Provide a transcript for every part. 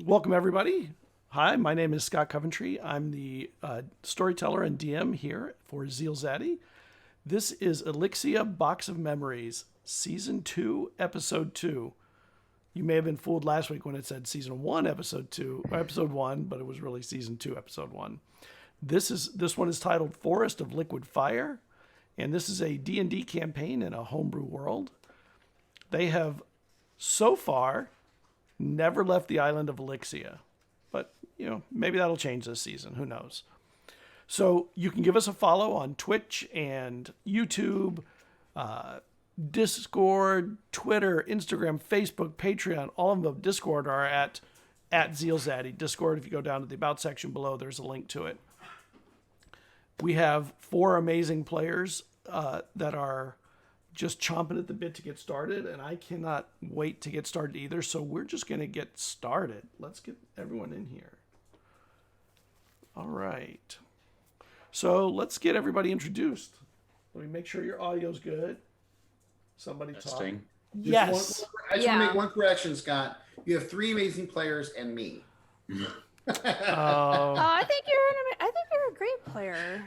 Welcome, everybody. Hi, my name is Scott Coventry. I'm the storyteller and DM here for ZealZaddy. This is Elixia Box of Memories, Season 2, Episode 2. You may have been fooled last week when it said Season 1, Episode 2, or Episode 1, but it was really Season 2, Episode 1. This one is titled Forest of Liquid Fire, and this is a D&D campaign in a homebrew world. They have, so far, never left the island of Elixia. But, maybe that'll change this season. Who knows? So you can give us a follow on Twitch and YouTube, Discord, Twitter, Instagram, Facebook, Patreon. All of them, Discord, are at ZealZaddy. Discord, if you go down to the About section below, there's a link to it. We have 4 amazing players that are just chomping at the bit to get started, and I cannot wait to get started either, so we're just going to get started. Let's get everyone in here. All right. So let's get everybody introduced. Let me make sure your audio's good. Somebody talk. Yes. I just want to make one correction, Scott. You have 3 amazing players and me. I think you're a great player.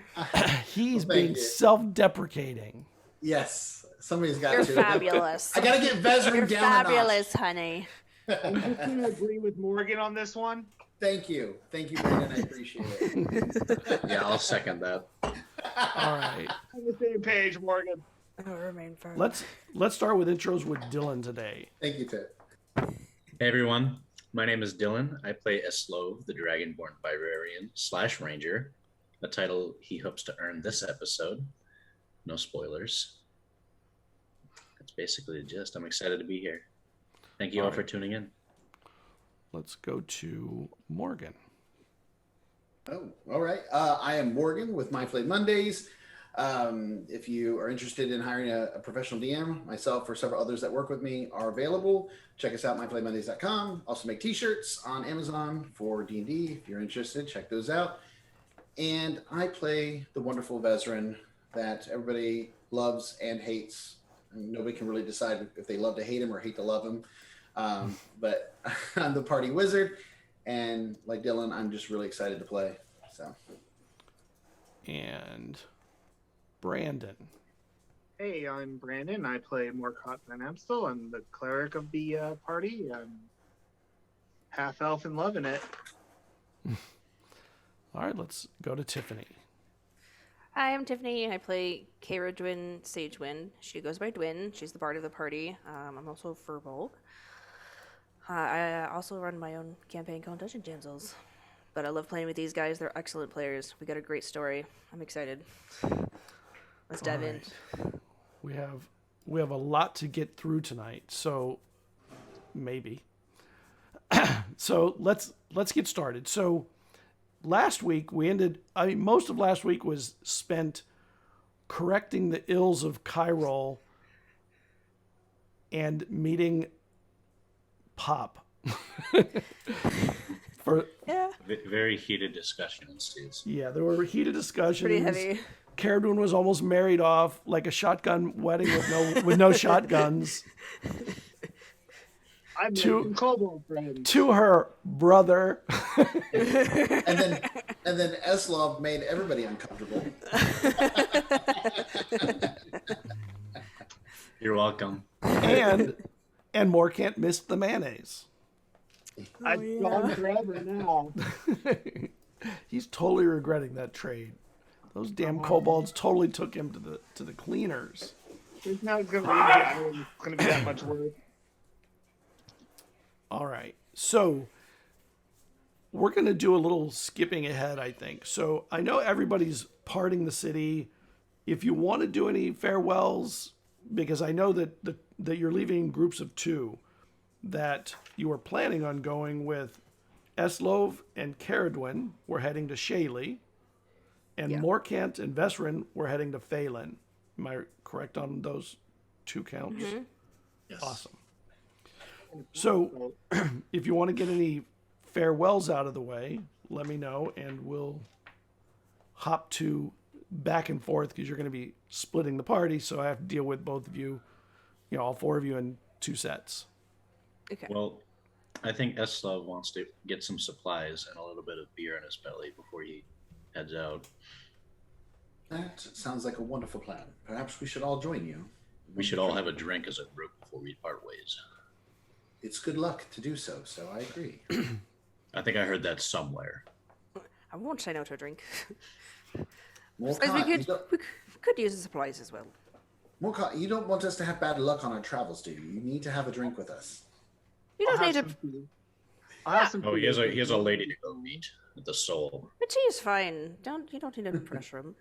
He's being self-deprecating. Yes. Somebody's got You're to. fabulous. I gotta get Vesryn You're down. fabulous, honey. I'm just going to agree with Morgan on this one. Thank you, Brandon. I appreciate it. Yeah, I'll second that. All right. On the same page, Morgan. I will remain firm. Let's start with intros with Dillon today. Thank you, Ted. Hey everyone, my name is Dillon. I play Eslov, the Dragonborne Barbarian / Ranger, a title he hopes to earn this episode. No spoilers. That's basically the gist. I'm excited to be here. Thank you all for tuning in. Let's go to Morgan. Oh, all right. I am Morgan with My Flayed Mondays. If you are interested in hiring a professional DM, myself or several others that work with me are available. Check us out, myflayedmondays.com. Also make t-shirts on Amazon for D&D. If you're interested, check those out. And I play the wonderful Vesryn that everybody loves and hates And nobody can really decide if they love to hate him or hate to love him. But I'm the party wizard, and like Dillon, I'm just really excited to play. So. And Brandon. Hey, I'm Brandon. I play Morcant and Amstel. I'm the cleric of the party. I'm half elf and loving it. All right, let's go to Tiffany. Hi, I'm Tiffany. I play Cerridwen Sagewynd. She goes by Dwin. She's the bard of the party. I'm also Firbolg. I also run my own campaign called Dungeon Damsels. But I love playing with these guys. They're excellent players. We got a great story. I'm excited. Let's dive in. We have a lot to get through tonight, so maybe. So let's get started. So last week most of last week was spent correcting the ills of Kyrol and meeting Pop. Very heated discussion ensues. Yeah, there were heated discussions. Pretty heavy. Cerridwen was almost married off like a shotgun wedding with no shotguns. I'm making kobold friends. To her brother. and then Eslov made everybody uncomfortable. You're welcome. And Morcant missed the mayonnaise. I've gone forever now. He's totally regretting that trade. Those damn kobolds totally took him to the cleaners. It's not going to be that much work. All right. So we're going to do a little skipping ahead, I think. So I know everybody's parting the city. If you want to do any farewells, because I know that that you're leaving groups of 2, that you were planning on going with Eslov and Cerridwen. We're heading to Shayley. And Morcant and Vesryn were heading to Phelan. Am I correct on those 2 counts? Mm-hmm. Yes. Awesome. So if you want to get any farewells out of the way, let me know, and we'll hop to back and forth because you're going to be splitting the party. So I have to deal with both of you, all 4 of you in 2 sets. Okay. Well, I think Eslov wants to get some supplies and a little bit of beer in his belly before he heads out. That sounds like a wonderful plan. Perhaps we should all join you. We should all have a drink as a group before we part ways. It's good luck to do so, so I agree. I think I heard that somewhere. I won't say no to a drink. Morcant, we could use the supplies as well. Morcant, you don't want us to have bad luck on our travels, do you? You need to have a drink with us. You don't need to. I'll have some Oh, he has a lady to go meet at the Soul. The tea is fine. You don't need to pressure him.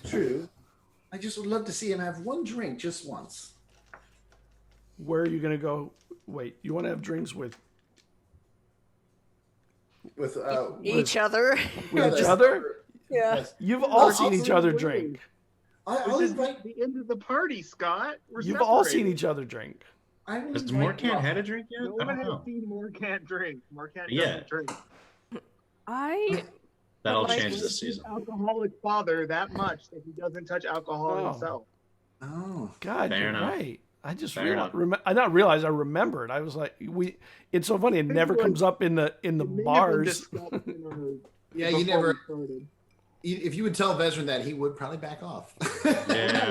True. I just would love to see him have one drink just once. Where are you going to go? Wait, you want to have drinks with Each other. each other? Yeah. Yes. You've all seen each other drink. I'll This is invite. the end of the party, Scott. We're You've all seen separated. each other drink. I will Has invite Morcant Roth. had a drink yet? No I one don't has know. seen Morcant drink. Morcant Yeah. doesn't drink. That'll Like- change this season. Alcoholic father that much that he doesn't touch alcohol Oh. himself. Oh, God, Fair you're enough. right. I just Fair realized. enough. I not realized. I remembered. I was like, It's so funny. It never comes up in the It may have been bars. discussed in our- yeah. You before never. we started. If you would tell Vesryn that, he would probably back off. Yeah.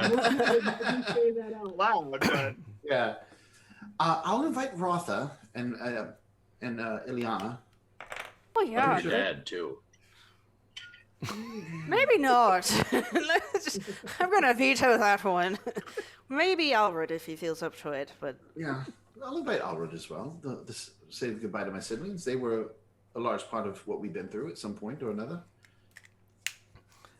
I didn't say that out loud, but Yeah. I'll invite Rotha and Ileana. Oh yeah. Your dad too. Maybe not. I'm gonna veto that one. Maybe Alred if he feels up to it, but Yeah, I'll invite Alred as well. Say goodbye to my siblings. They were a large part of what we've been through at some point or another.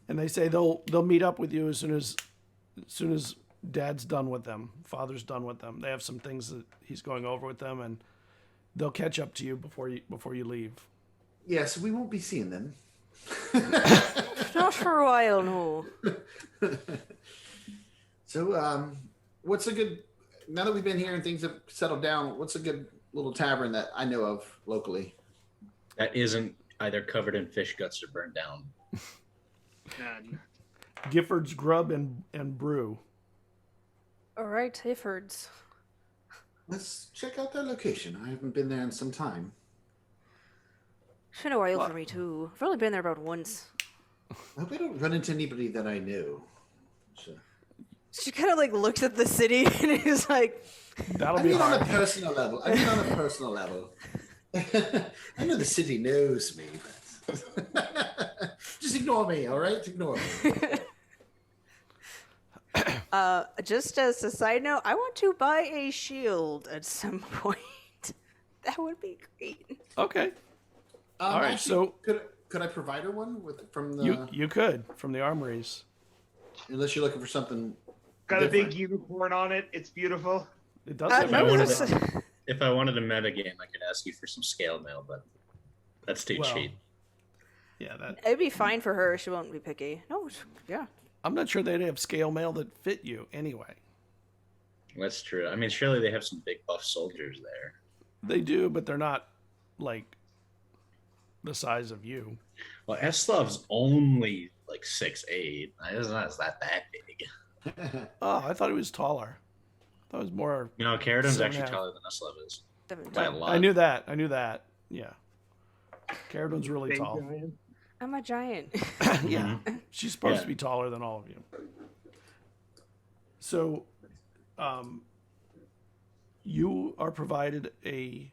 And they say they'll meet up with you as soon as Dad's done with them, Father's done with them. They have some things that he's going over with them, and they'll catch up to you before you leave. Yes, we won't be seeing them. not for a while, no. So, what's a good? Now that we've been here and things have settled down, what's a good little tavern that I know of locally? That isn't either covered in fish guts or burnt down. none. Gifford's Grub and Brew. All right, Iffords. Let's check out that location. I haven't been there in some time. It's been a while Well- for me too. I've only been there about once. I hope I don't run into anybody that I knew. So, She kind of like looks at the city and is like, That'll I be mean, on a hard. personal level. I mean, on a personal level. I know the city knows me, but just ignore me, all right? Ignore me. just as a side note, I want to buy a shield at some point. That would be great. Okay. All right, so- could I provide her one from the? You could from the armories. Unless you're looking for something. Got a different. big unicorn on it. It's beautiful. It does. If I no, wanted this- If I wanted a meta game, I could ask you for some scale mail, but that's too Well, cheap. Yeah, that. It'd be fine for her. She won't be picky. No, yeah. I'm not sure they'd have scale mail that fit you anyway. That's true. I mean, surely they have some big buff soldiers there. They do, but they're not like the size of you. Well, Eslov's only like 6'8". It's not that big. Oh, I thought he was taller. I thought it was more. You know, Cerridwen's 7.5. actually taller than Eslov is. Seven- By a lot. I knew that. Yeah. Cerridwen's really Big tall. giant. I'm a giant. Yeah. She's supposed Yeah. to be taller than all of you. So, you are provided a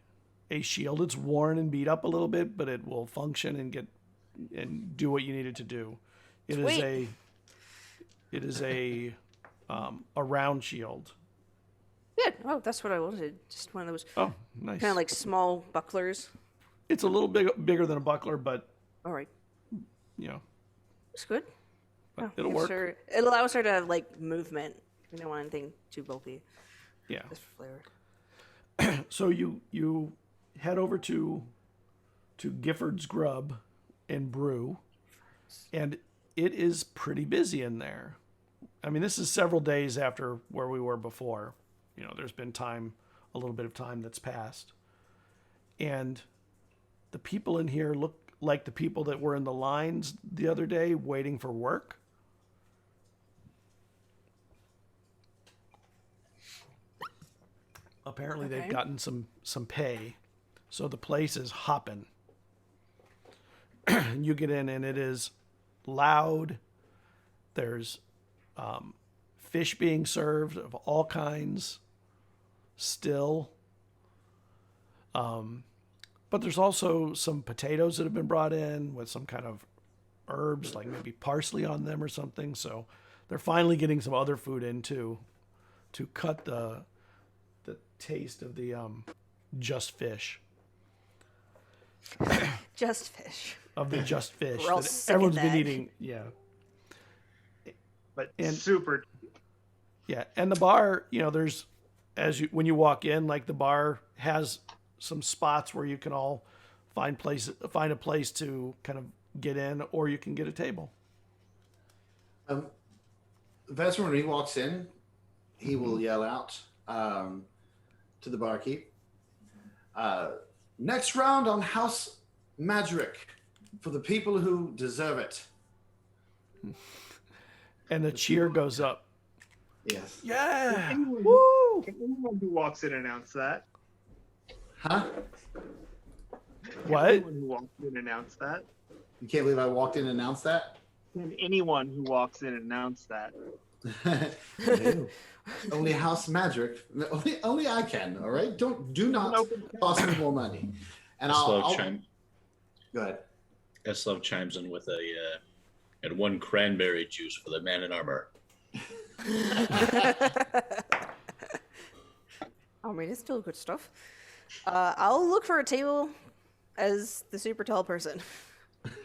shield. It's worn and beat up a little bit, but it will function and do what you need it to do. Sweet. It is a round shield. Good. Oh, that's what I wanted. Just one of those Oh, nice. kind of like small bucklers. It's a little bigger than a buckler, but All right. you know, It's good. but Oh, it'll gives work. her- it allows her to have like movement. We don't want anything too bulky. Yeah. Just for flavor. So you head over to Gifford's Grub and brew, and it is pretty busy in there. I mean, this is several days after where we were before. You know, there's been a little bit of time that's passed, and the people in here look like the people that were in the lines the other day waiting for work. Apparently, they've Okay. gotten some pay, so the place is hopping. And you get in, and it is loud. There's fish being served of all kinds, still. But there's also some potatoes that have been brought in with some kind of herbs, like maybe parsley on them or something. So they're finally getting some other food in too, to cut the taste of the just fish. Just fish. Of the just fish We're all that sick of everyone's been that. eating. Yeah. But And- super. Yeah, and the bar, you know, there's when you walk in, like the bar has some spots where you can all find a place to kind of get in, or you can get a table. Vesryn, when he walks in, he will yell out to the barkeep. Next round on House Madrick for the people who deserve it. And the cheer goes up. Yes. Yeah. Anyone, Woo! can anyone who walks in announce that? Huh? What? Anyone who walks in announce that? You can't believe I walked in and announced that? Can anyone who walks in announce that? No. Only House Madrick. Only I can. All right. Do not cost me more money. And I'll go ahead. Eslov chimes in with and one cranberry juice for the man in armor. I mean, it's still good stuff. I'll look for a table as the super tall person.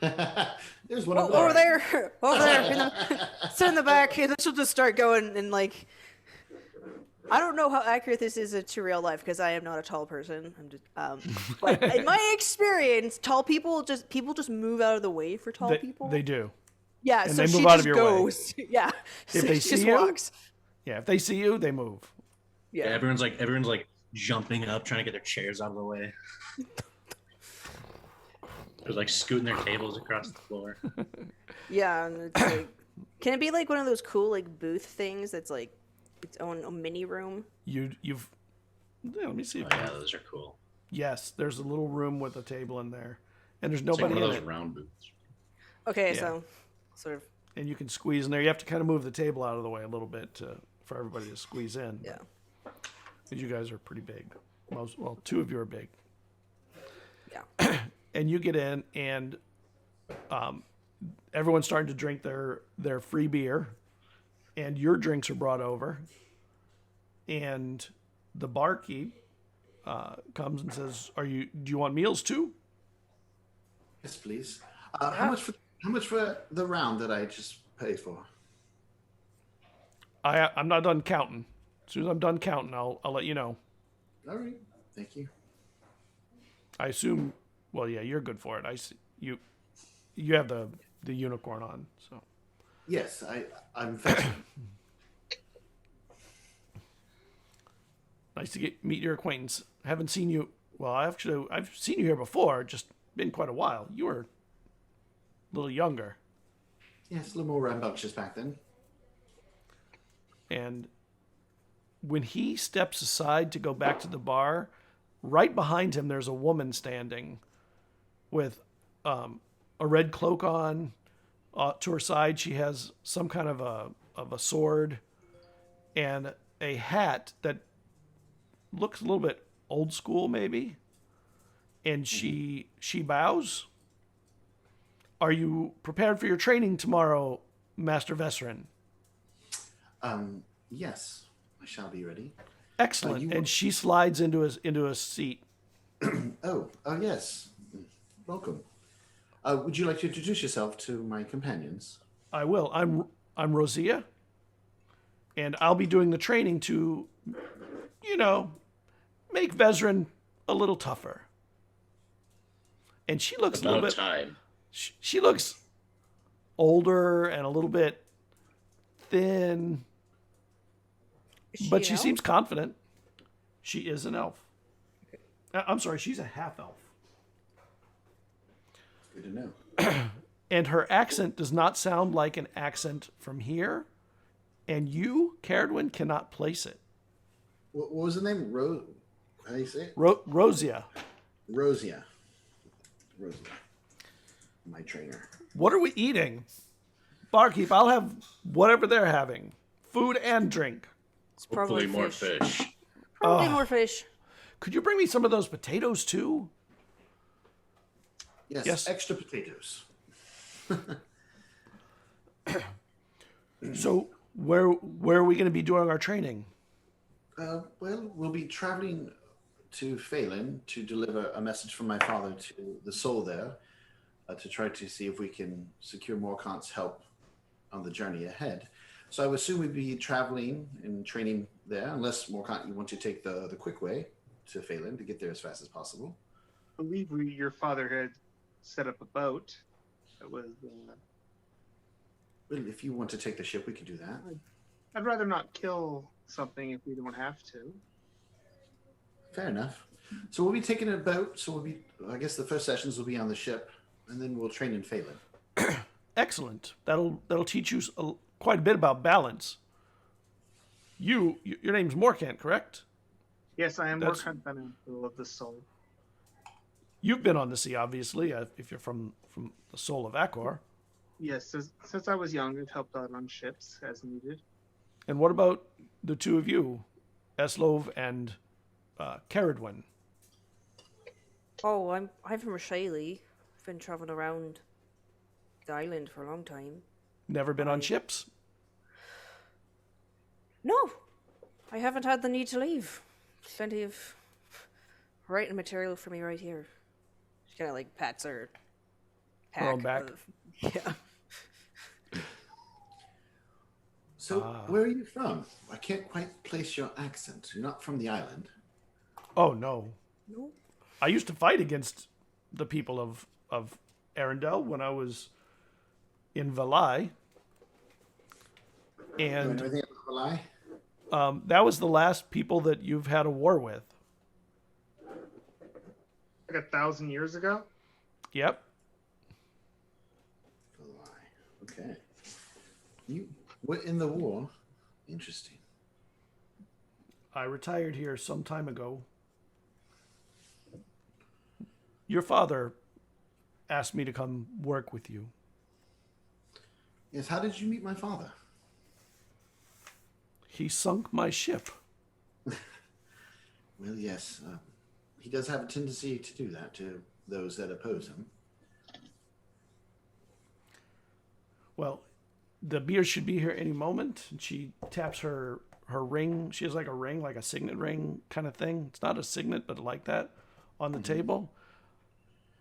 There's one Oh, over there. over there. It's in the back. This will just start going and like. I don't know how accurate this is to real life because I am not a tall person. I'm just, but in my experience, tall people just move out of the way for tall people. They do. Yeah, and so they she move out just of your way. goes. Yeah, If so they she see just you, walks. Yeah, if they see you, they move. Yeah, Yeah, everyone's like jumping up, trying to get their chairs out of the way. They're like scooting their tables across the floor. yeah. And it's like, can it be like one of those cool like booth things that's like its own a mini room. You've yeah, let me see. Oh yeah, those are cool. Yes, there's a little room with a table in there, and there's It's like nobody one of in those it. round booths. Okay, Yeah. so sort of And you can squeeze in there. You have to kind of move the table out of the way a little bit for everybody to squeeze in. yeah. Because you guys are pretty big. Well, two of you are big. Yeah. And you get in, and everyone's starting to drink their free beer, and your drinks are brought over, and the barkeep comes and says, do you want meals too?" Yes, please. How much for the round that I just paid for? I'm not done counting. As soon as I'm done counting, I'll let you know. All right. Thank you. I assume. Well, yeah, you're good for it. I see you have the unicorn on, so. Yes, I'm fascinated. Nice to meet your acquaintance. I haven't seen you. Well, I've seen you here before. Just been quite a while. You were a little younger, Yes, a little more rambunctious back then. and when he steps aside to go back to the bar, right behind him there's a woman standing with a red cloak on. To her side, she has some kind of a sword and a hat that looks a little bit old school, maybe. And she bows. "Are you prepared for your training tomorrow, Master Vesryn?" Yes, I shall be ready. Excellent. you And want- she slides into a seat. Oh, yes. Welcome. Would you like to introduce yourself to my companions? I will. I'm Rosia, and I'll be doing the training to, make Vesryn a little tougher. And she looks a little About bit. time. She looks older and a little bit thin, but she an elf? seems confident. She is an elf. I'm sorry, she's a half elf. Good to know. And her accent does not sound like an accent from here. And you, Cerridwen, cannot place it. What was the name? How do you say it? Rosia, Rosia. My trainer. what are we eating? Barkeep, I'll have whatever they're having. Food and drink. It's probably Hopefully more fish. fish. Probably more fish. Could you bring me some of those potatoes too? Yes, extra potatoes. So where are we going to be doing our training? Well, we'll be traveling to Phelan to deliver a message from my father to the soul there, to try to see if we can secure Morcant's help on the journey ahead. So I would assume we'd be traveling and training there, unless Morcant, you want to take the quick way to Phelan to get there as fast as possible. I believe your father had set up a boat that was. Well, if you want to take the ship, we could do that. I'd rather not kill something if we don't have to. Fair enough. So we'll be taking a boat. So I guess the first sessions will be on the ship, and then we'll train in Phelan. Excellent. That'll teach you quite a bit about balance. Your name's Morcant, correct? Yes, I am That's- Morcant Vanamstel of the Soul. You've been on the sea, obviously, if you're from the soul of Akor. Yes, since I was young, I've helped out on ships as needed. And what about the two of you, Eslov and Cerridwen? Oh, I'm from Rashayli. I've been traveling around the island for a long time. Never been on ships? No, I haven't had the need to leave. Plenty of writing material for me right here. She kind of like pats her own pack back. Yeah. So where are you from? I can't quite place your accent. You're not from the island. Oh, no. No. I used to fight against the people of Arendelle when I was in Valai. Do you know And anything about Valai? that was the last people that you've had a war with. Like 1,000 years ago? Yep. Valai. Okay. You were in the war. Interesting. I retired here some time ago. Your father asked me to come work with you. Yes, how did you meet my father? He sunk my ship. Well, yes. He does have a tendency to do that to those that oppose him. Well, the beer should be here any moment. And she taps her ring. She has like a ring, like a signet ring kind of thing. It's not a signet, but like that on the table.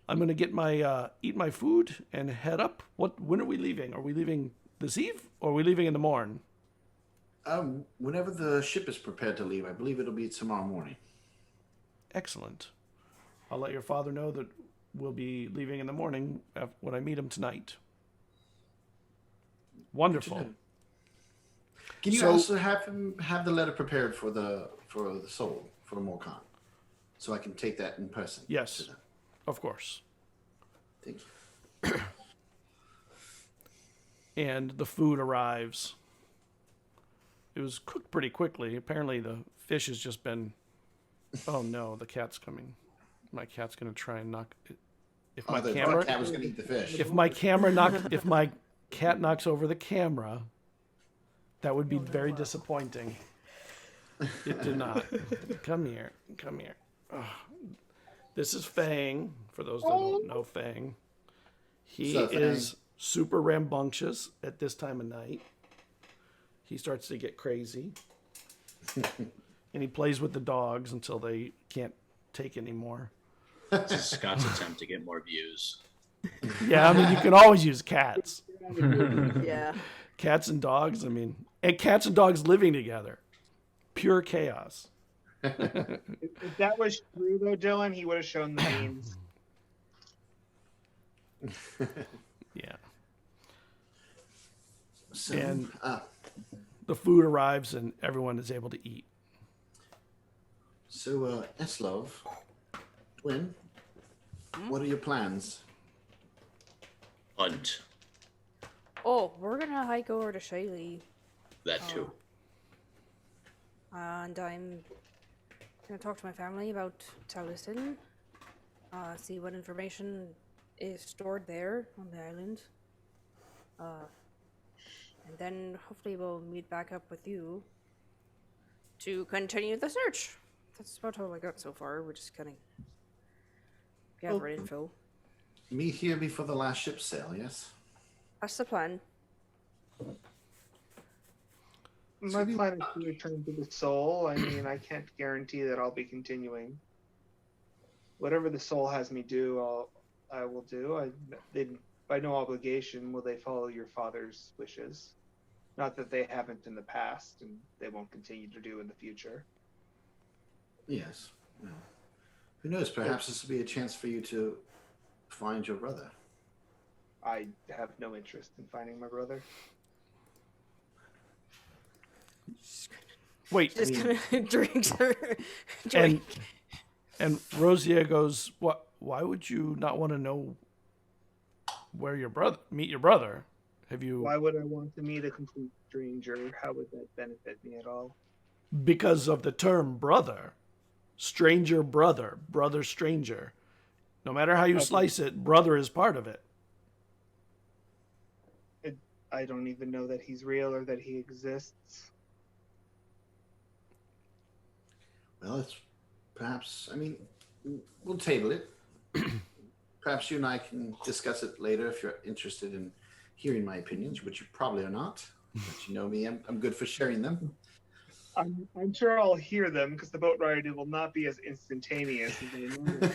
I'm gonna get my eat my food and head up. When are we leaving? Are we leaving this eve or are we leaving in the morn? Whenever the ship is prepared to leave, I believe it'll be tomorrow morning. Excellent. I'll let your father know that we'll be leaving in the morning when I meet him tonight. Wonderful. Can you So- also have him have the letter prepared for the soul, for the Morcant, so I can take that in person? Yes, to them? of course. Thank you. And the food arrives. It was cooked pretty quickly. Apparently the fish has just been... Oh no, the cat's coming. My cat's going to try and knock... If my The camera... cat was going to eat the fish. If my cat knocks over the camera, that would be very disappointing. It did not. Come here. Ugh. This is Fang, for those that don't know Fang. He What's up, Fang? is super rambunctious at this time of night. He starts to get crazy. And he plays with the dogs until they can't take anymore. This is Scott's attempt to get more views. Yeah, I mean, you can always use cats. Yeah. Cats and dogs, I mean, and cats and dogs living together. Pure chaos. If that was true, though, Dillon, he would have shown the memes. Yeah. So, And the food arrives and everyone is able to eat. so Eslov, Twin, what are your plans? Hunt. Oh, we're gonna hike over to Shayley, That too. and I'm gonna talk to my family about Talistan. See what information is stored there on the island. And then hopefully we'll meet back up with you to continue the search. That's about all I got so far. We're just kind of gathering info. Meet here before the last ship sail, yes? That's the plan. My plan is to return to the soul. I mean, I can't guarantee that I'll be continuing. Whatever the soul has me do, I will do. By no obligation will they follow your father's wishes. Not that they haven't in the past, and they won't continue to do in the future. Yes. Well, who knows? Perhaps this will be a chance for you to find your brother. I have no interest in finding my brother. Wait, Just gonna drink her. Drink. and Rosia goes, "What? Why would you not want to know where meet your brother? Have you?" Why would I want to meet a complete stranger? How would that benefit me at all? Because of the term brother. Stranger brother, brother stranger. No matter how you slice it, brother is part of it. I don't even know that he's real or that he exists. Well, it's perhaps, I mean, we'll table it. Perhaps you and I can discuss it later if you're interested in hearing my opinions, which you probably are not. But you know me, I'm good for sharing them. I'm sure I'll hear them because the boat ride will not be as instantaneous as they normally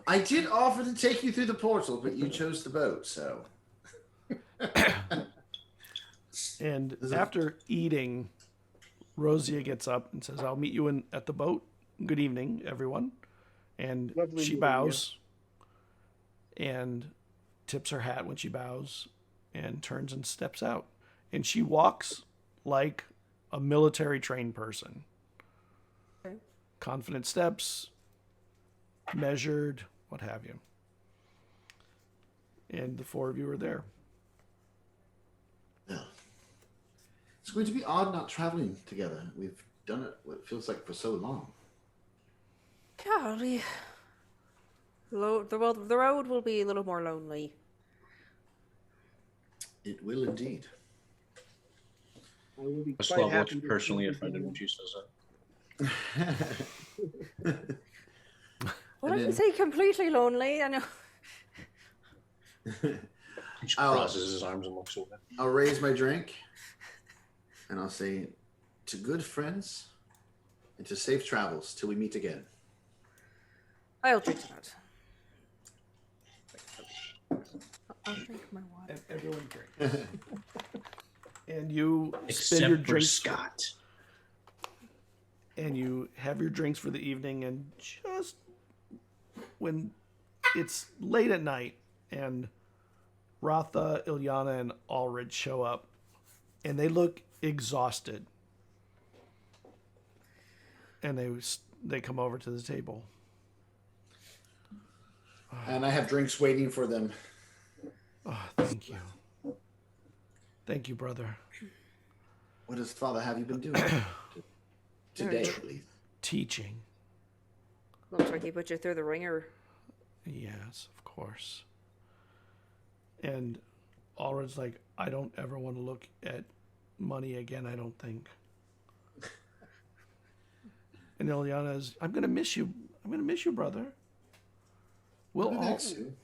I did offer to take you through the portal, but you chose the boat, so. And after eating, Rosia gets up and says, "I'll meet you at the boat. Good evening, everyone." And Lovely she meeting bows and tips her hat when she bows and turns and steps out. And she walks like a military trained person. Okay. Confident steps, measured, what have you. And the four of you are there. Yeah. It's going to be odd not traveling together. We've done it what feels like for so long. Yeah, the road will be a little more lonely. It will indeed. I will be quite Eslov happy looks to personally see offended you. when she says that. Well, I And didn't then- say completely lonely. I know. He just Oh. crosses his arms and looks away. I'll raise my drink and I'll say, to good friends and to safe travels till we meet again. I'll drink to that. I'll drink my water. And everyone drink. And you spend Except your for drinks, Scott. and you have your drinks for the evening, and just when it's late at night, and Ratha, Ilyana, and Ulrich show up, and they look exhausted, and they come over to the table. And I have drinks waiting for them. Oh, thank you. Thank you, brother. What does Father have you been doing? Today, at least. Teaching. Looks like he put you through the ringer. Yes, of course. And Ulrich's like, I don't ever want to look at money again, I don't think. And Ilyana is, I'm going to miss you. I'm going to miss you, brother. We'll I'll be all... back soon.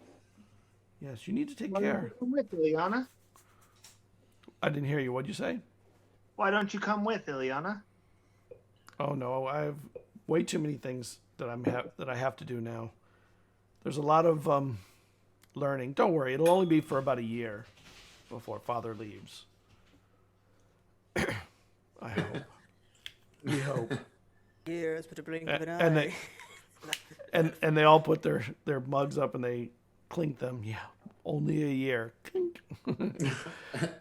Yes, you need to take Why don't care. you come with, Ileana? I didn't hear you. What'd you say? Why don't you come with, Ileana? Oh, no. I have way too many things that I have to do now. There's a lot of learning. Don't worry. It'll only be for about a year before Father leaves. I hope. We hope. Years, but a blink of an eye. And they and they all put their mugs up and they clink them. Yeah, only a year. Clink. And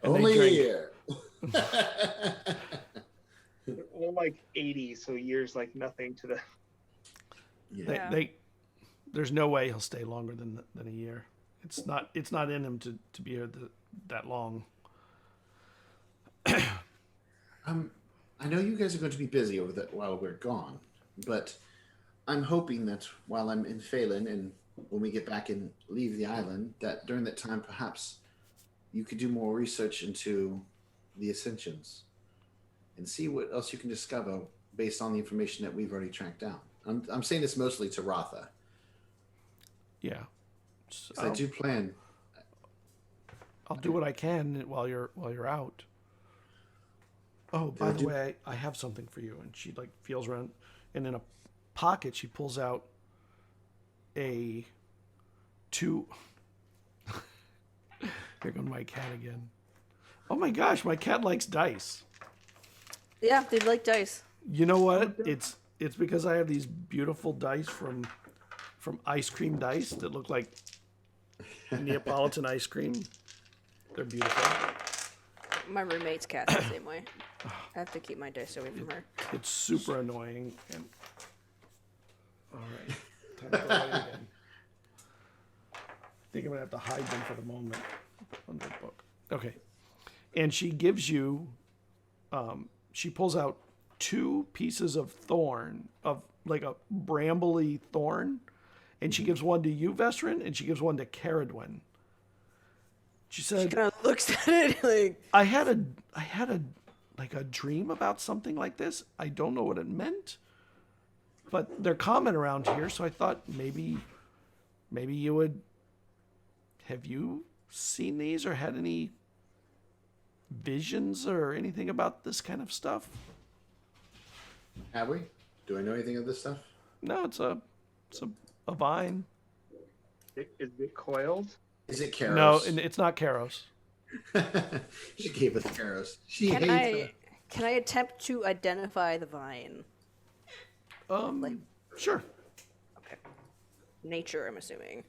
Only a drink. year. They're all like 80, so years like nothing to them. Yeah. There's no way he'll stay longer than a year. It's not in him to be here that long. I know you guys are going to be busy while we're gone, but I'm hoping that while I'm in Phelan and when we get back and leave the island, that during that time perhaps you could do more research into the Ascensions and see what else you can discover based on the information that we've already tracked down. I'm saying this mostly to Ratha. Yeah. 'Cause I do plan. I'll do what I can while you're out. Oh, by the way, I have something for you. And she like feels around, and in a pocket she pulls out a two. Here goes my cat again. Oh my gosh, my cat likes dice. Yeah, they like dice. You know what? It's because I have these beautiful dice from Ice Cream Dice that look like Neapolitan ice cream. They're beautiful. My roommate's cat's the same way. I have to keep my dice away from her. It's super annoying. And all right, time to go away again. I think I'm gonna have to hide them for the moment on the book. Okay, and she gives you. She pulls out 2 pieces of thorn, of like a brambly thorn, and she gives one to you, Vesryn, and she gives one to Cerridwen. She said, She kind of looks at it like, I had a like a dream about something like this. I don't know what it meant, but they're common around here, so I thought maybe you would. Have you seen these or had any visions or anything about this kind of stuff? Have we? Do I know anything of this stuff? No, it's a vine. Is it coiled? Is it Karos? No, and it's not Karos. She gave us Karos. She can hates I attempt to identify the vine? Sure. Okay. Nature, I'm assuming.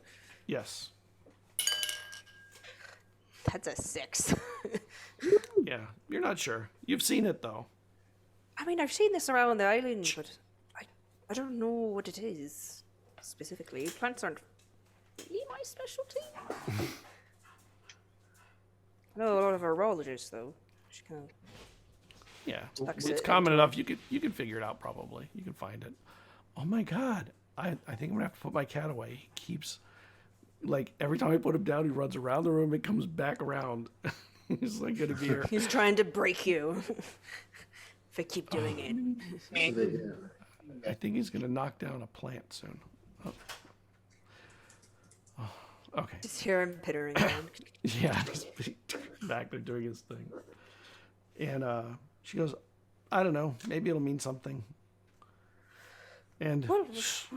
Yes. That's a 6. Yeah, you're not sure. You've seen it though. I mean, I've seen this around the island, but I don't know what it is specifically. Plants aren't really my specialty. I know a lot of horologists, though. She kind of Yeah, Tucks it's it common enough. You could figure it out probably. You can find it. Oh my god, I think I'm gonna have to put my cat away. He keeps like every time I put him down, he runs around the room and comes back around. He's like gonna be here. He's trying to break you. If I keep doing it. I think he's gonna knock down a plant soon. Oh. Oh, okay. Just hear him pittering around. Yeah, he's back there doing his thing. And she goes, I don't know, maybe it'll mean something. And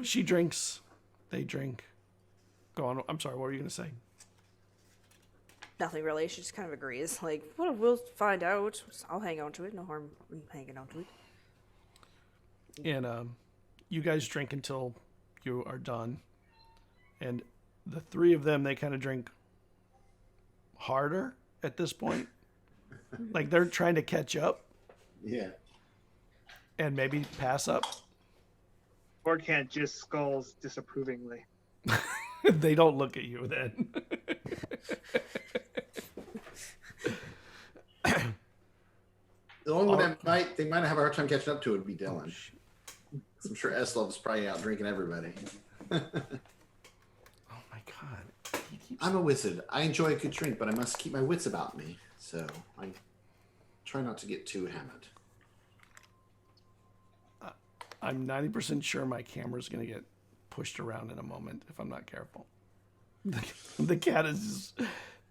she drinks. They drink. Go on. I'm sorry, what were you going to say? Nothing really. She just kind of agrees. Like, well, we'll find out. I'll hang on to it. No harm in hanging on to it. And you guys drink until you are done. And the three of them, they kind of drink harder at this point. Like they're trying to catch up. Yeah. And maybe pass up. Morcant just skulls disapprovingly. They don't look at you then. The only one that they might have a hard time catching up to would be Dillon. I'm sure Eslov's probably out drinking everybody. Oh my god. I'm a wizard. I enjoy a good drink, but I must keep my wits about me. So I try not to get too hammered. I'm 90% sure my camera's going to get pushed around in a moment if I'm not careful. The cat is just,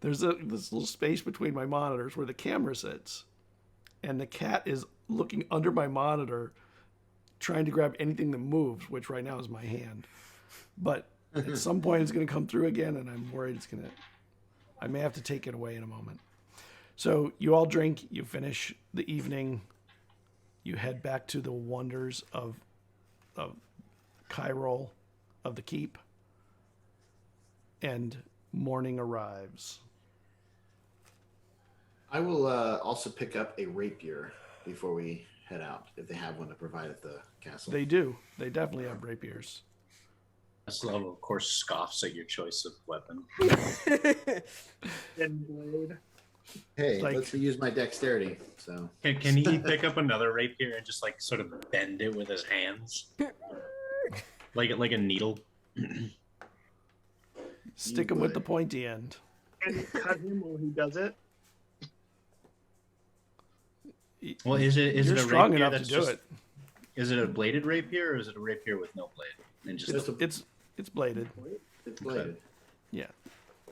there's this little space between my monitors where the camera sits. And the cat is looking under my monitor, trying to grab anything that moves, which right now is my hand. But at some point it's going to come through again, and I'm worried I may have to take it away in a moment. So you all drink, you finish the evening, you head back to the wonders of Cairo, of the keep, and morning arrives. I will also pick up a rapier before we head out, if they have one to provide at the castle. They do. They definitely have rapiers. Eslov, of course, scoffs at your choice of weapon. Thin blade. Hey, Like- let's use my dexterity. So Can he pick up another rapier and just like sort of bend it with his hands, like a needle? Stick him with the pointy end. And you cut him while he does it. Well, is You're it a strong rapier enough to that's do just, it. Is it a bladed rapier or is it a rapier with no blade? And just It's bladed. it's bladed. Yeah.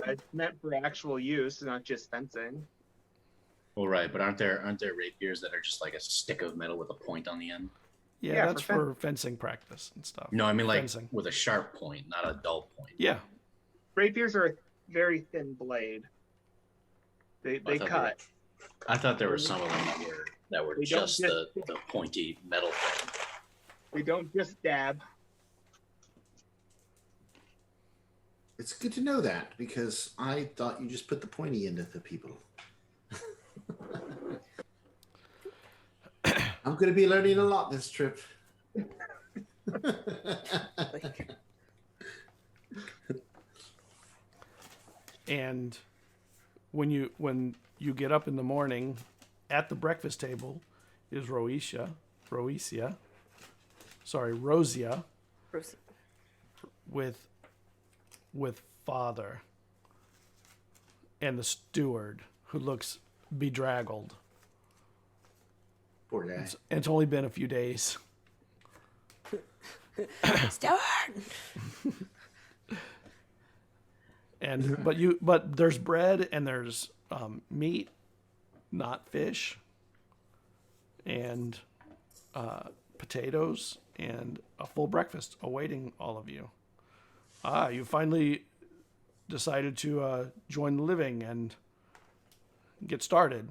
It's meant for actual use, not just fencing. well, right, but aren't there rapiers that are just like a stick of metal with a point on the end? Yeah, Yeah, that's for for fencing practice and stuff. No, I mean like Fencing. with a sharp point, not a dull point. Yeah. Rapiers are a very thin blade. They I thought cut. I thought there were some of them that were They don't just get- the pointy metal thing. They don't just dab. It's good to know that, because I thought you just put the pointy end of the people. I'm going to be learning a lot this trip. And when you get up in the morning, at the breakfast table is Rosia, with father and the steward, who looks bedraggled. Poor guy. And it's only been a few days. Steward! And but there's bread and there's meat, not fish, and potatoes, and a full breakfast awaiting all of you. You finally decided to join the living and get started.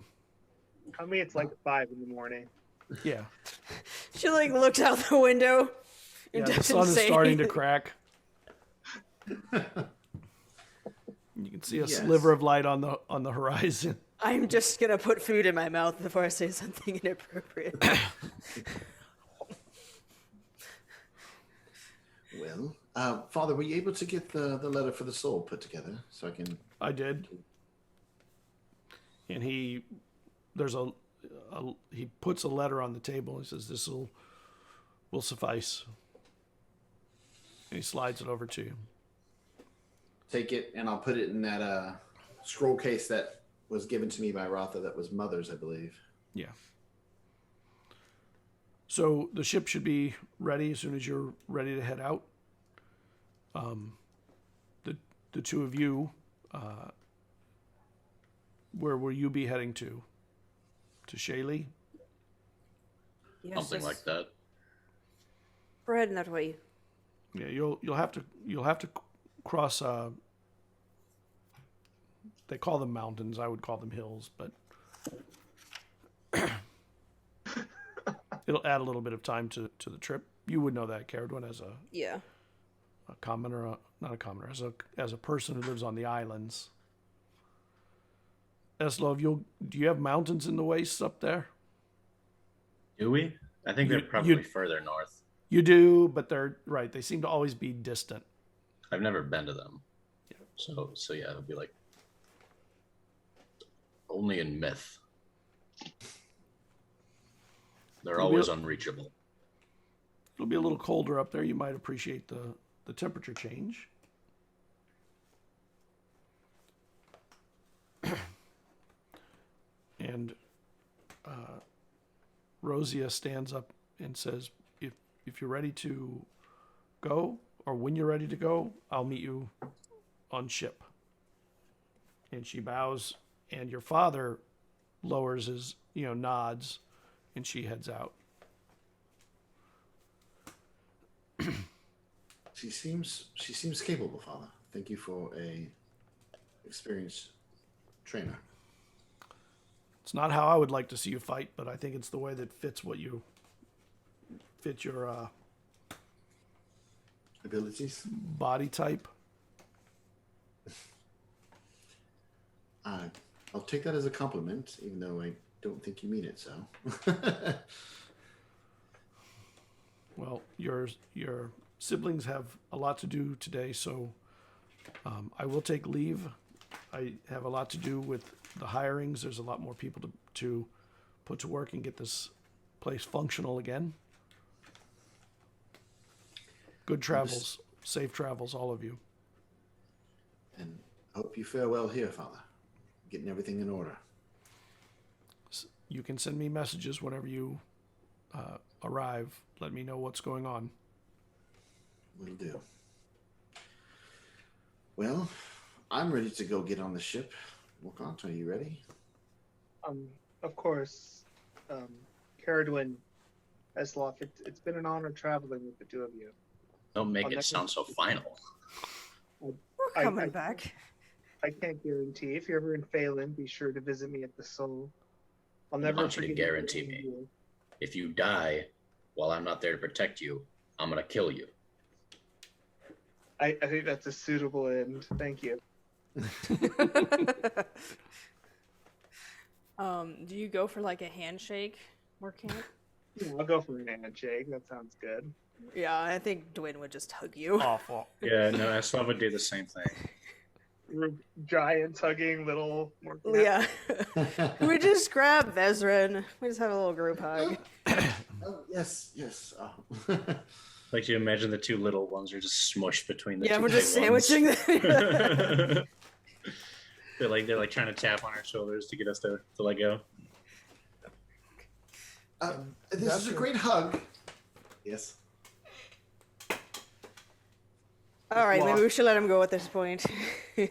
Tell me it's like 5 in the morning. Yeah, She like looks out the window yeah. and The doesn't sun is say starting to anything. crack. You can see a Yes. sliver of light on the horizon. I'm just gonna put food in my mouth before I say something inappropriate. Well, Father, were you able to get the letter for the soul put together so I can? I did. And he puts a letter on the table and says, "This will suffice." And he slides it over to you. Take it, and I'll put it in that scroll case that was given to me by Rotha. That was Mother's, I believe. Yeah. So the ship should be ready as soon as you're ready to head out. The two of you, where will you be heading to? To Shaylee? Yes, Something like that. We're heading that way. Yeah, you'll have to cross. They call them mountains. I would call them hills, but it'll add a little bit of time to the trip. You would know that, Cerridwen, as a commoner, not a commoner, as a person who lives on the islands. Eslov, do you have mountains in the wastes up there? Do we? I think they're probably further north. You do, but they're right. They seem to always be distant. I've never been to them. Yeah. So yeah, it'll be like only in myth. They're always unreachable. It'll be a little colder up there. You might appreciate the temperature change. And Rosia stands up and says, if you're ready to go, or when you're ready to go, I'll meet you on ship. And she bows, and your father lowers his, nods, and she heads out. She seems capable, Father. Thank you for a experienced trainer. It's not how I would like to see you fight, but I think it's the way that fits your Abilities? body type. I'll take that as a compliment, even though I don't think you mean it so. Well, your siblings have a lot to do today, so I will take leave. I have a lot to do with the hirings. There's a lot more people to put to work and get this place functional again. Good travels, safe travels, all of you. And I hope you fare well here, Father. Getting everything in order. You can send me messages whenever you arrive. Let me know what's going on. Will do. Well, I'm ready to go get on the ship. Morcant, are you ready? Of course. Cerridwen, Eslov, it's been an honor traveling with the two of you. Don't make it sound so final. We're coming back. I can't guarantee. If you're ever in Phelan, be sure to visit me at the Soul. I'll I never want you to forget guarantee me. you. If you die while I'm not there to protect you, I'm gonna kill you. I think that's a suitable end. Thank you. Do you go for like a handshake, Morcant? Yeah, I'll go for an handshake. That sounds good. Yeah, I think Dwayne would just hug you. Awful. Yeah, no, Eslov would do the same thing. We're giants hugging little more. Yeah. We just grab Vesryn. We just have a little group hug. Oh, yes. Oh. Like you imagine the two little ones are just smushed between the two. Yeah, we're just big ones. sandwiching them. they're like trying to tap on our shoulders to get us to let go. This is a great hug. Yes. All right, maybe we should let him go at this point. What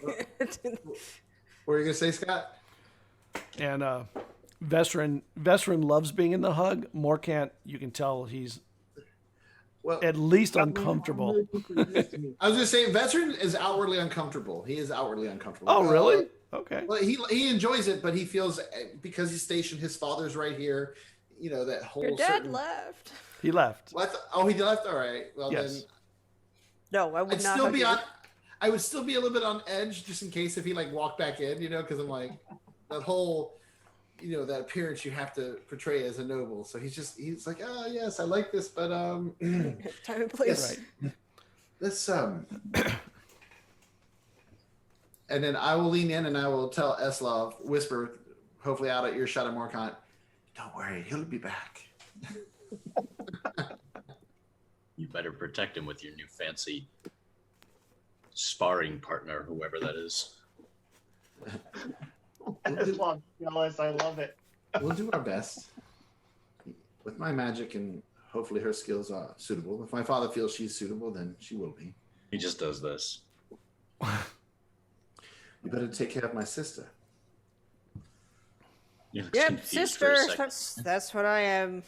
were you gonna say, Scott? And Vesryn loves being in the hug. Morcant, you can tell he's at least uncomfortable. I was gonna say Vesryn is outwardly uncomfortable. He is outwardly uncomfortable. Oh, really? Okay. Well, he enjoys it, but he feels because he's stationed, his father's right here. That whole. Your dad left. He left. What? Oh, he left. All right. Well, Yes. then No, I would I'd not still hug be you. I would still be a little bit on edge just in case if he walked back in, because I'm like that whole, that appearance you have to portray as a noble. So he's like, oh yes, I like this, but Time and place. yes, let's and then I will lean in and I will tell Eslov, whisper, hopefully out at earshot of Morcant, Don't worry, he'll be back. You better protect him with your new fancy sparring partner, whoever that is. Eslov jealous. I love it. We'll do our best. With my magic and hopefully her skills are suitable. If my father feels she's suitable, then she will be. He just does this. You better take care of my sister. He looks Yep, confused for a sister. second. That's what I am.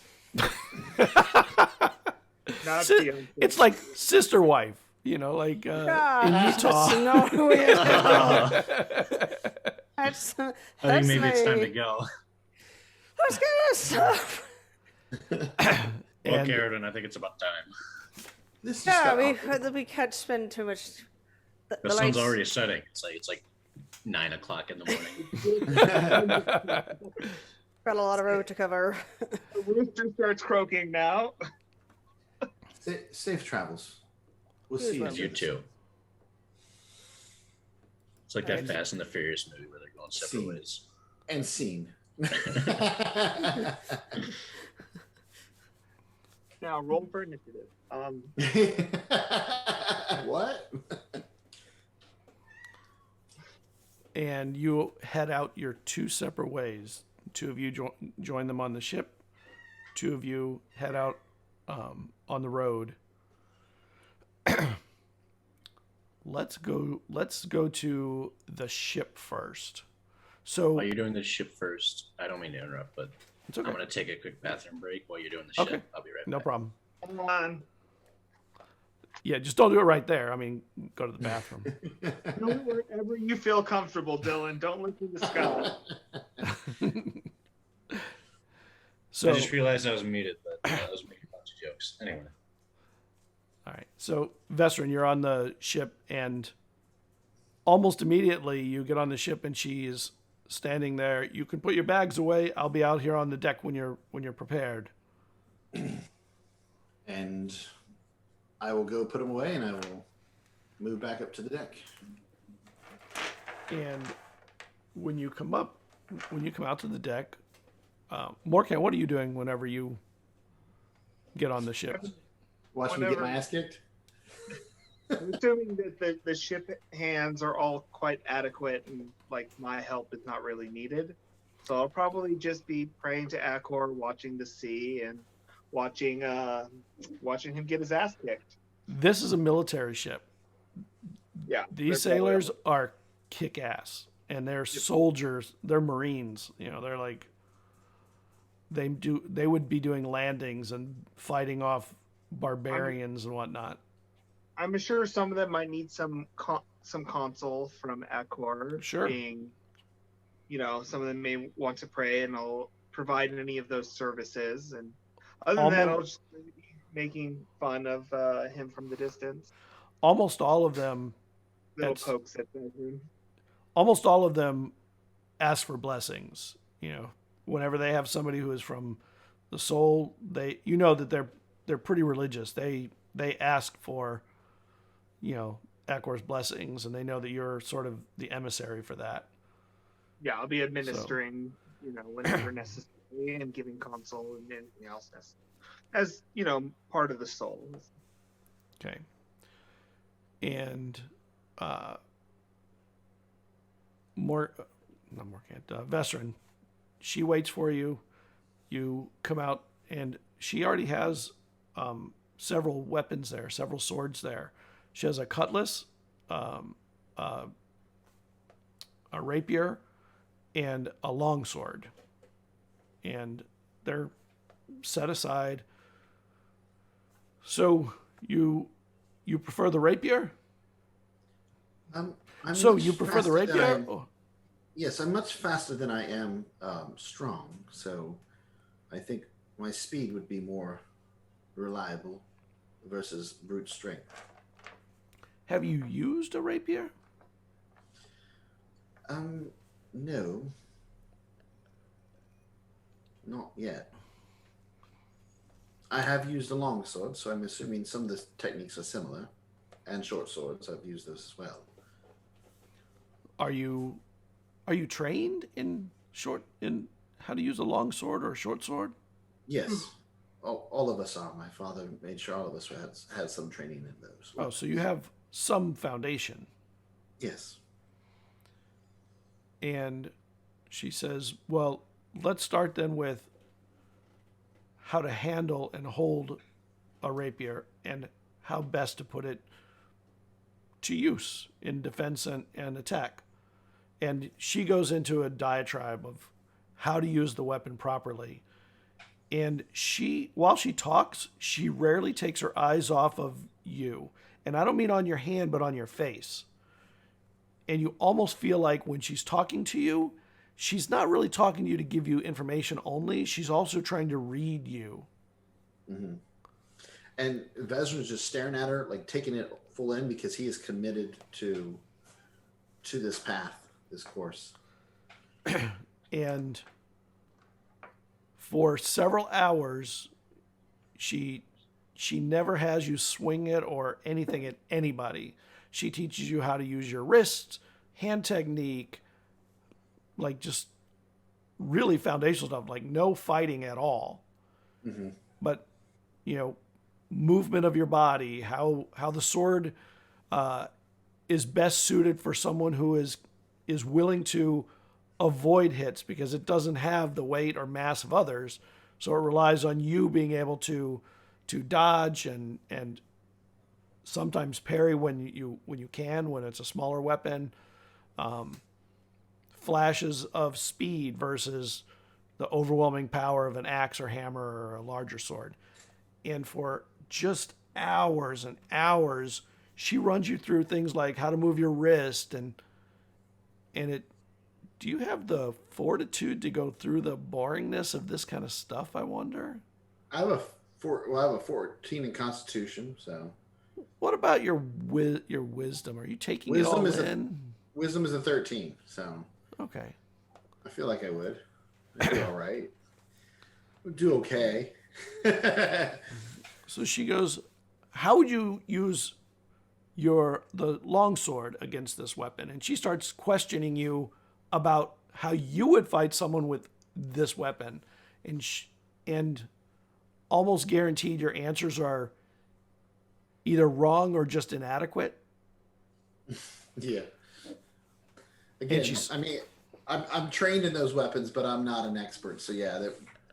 Not Si- fiance. it's like sister wife, you know, like in Utah. No, that's I think maybe it's time to go. Let's get this stuff. Well, And- Cerridwen, I think it's about time. This just Yeah, got awkward. we can't spend too much. The The sun's lights- already setting. It's like 9 o'clock in the morning. got a lot of road to cover. The rooster starts croaking now. Safe travels. We'll see Here's you. You too. It's like that And- Fast and the Furious movie where they're going separate Scene. ways. And scene. Now roll for initiative. What? And you head out your two separate ways. Two of you join them on the ship. Two of you head out on the road. Let's go to the ship first. So While you're doing the ship first, I don't mean to interrupt, but it's okay. I'm going to take a quick bathroom break while you're doing the ship. Okay. I'll be right No back. problem. Come on. Yeah, just don't do it right there. I mean, go to the bathroom. Go wherever you feel comfortable, Dylan. Don't listen to Scott. So I just realized I was muted, but I was making a bunch of jokes. Anyway. all right. So Vesryn, you're on the ship, and almost immediately you get on the ship, and she's standing there. You can put your bags away. I'll be out here on the deck when you're prepared. And I will go put them away, and I will move back up to the deck. And when you come out to the deck, Morcant, what are you doing whenever you get on the ship? Watch me get Whenever- my ass kicked. I'm assuming that the ship hands are all quite adequate and like my help is not really needed. So I'll probably just be praying to Akor, watching the sea and watching him get his ass kicked. This is a military ship. Yeah. These they're probably- sailors are kick ass, and they're soldiers. They're Marines. You know, they're like they would be doing landings and fighting off barbarians and whatnot. I'm sure some of them might need some console from Akor. Sure. Being, some of them may want to pray, and I'll provide any of those services. And other than that, I'll just be making fun of him from the distance. Almost all of them Little That's- pokes at Vesryn. almost all of them ask for blessings. You know, whenever they have somebody who is from the soul, that they're pretty religious. They ask for, Akor's blessings, and they know that you're sort of the emissary for that. Yeah, I'll be administering, whenever necessary, and giving console and anything else as part of the soul. Okay. And Vesryn, she waits for you. You come out, and she already has several weapons there, several swords there. She has a cutlass, a rapier, and a longsword. And they're set aside. So you prefer the rapier? I'm So much you prefer the faster than rapier? I am- Yes, I'm much faster than I am strong. So I think my speed would be more reliable versus brute strength. Have you used a rapier? No. Not yet. I have used a long sword, so I'm assuming some of the techniques are similar. And short swords, I've used those as well. Are you trained in how to use a long sword or a short sword? Yes. All of us are. My father made sure all of us had some training in those. Oh, so you have some foundation. Yes. And she says, well, let's start then with how to handle and hold a rapier and how best to put it to use in defense and attack. And she goes into a diatribe of how to use the weapon properly. And while she talks, she rarely takes her eyes off of you. And I don't mean on your hand, but on your face. And you almost feel like when she's talking to you, she's not really talking to you to give you information only. She's also trying to read you. Mm-hmm. And Vesryn's just staring at her, like taking it full in because he is committed to this path, this course. And for several hours, she never has you swing it or anything at anybody. She teaches you how to use your wrists, hand technique, like just really foundational stuff, like no fighting at all. Mm-hmm. But, movement of your body, how the sword is best suited for someone who is willing to avoid hits because it doesn't have the weight or mass of others. So it relies on you being able to dodge and sometimes parry when you can, when it's a smaller weapon. Flashes of speed versus the overwhelming power of an axe or hammer or a larger sword. And for just hours and hours, she runs you through things like how to move your wrist and it. Do you have the fortitude to go through the boringness of this kind of stuff, I wonder? I have a 14 in Constitution, so. What about your wisdom? Are you taking Wisdom it all in? Wisdom is a 13, so. Okay. I feel like I would. I'd do all right. I'd do okay. So she goes, how would you use the longsword against this weapon? And she starts questioning you about how you would fight someone with this weapon. And almost guaranteed your answers are either wrong or just inadequate. Yeah. Again, I'm trained in those weapons, but I'm not an expert. So yeah,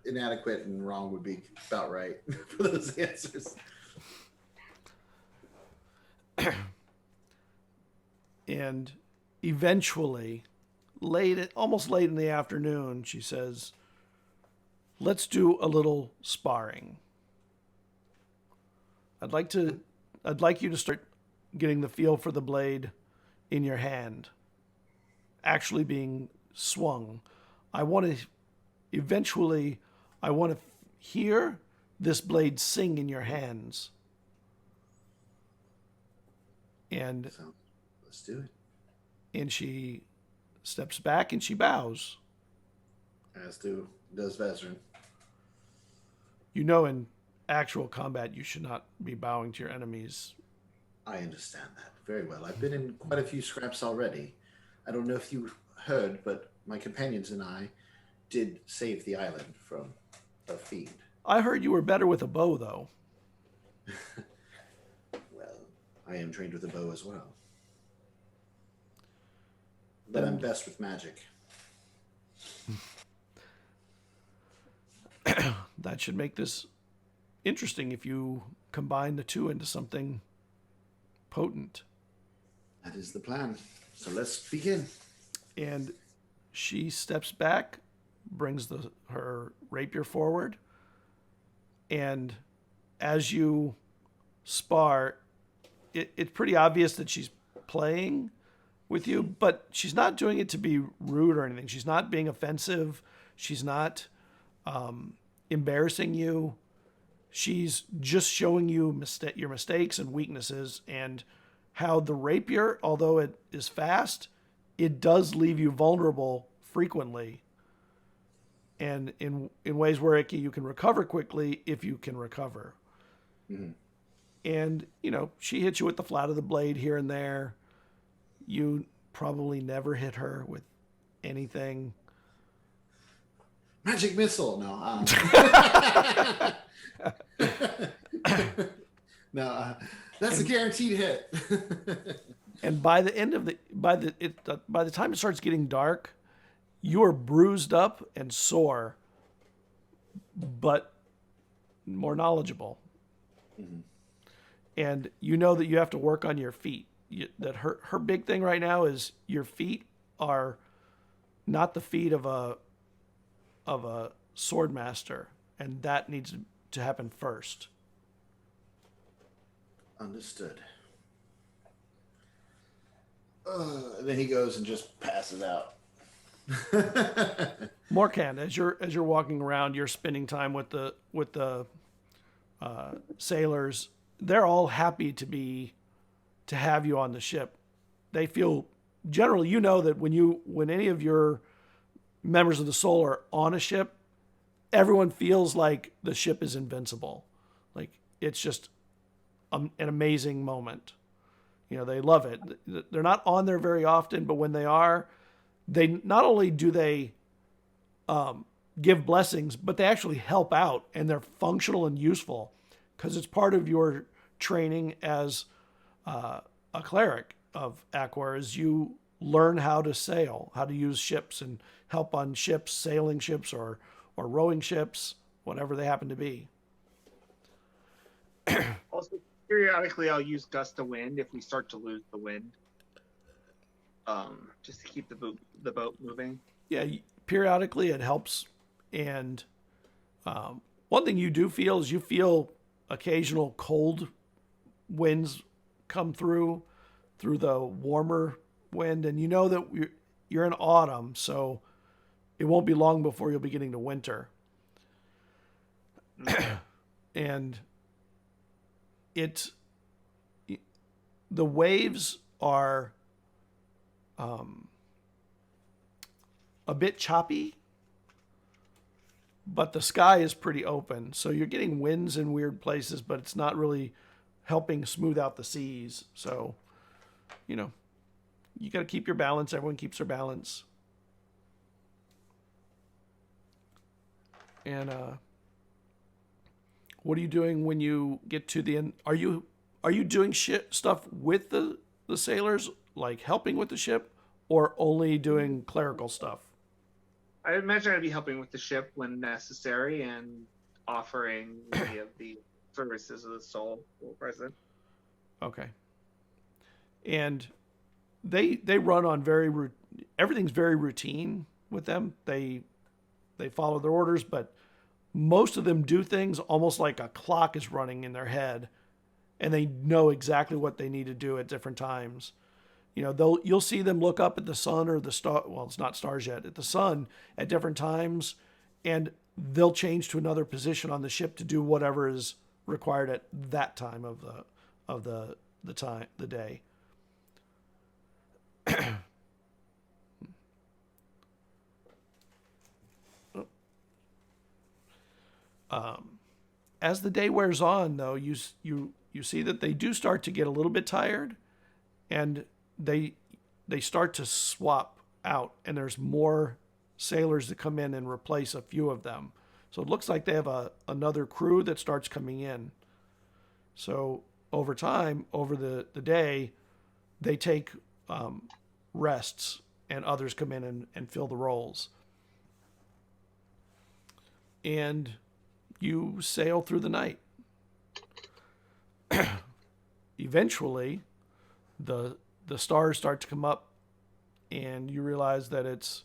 inadequate and wrong would be about right for those answers. And eventually, almost late in the afternoon, she says, let's do a little sparring. I'd like you to start getting the feel for the blade in your hand, actually being swung. I want to hear this blade sing in your hands. And So let's do it. And she steps back and she bows. As does Vesryn. In actual combat, you should not be bowing to your enemies. I understand that very well. I've been in quite a few scraps already. I don't know if you heard, but my companions and I did save the island from a fiend. I heard you were better with a bow, though. Well, I am trained with a bow as well. But I'm best with magic. That should make this interesting if you combine the two into something potent. That is the plan. So let's begin. And she steps back, brings her rapier forward, and as you spar, it's pretty obvious that she's playing with you, but she's not doing it to be rude or anything. She's not being offensive. She's not embarrassing you. She's just showing you your mistakes and weaknesses and how the rapier, although it is fast, it does leave you vulnerable frequently. And in ways where you can recover quickly if you can recover. Mm-hmm. And, she hits you with the flat of the blade here and there. You probably never hit her with anything. Magic missile. No. No, that's a guaranteed hit. And by the end of by the time it starts getting dark, you are bruised up and sore, but more knowledgeable. Mm-hmm. And you know that you have to work on your feet. That her big thing right now is your feet are not the feet of a sword master, and that needs to happen first. Understood. Then he goes and just passes out. Morcant, as you're walking around, you're spending time with the sailors. They're all happy to have you on the ship. They feel generally, you know that when any of your members of the Soul are on a ship, everyone feels like the ship is invincible. Like it's just an amazing moment. You know, they love it. They're not on there very often, but when they are, they not only do they give blessings, but they actually help out, and they're functional and useful because it's part of your training as a cleric of Aquar. As you learn how to sail, how to use ships, and help on ships, sailing ships or rowing ships, whatever they happen to be. Also, periodically, I'll use gust of wind if we start to lose the wind, just to keep the boat moving. Yeah, periodically it helps. And one thing you do feel is you feel occasional cold winds come through the warmer wind, and you know that you're in autumn, so it won't be long before you'll be getting to winter. And the waves are a bit choppy, but the sky is pretty open, so you're getting winds in weird places, but it's not really helping smooth out the seas. So, you know, you got to keep your balance. Everyone keeps their balance. And what are you doing when you get to the end? Are you doing stuff with the sailors, like helping with the ship, or only doing clerical stuff? I imagine I'd be helping with the ship when necessary and offering any of the services of the soul while present. Okay. And they run on everything's very routine with them. They follow their orders, but most of them do things almost like a clock is running in their head, and they know exactly what they need to do at different times. You know, you'll see them look up at the sun or the star. Well, it's not stars yet. At the sun at different times, and they'll change to another position on the ship to do whatever is required at that time of the day. As the day wears on, though, you see that they do start to get a little bit tired, and they start to swap out, and there's more sailors that come in and replace a few of them. So it looks like they have another crew that starts coming in. So over time, over the day, they take rests, and others come in and fill the roles. And you sail through the night. Eventually, the stars start to come up, and you realize that it's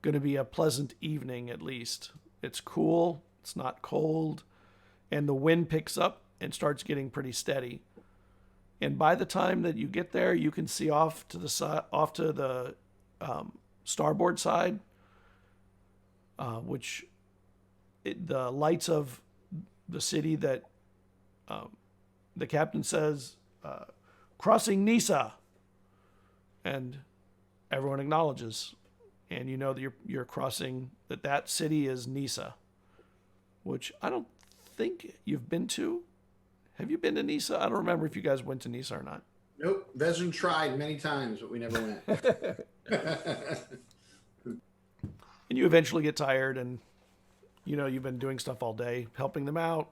going to be a pleasant evening at least. It's cool, it's not cold, and the wind picks up and starts getting pretty steady. And by the time that you get there, you can see off to the starboard side, the lights of the city that the captain says, crossing Nisa, and everyone acknowledges, and you know that you're crossing that city is Nisa, which I don't think you've been to. Have you been to Nisa? I don't remember if you guys went to Nisa or not. Nope. Vesryn tried many times, but we never went. And you eventually get tired, and you know, you've been doing stuff all day, helping them out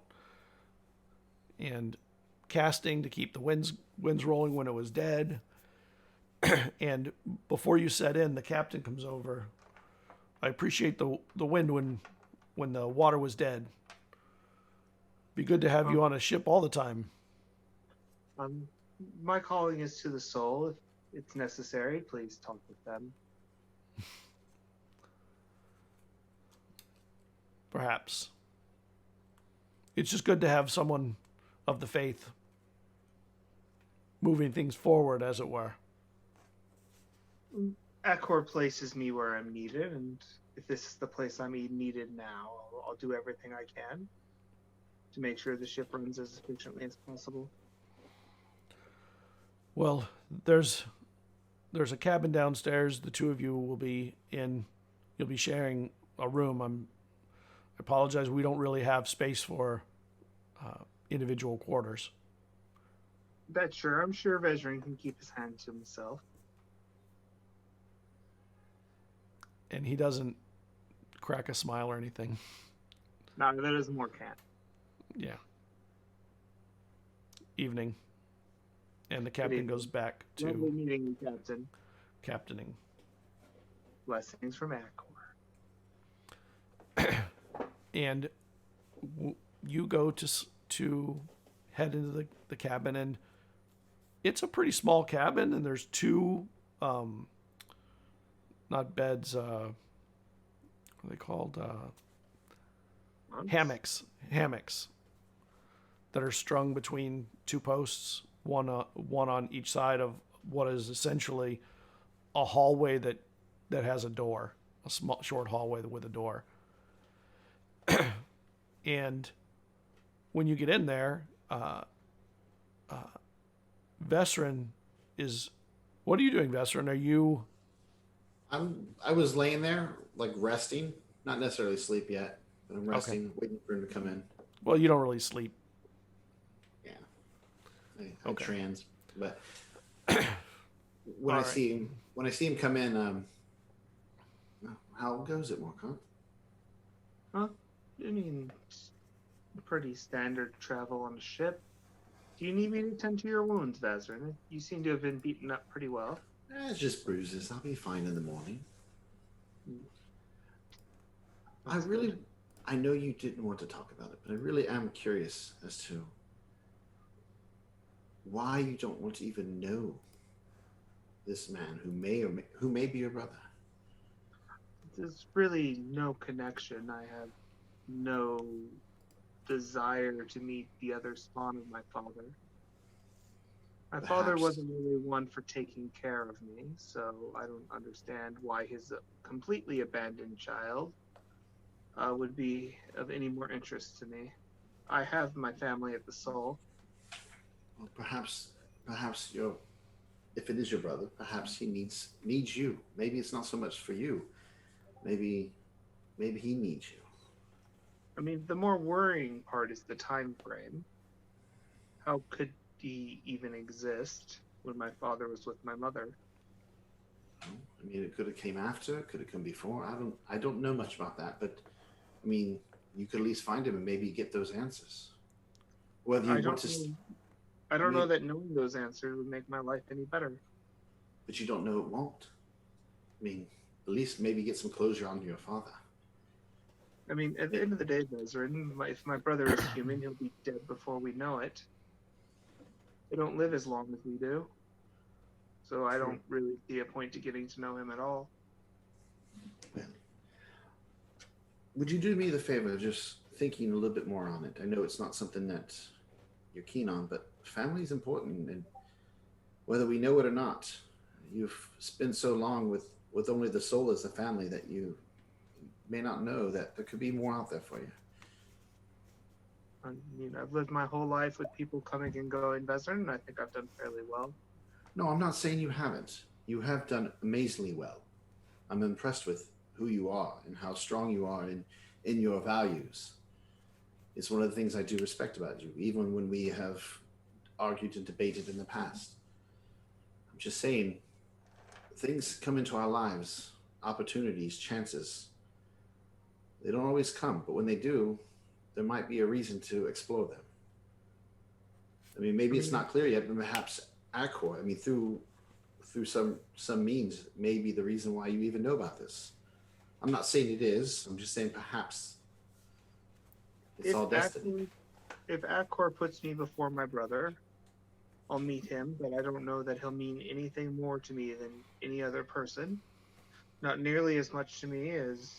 and casting to keep the winds rolling when it was dead. And before you set in, the captain comes over. I appreciate the wind when the water was dead. Be good to have you on a ship all the time. My calling is to the soul. If it's necessary, please talk with them. Perhaps. It's just good to have someone of the faith moving things forward, as it were. Accor places me where I'm needed, and if this is the place I'm needed now, I'll do everything I can to make sure the ship runs as efficiently as possible. Well, there's a cabin downstairs. The two of you will be in. You'll be sharing a room. I apologize. We don't really have space for individual quarters. That's sure. I'm sure Vesryn can keep his hand to himself. And he doesn't crack a smile or anything. No, that is Morcant. Yeah. Evening. And the captain goes back Lovely to meeting you, Captain. captaining. Blessings from Accor. And you go to head into the cabin, and it's a pretty small cabin, and there's two not beds, what are they called? Hammocks that are strung between two posts, one on each side of what is essentially a hallway that has a door, a small short hallway with a door. And when you get in there, Vesryn is. What are you doing, Vesryn? Are you? I was laying there, like resting, not necessarily asleep yet, but I'm resting, waiting for him to come in. Well, you don't really sleep. Yeah, I trans, but when All I right. see him come in, how goes it, Morcant? Huh? I mean, it's pretty standard travel on a ship. Do you need me to tend to your wounds, Vesryn? You seem to have been beaten up pretty well. It's just bruises. I'll be fine in the morning. I know you didn't want to talk about it, but I really am curious as to why you don't want to even know this man who may be your brother. There's really no connection. I have no desire to meet the other spawn of my father. My father wasn't really one for taking care of me, so I don't understand why his completely abandoned child would be of any more interest to me. I have my family at the Soul. Well, perhaps if it is your brother, perhaps he needs you. Maybe it's not so much for you. Maybe he needs you. I mean, the more worrying part is the time frame. How could he even exist when my father was with my mother? I mean, it could have came after, it could have come before. I don't know much about that, but I mean, you could at least find him and maybe get those answers. Whether you want to, I don't know that knowing those answers would make my life any better. But you don't know it won't. I mean, at least maybe get some closure on your father. I mean, at the end of the day, Vesryn, if my brother is human, he'll be dead before we know it. They don't live as long as we do. So I don't really see a point to getting to know him at all. Well, would you do me the favor of just thinking a little bit more on it? I know it's not something that you're keen on, but family is important, and whether we know it or not, you've spent so long with only the soul as a family that you may not know that there could be more out there for you. I mean, I've lived my whole life with people coming and going, Vesryn, and I think I've done fairly well. No, I'm not saying you haven't. You have done amazingly well. I'm impressed with who you are and how strong you are in your values. It's one of the things I do respect about you, even when we have argued and debated in the past. I'm just saying, things come into our lives, opportunities, chances. They don't always come, but when they do, there might be a reason to explore them. I mean, maybe it's not clear yet, but perhaps Accor, I mean, through some means, may be the reason why you even know about this. I'm not saying it is. I'm just saying perhaps it's all destiny. If Accor puts me before my brother, I'll meet him, but I don't know that he'll mean anything more to me than any other person. Not nearly as much to me as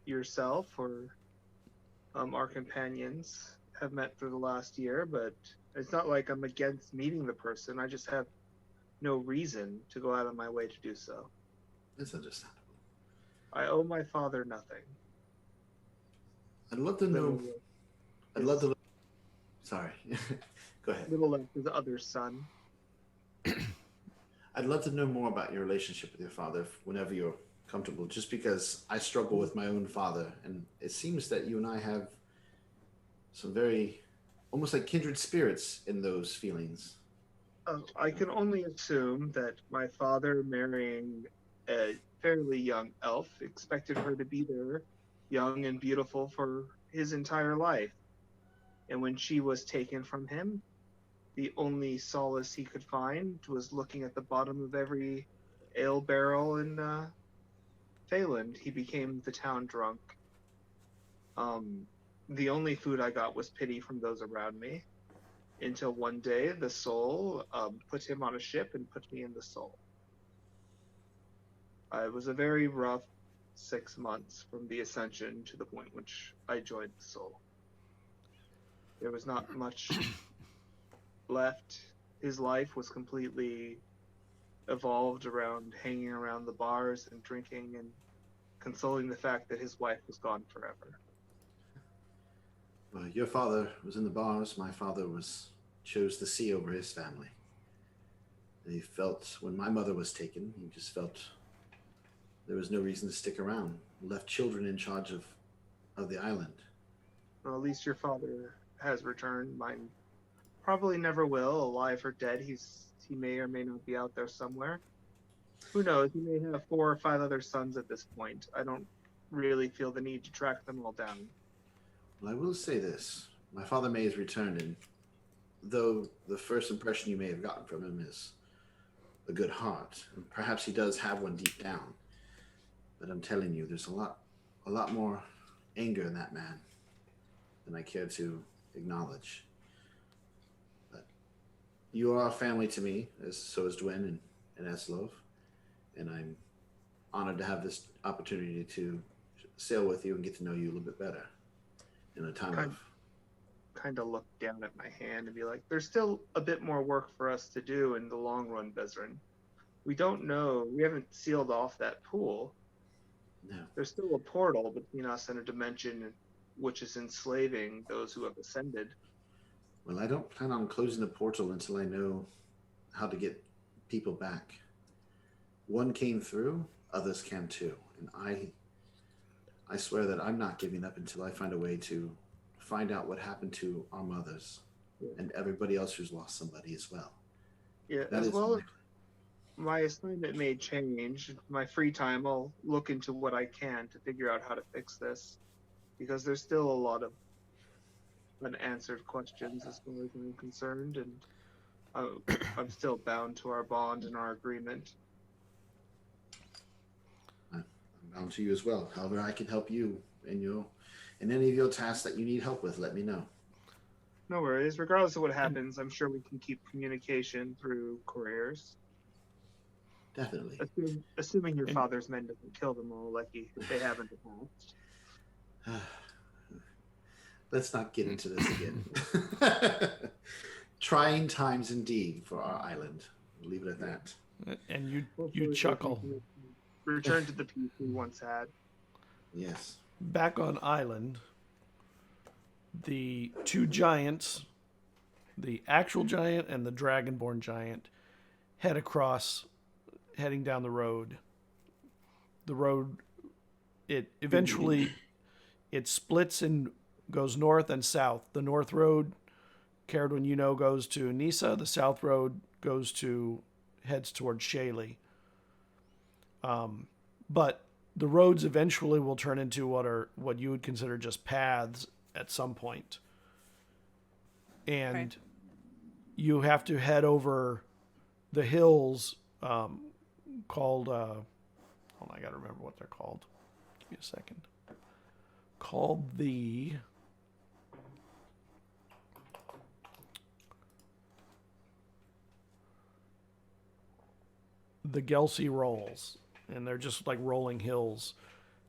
yourself or our companions have met through the last year, but it's not like I'm against meeting the person. I just have no reason to go out of my way to do so. That's understandable. I owe my father nothing. I'd love to know. I'd love to. Sorry. Go ahead. Little left his other son. I'd love to know more about your relationship with your father whenever you're comfortable, just because I struggle with my own father, and it seems that you and I have some very, almost like kindred spirits in those feelings. I can only assume that my father marrying a fairly young elf expected her to be there, young and beautiful, for his entire life. And when she was taken from him, the only solace he could find was looking at the bottom of every ale barrel in Phelan. He became the town drunk. The only food I got was pity from those around me, until one day the soul put him on a ship and put me in the soul. It was a very rough 6 months from the ascension to the point which I joined the soul. There was not much left. His life was completely evolved around hanging around the bars and drinking and consoling the fact that his wife was gone forever. Well, your father was in the bars. My father chose the sea over his family. And he felt, when my mother was taken, he just felt there was no reason to stick around. Left children in charge of the island. Well, at least your father has returned. Mine probably never will, alive or dead. He may or may not be out there somewhere. Who knows? He may have 4 or 5 other sons at this point. I don't really feel the need to track them all down. Well, I will say this. My father may have returned, and though the first impression you may have gotten from him is a good heart, and perhaps he does have one deep down, but I'm telling you, there's a lot more anger in that man than I care to acknowledge. But you are a family to me, so is Dwyn and Eslov, and I'm honored to have this opportunity to sail with you and get to know you a little bit better in a time of... Kind of look down at my hand and be like, there's still a bit more work for us to do in the long run, Vesryn. We don't know. We haven't sealed off that pool. No. There's still a portal between us and a dimension which is enslaving those who have ascended. Well, I don't plan on closing the portal until I know how to get people back. One came through, others can too. And I swear that I'm not giving up until I find a way to find out what happened to our mothers and everybody else who's lost somebody as well. Yeah, That as is well as my assignment may change. My free time, I'll look into what I can to figure out how to fix this, because there's still a lot of unanswered questions as far as I'm concerned, and I'm still bound to our bond and our agreement. I'm bound to you as well. However, I can help you in any of your tasks that you need help with. Let me know. No worries. Regardless of what happens, I'm sure we can keep communication through couriers. Definitely. Assuming your father's men doesn't kill them all like they have in the past. Let's not get into this again. Trying times indeed for our island. We'll leave it at that. And you chuckle. Return to the peace we once had. Yes. Back on island, the 2 giants, the actual giant and the Dragonborne giant, head across, heading down the road. The road, it splits and goes north and south. The north road, Cerridwen, goes to Nisa. The south road heads towards Shaley. But the roads eventually will turn into what you would consider just paths at some point. And you have to head over the hills called hold on, I gotta remember what they're called. Give me a second. Called the Gelsey Rolls, and they're just like rolling hills.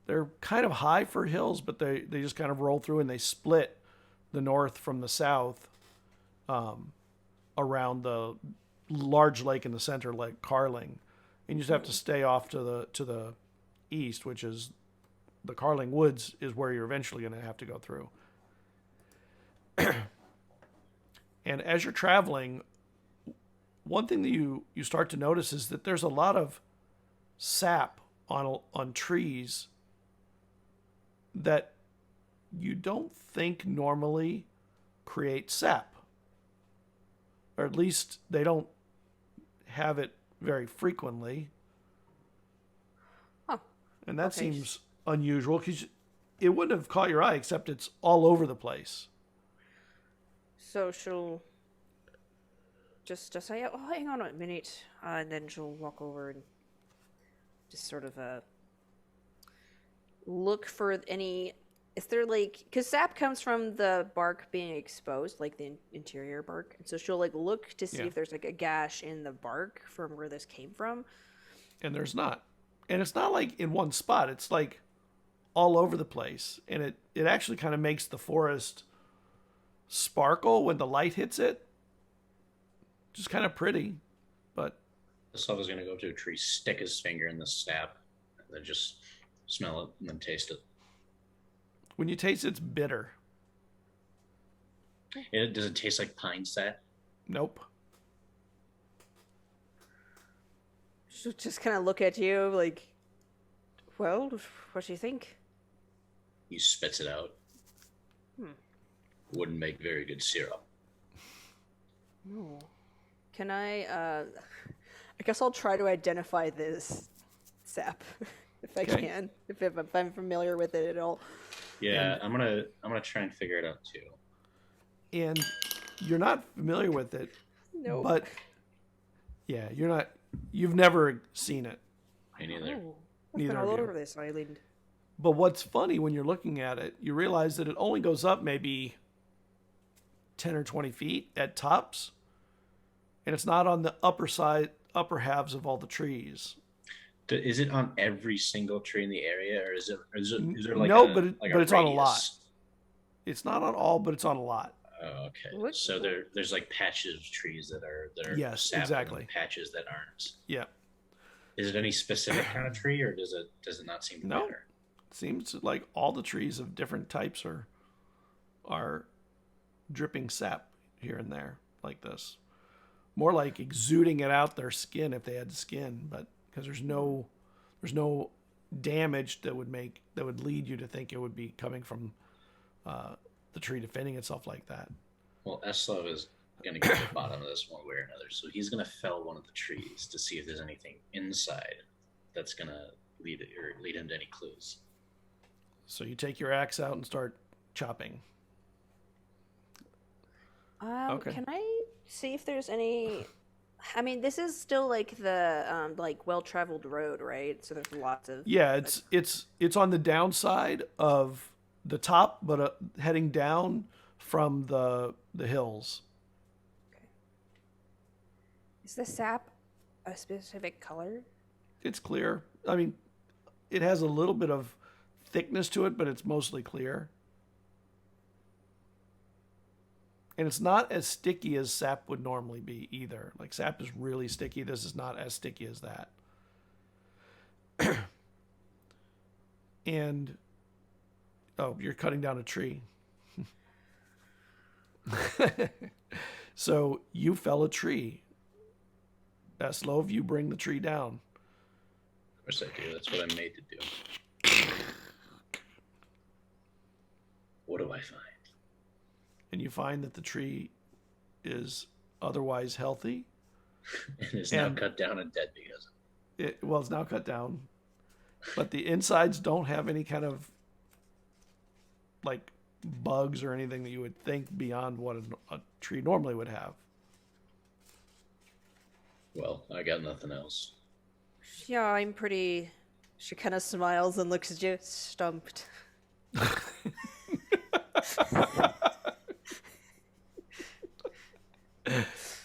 They're kind of high for hills, but they just kind of roll through, and they split the north from the south around the large lake in the center, Lake Carling, and you just have to stay off to the east, which is the Carling Woods, is where you're eventually going to have to go through. And as you're traveling, one thing that you start to notice is that there's a lot of sap on trees that you don't think normally create sap. Or at least they don't have it very frequently. Huh. And that seems unusual because it wouldn't have caught your eye, except it's all over the place. So she'll just say, "Oh, hang on a minute," and then she'll walk over and just sort of look for any. Is there like, because sap comes from the bark being exposed, like the interior bark, and so she'll like look to see if there's like a gash in the bark from where this came from. And there's not, and it's not like in one spot. It's like all over the place, and it actually kind of makes the forest sparkle when the light hits it. Just kind of pretty, but Eslov is going to go up to a tree, stick his finger in the sap, and then just smell it and then taste it. When you taste it, it's bitter. Does it taste like pine sap? Nope. She'll just kind of look at you like, "Well, what do you think?" He spits it out. Wouldn't make very good syrup. No. Can I guess I'll try to identify this sap if I can, if I'm familiar with it at all. Yeah, I'm gonna try and figure it out too. And you're not familiar with it. No. But yeah, you've never seen it. Me neither. Oh, I've Neither been of all you. over this island. But what's funny when you're looking at it, you realize that it only goes up maybe 10 or 20 feet at tops. And it's not on the upper halves of all the trees. Is it on every single tree in the area, or is there like no, a, but like but a it's on a lot. radius? It's not on all, but it's on a lot. Oh, okay. What? So there's like patches of trees that are Yes, sap, and exactly. then patches that aren't. Yeah. Is it any specific kind of tree, or does it not seem to No. matter? It seems like all the trees of different types are dripping sap here and there like this. More like exuding it out their skin if they had skin, but because there's no damage that would lead you to think it would be coming from the tree defending itself like that. Well, Eslov is going to get to the bottom of this one way or another, so he's going to fell one of the trees to see if there's anything inside that's going to lead him to any clues. So you take your axe out and start chopping. Okay. Can I see if there's any? I mean, this is still like the like well-traveled road, right? So there's lots of. Yeah, it's on the downside of the top, but heading down from the hills. Okay. Is the sap a specific color? It's clear. I mean, it has a little bit of thickness to it, but it's mostly clear. And it's not as sticky as sap would normally be either. Like sap is really sticky. This is not as sticky as that. And you're cutting down a tree. So you fell a tree. Eslov, you bring the tree down. Of course I do. That's what I'm made to do. What do I find? And you find that the tree is otherwise healthy. And it's now cut down and dead because It's now cut down. but the insides don't have any kind of like bugs or anything that you would think beyond what a tree normally would have. Well, I got nothing else. Yeah, I'm pretty. She kind of smiles and looks at you, stumped.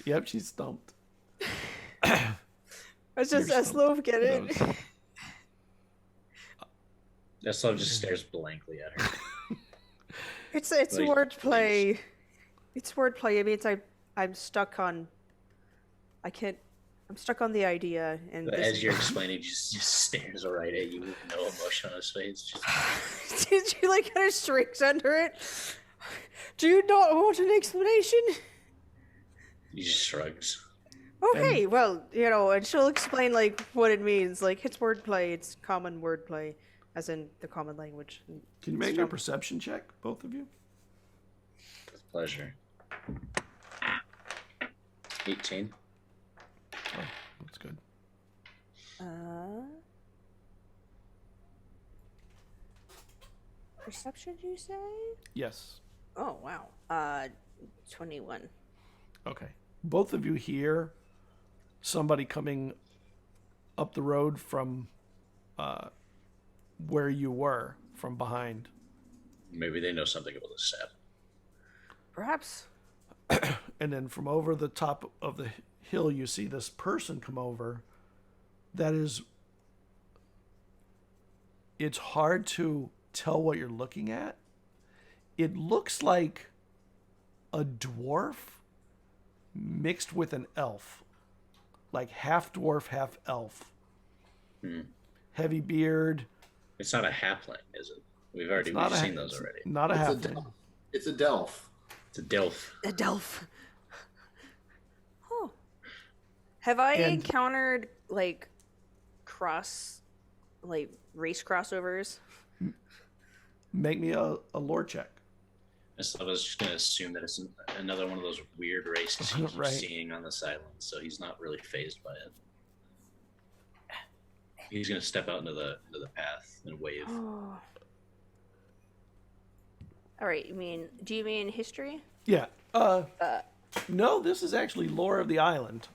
Yep, she's stumped. I just You're Eslov, get it? Those- Eslov just stares blankly at her. It's Like, wordplay. It's wordplay. It means I'm stuck on. I can't. I'm stuck on the idea, and But this as you're explaining, he just stares right at you with no emotion on his face. Just, Did you like kind of shrieks under it? Do you not want an explanation? he just shrugs. Okay, well, and she'll explain like what it means. Like it's wordplay. It's common wordplay, as in the common language. Can you make a perception check, both of you? With pleasure. 18. Oh, that's good. Perception, you say? Yes. Oh wow. 21. Okay. Both of you hear somebody coming up the road from where you were, from behind. Maybe they know something about the sap. Perhaps. And then from over the top of the hill, you see this person come over. That is, it's hard to tell what you're looking at. It looks like a dwarf mixed with an elf, like half dwarf, half elf. Heavy beard. It's not a halfling, is it? We've seen those already. Not a It's a halfling. delf. It's a delf. It's a Delph. A Delph. Oh. Have I encountered like race crossovers? Make me a lore check. I was just going to assume that it's another one of those weird races he's Right. seeing on this island, so he's not really phased by it. He's going to step out into the path and wave. Oh. All right. Do you mean history? Yeah. No, this is actually lore of the island.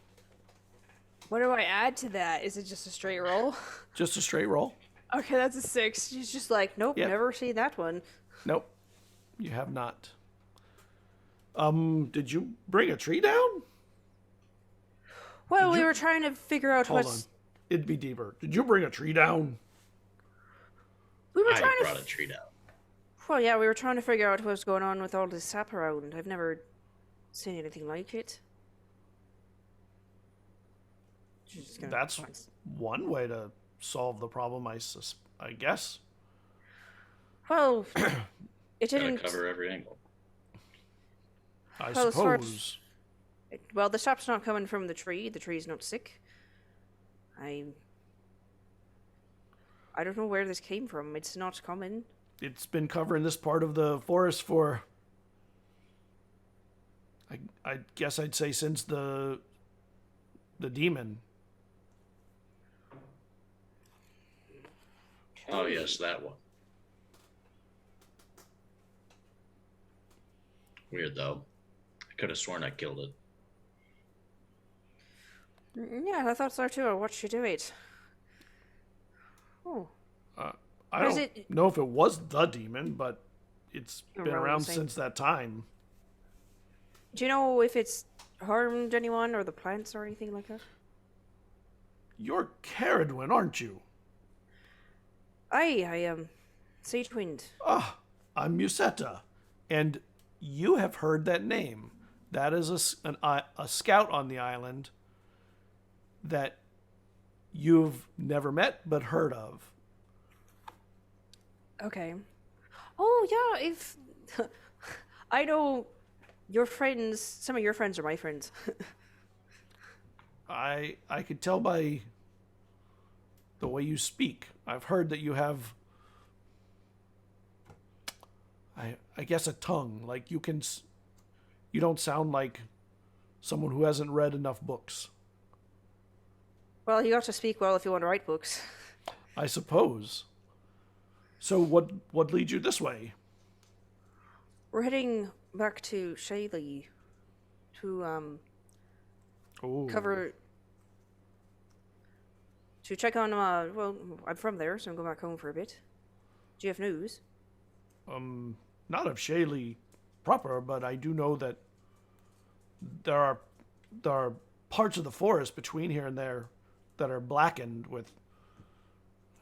What do I add to that? Is it just a straight roll? Just a straight roll. Okay, that's a 6. She's just like, nope, Yep. never seen that one. Nope. You have not. Did you bring a tree down? Well, Did we you- were trying to figure out Hold on. what's. It'd be deeper. Did you bring a tree down? We were I trying brought to. a tree down. Well, yeah, we were trying to figure out what's going on with all this sap around. I've never seen anything like it. She's just gonna- That's one way to solve the problem, I guess. Well, it Gotta didn't. cover every angle. I Well, as far as- suppose. Well, the sap's not coming from the tree. The tree's not sick. I don't know where this came from. It's not common. It's been covering this part of the forest for, I guess I'd say since the demon. Oh, yes, that one. Weird, though. I could have sworn I killed it. Yeah, I thought so too. I watched you do it. Oh, I Or is don't it- know if it was the demon, but it's been Around the around same- since that time. do you know if it's harmed anyone or the plants or anything like that? You're Cerridwen, aren't you? I am Sagewynd. Ah, I'm Musetta, and you have heard that name. That is a scout on the island that you've never met but heard of. Okay. Oh yeah, if I know your friends, some of your friends are my friends. I could tell by the way you speak. I've heard that you have, I guess, a tongue. Like you don't sound like someone who hasn't read enough books. Well, you got to speak well if you want to write books. I suppose. So what leads you this way? We're heading back to Shaley to Oh, cover to check on. Well, I'm from there, so I'm going back home for a bit. Do you have news? not of Shaley proper, but I do know that there are parts of the forest between here and there that are blackened with.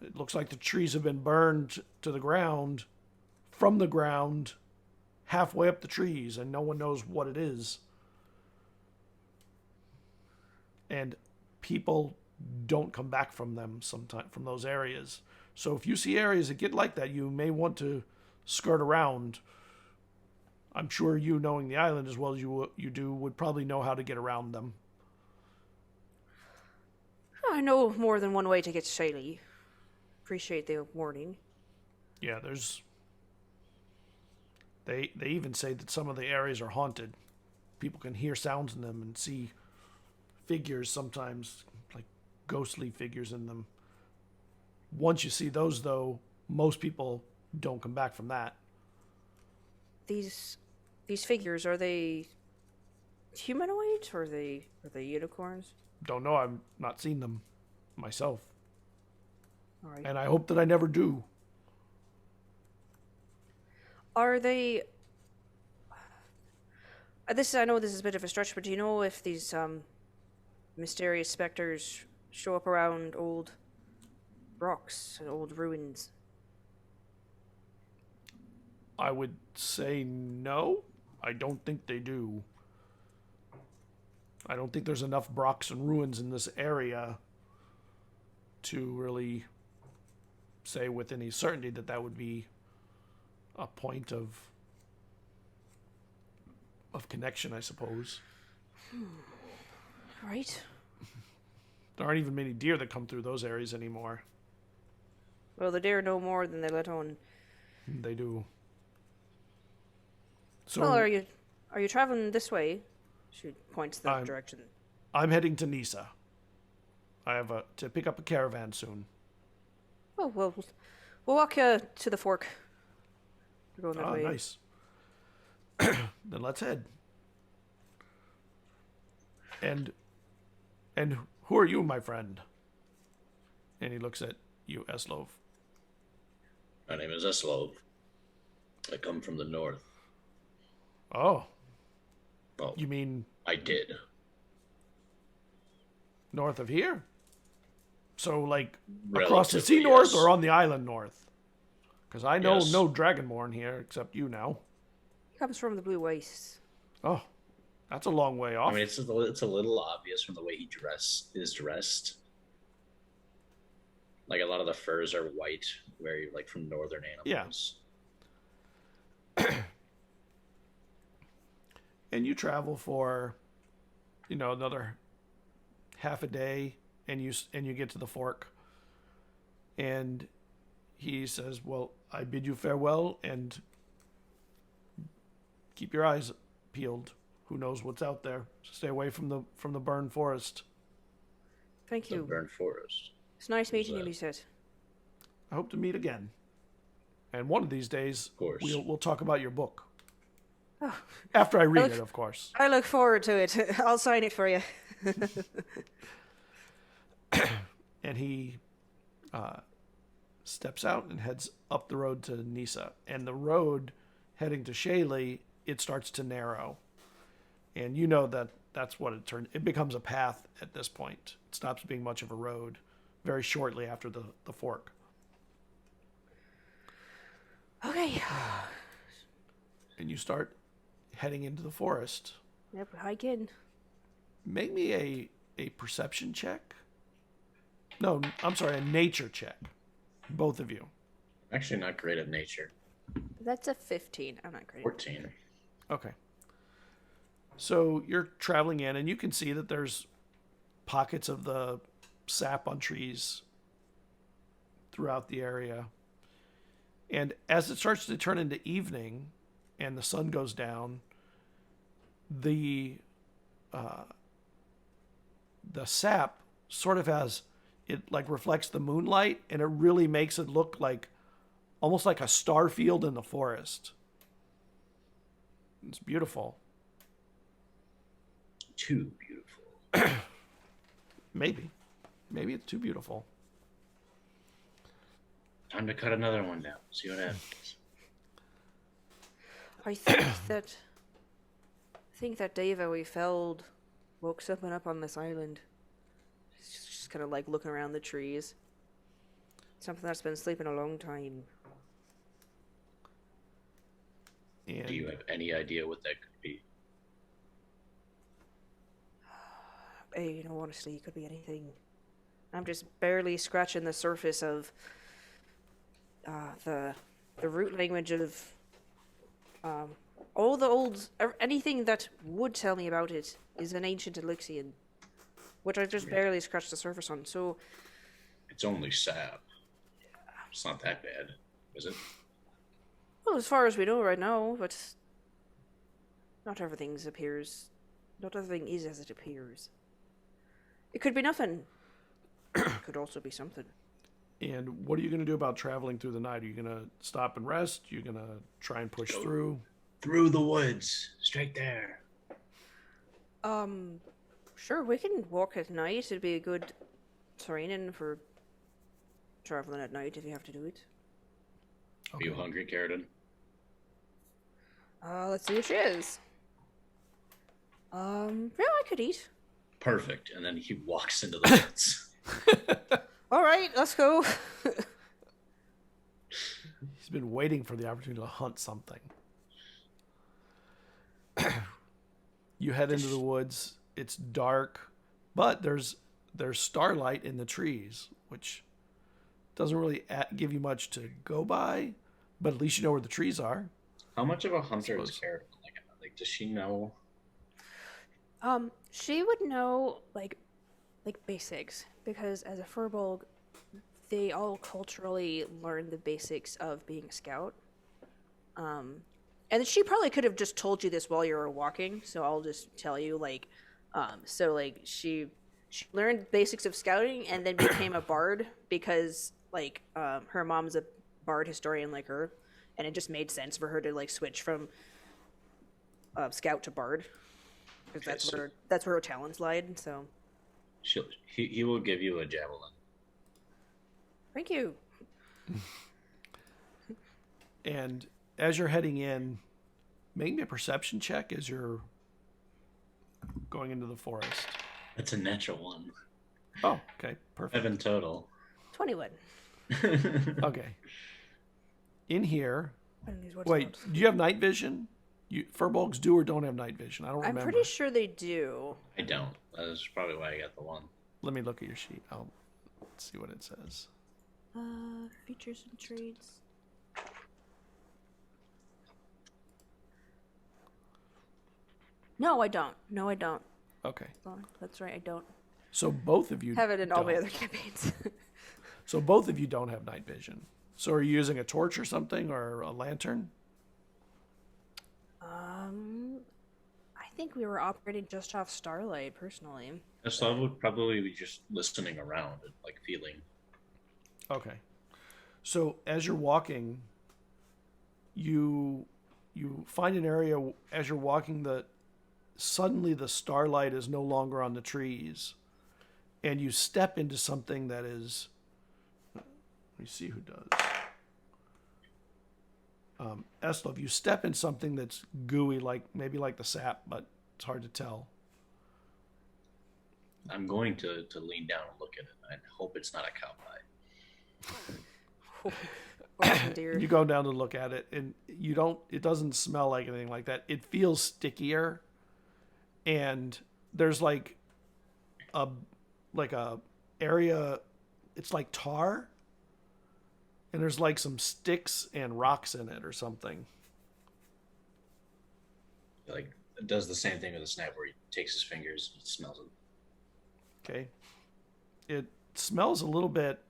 It looks like the trees have been burned to the ground, from the ground, halfway up the trees, and no one knows what it is. And people don't come back from them sometime from those areas. So if you see areas that get like that, you may want to skirt around. I'm sure you, knowing the island as well as you do, would probably know how to get around them. I know more than one way to get to Shaley. Appreciate the warning. Yeah, they even say that some of the areas are haunted. People can hear sounds in them and see figures sometimes, like ghostly figures in them. Once you see those, though, most people don't come back from that. These figures, are they humanoid or are they unicorns? Don't know. I've not seen them myself. All right. And I hope that I never do. Are they? I know this is a bit of a stretch, but do you know if these mysterious specters show up around old rocks and old ruins? I would say no. I don't think they do. I don't think there's enough rocks and ruins in this area to really say with any certainty that that would be a point of connection, I suppose. Right. There aren't even many deer that come through those areas anymore. Well, they dare no more than they let on. They do. So Well, are you traveling this way? She points that direction. I'm heading to Nisa. I have to pick up a caravan soon. Oh well, we'll walk to the fork. We're going that way. Nice. Then let's head. And who are you, my friend? And he looks at you, Eslov. My name is Eslov. I come from the north. Oh, Well, you mean I did. north of here? So, like, across the sea Relatively, north yes. or on the island north? Because I know Yes. no Dragonborne here, except you now. He comes from the Blue Wastes. Oh, that's a long way off. I mean, it's a little obvious from the way he is dressed. Like a lot of the furs are white, very like from northern animals. And you travel for, another half a day, and you get to the fork. And he says, "Well, I bid you farewell, and keep your eyes peeled. Who knows what's out there? Stay away from the burned forest. Thank The you. burned forest. It's nice meeting you, that? he said. I hope to meet again. And one of these days, Of course. we'll talk about your book. Oh, After I read look- it, of course." I look forward to it. I'll sign it for you. And he steps out and heads up the road to Nisa. And the road heading to Shaley, it starts to narrow. And you know that's what it becomes a path at this point. It stops being much of a road very shortly after the fork. Okay. And you start heading into the forest. Yep, we hike in. Make me a perception check. No, I'm sorry, a nature check. Both of you. I'm actually not great at nature. That's a 15. I'm not great. 14. Okay. So you're traveling in, and you can see that there's pockets of the sap on trees throughout the area. And as it starts to turn into evening and the sun goes down, the sap sort of has it like reflects the moonlight, and it really makes it look like almost like a star field in the forest. It's beautiful. Too beautiful. Maybe it's too beautiful. Time to cut another one down. See what happens. I think that Deva we felled woke something up on this island. Just kind of like looking around the trees. Something that's been sleeping a long time. And Do you have any idea what that could be? Hey, honestly, it could be anything. I'm just barely scratching the surface of the root language of all the old anything that would tell me about it is an ancient Elixian, which I've just barely scratched the surface on. So It's only sap. It's not that bad, is it? well, as far as we know right now, but not everything is as it appears. It could be nothing. It could also be something. And what are you going to do about traveling through the night? Are you going to stop and rest? You're going to try and push through? Through the woods, straight there. Sure, we can walk at night. It'd be a good training for traveling at night if you have to do it. Are you hungry, Cerridwen? Let's see what she is. Yeah, I could eat. Perfect. And then he walks into the woods. All right, let's go. He's been waiting for the opportunity to hunt something. You head into the woods. It's dark, but there's starlight in the trees, which doesn't really give you much to go by, but at least you know where the trees are. How much of a hunter is Cerridwen? Like, does she know? She would know like basics because as a Firbolg, they all culturally learn the basics of being a scout. And she probably could have just told you this while you were walking, so I'll just tell you she learned basics of scouting and then became a bard because her mom's a bard historian like her, and it just made sense for her to switch from scout to bard because that's where her talents lied. So he will give you a javelin. Thank you. And as you're heading in, make me a perception check as you're going into the forest. That's a natural one. Oh, okay, perfect. 7 total. 21. Okay. In here, I don't use what's wait, called. do you have night vision? Furbolgs do or don't have night vision? I don't I'm remember. pretty sure they do. I don't. That's probably why I got the one. Let me look at your sheet. I'll see what it says. Features and traits. No, I don't. Okay. Oh, that's right, I don't. So both of you Have it in all my don't. other campaigns. So both of you don't have night vision. So are you using a torch or something or a lantern? I think we were operating just off starlight, personally. Eslov would probably be just listening around and feeling. Okay. So as you're walking, you find an area as you're walking that suddenly the starlight is no longer on the trees, and you step into something that is. Let me see who does. Eslov, you step in something that's gooey, maybe like the sap, but it's hard to tell. I'm going to lean down and look at it. I hope it's not a cowpie. Oh, dear. You go down to look at it, and it doesn't smell like anything like that. It feels stickier, and there's a area, it's like tar, and there's some sticks and rocks in it or something. It does the same thing with a snap where he takes his fingers, he smells it. Okay. It smells a little bit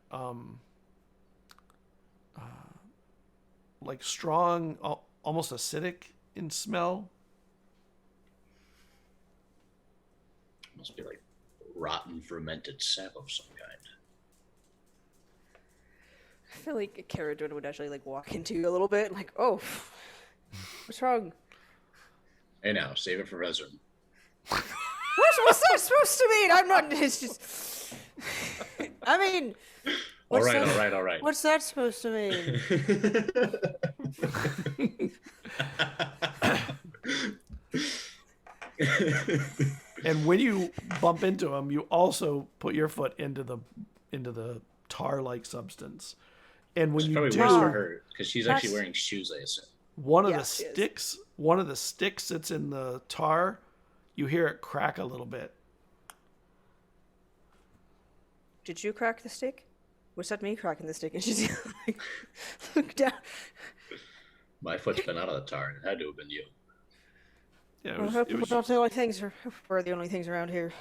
strong, almost acidic in smell. Must be rotten fermented sap of some kind. feel like Cerridwen would actually like walk into you a little bit, like, oh, what's wrong? Hey, now save it for Vesryn. What's that supposed to mean? I'm not. It's just. I mean. All what's right, that- all right. What's that supposed to mean? And when you bump into him, you also put your foot into the tar-like substance. And when It's you probably do, worse for her because she's actually That's- wearing shoes, I assume. one of Yeah, the she is. sticks that's in the tar, you hear it crack a little bit. Did you crack the stick? Was that me cracking the stick? And she's like, look down. My foot's been out of the tar, and it had to have been you. Yeah, I hope we're not the only things. We're the only things around here.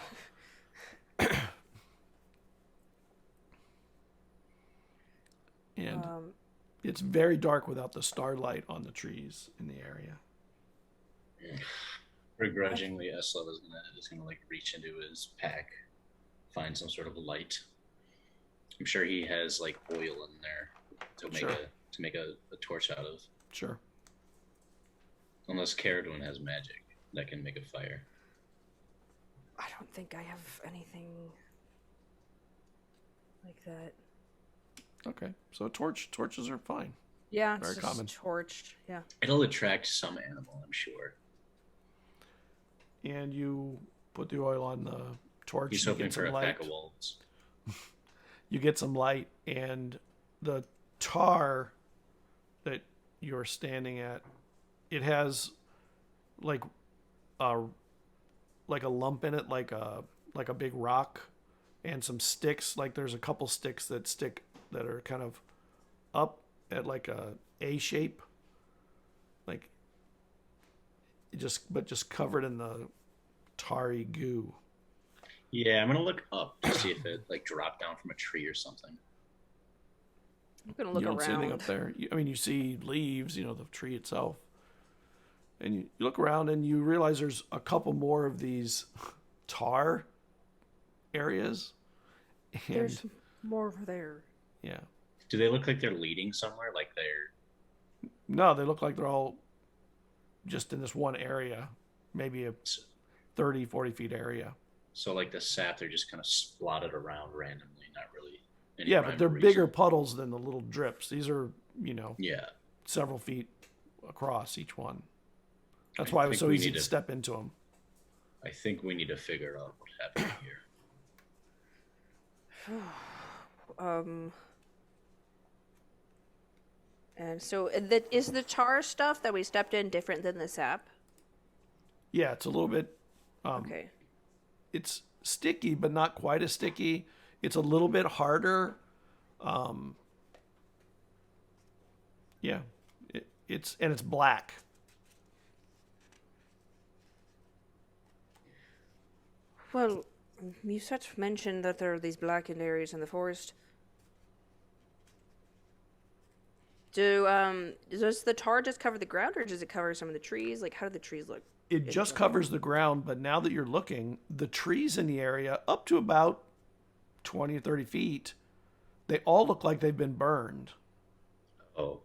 and it's very dark without the starlight on the trees in the area. Begrudgingly, Eslov is gonna like reach into his pack, find some sort of light. I'm sure he has like oil in there to make a torch out of. Sure. Unless Cerridwen has magic that can make a fire. I don't think I have anything like that. Okay, so torches are fine. Yeah, Very it's common. just torch. Yeah. It'll attract some animal, I'm sure. And you put the oil on the torch. He's you hoping get for some a light. pack of wolves. You get some light, and the tar that you're standing at, it has like a lump in it, like a big rock, and some sticks. Like there's a couple sticks that stick that are kind of up at like a shape, like just covered in the tarry goo. Yeah, I'm gonna look up to see if it like dropped down from a tree or something. I'm gonna look You don't see anything around. up there. You see leaves, the tree itself. And you look around and you realize there's a couple more of these tar areas. And There's more over there. yeah. Do they look like they're leading somewhere? Like they're No, they look like they're all just in this one area, maybe a 30, 40 feet area. so like the sap, they're just kind of splotted around randomly, not really. Any Yeah, rhyme but or they're reason. bigger puddles than the little drips. These are, Yeah, several feet across each one. That's I why it was think so we easy need to to- step into them. I think we need to figure out what happened here. And so, is the tar stuff that we stepped in different than the sap? Yeah, it's a little bit. Okay. It's sticky, but not quite as sticky. It's a little bit harder. Yeah, it's black. Well, you mentioned that there are these blackened areas in the forest. Does the tar just cover the ground, or does it cover some of the trees? Like, how do the trees look? It just covers the ground, but now that you're looking, the trees in the area, up to about 20 or 30 feet, they all look like they've been burned. Oh,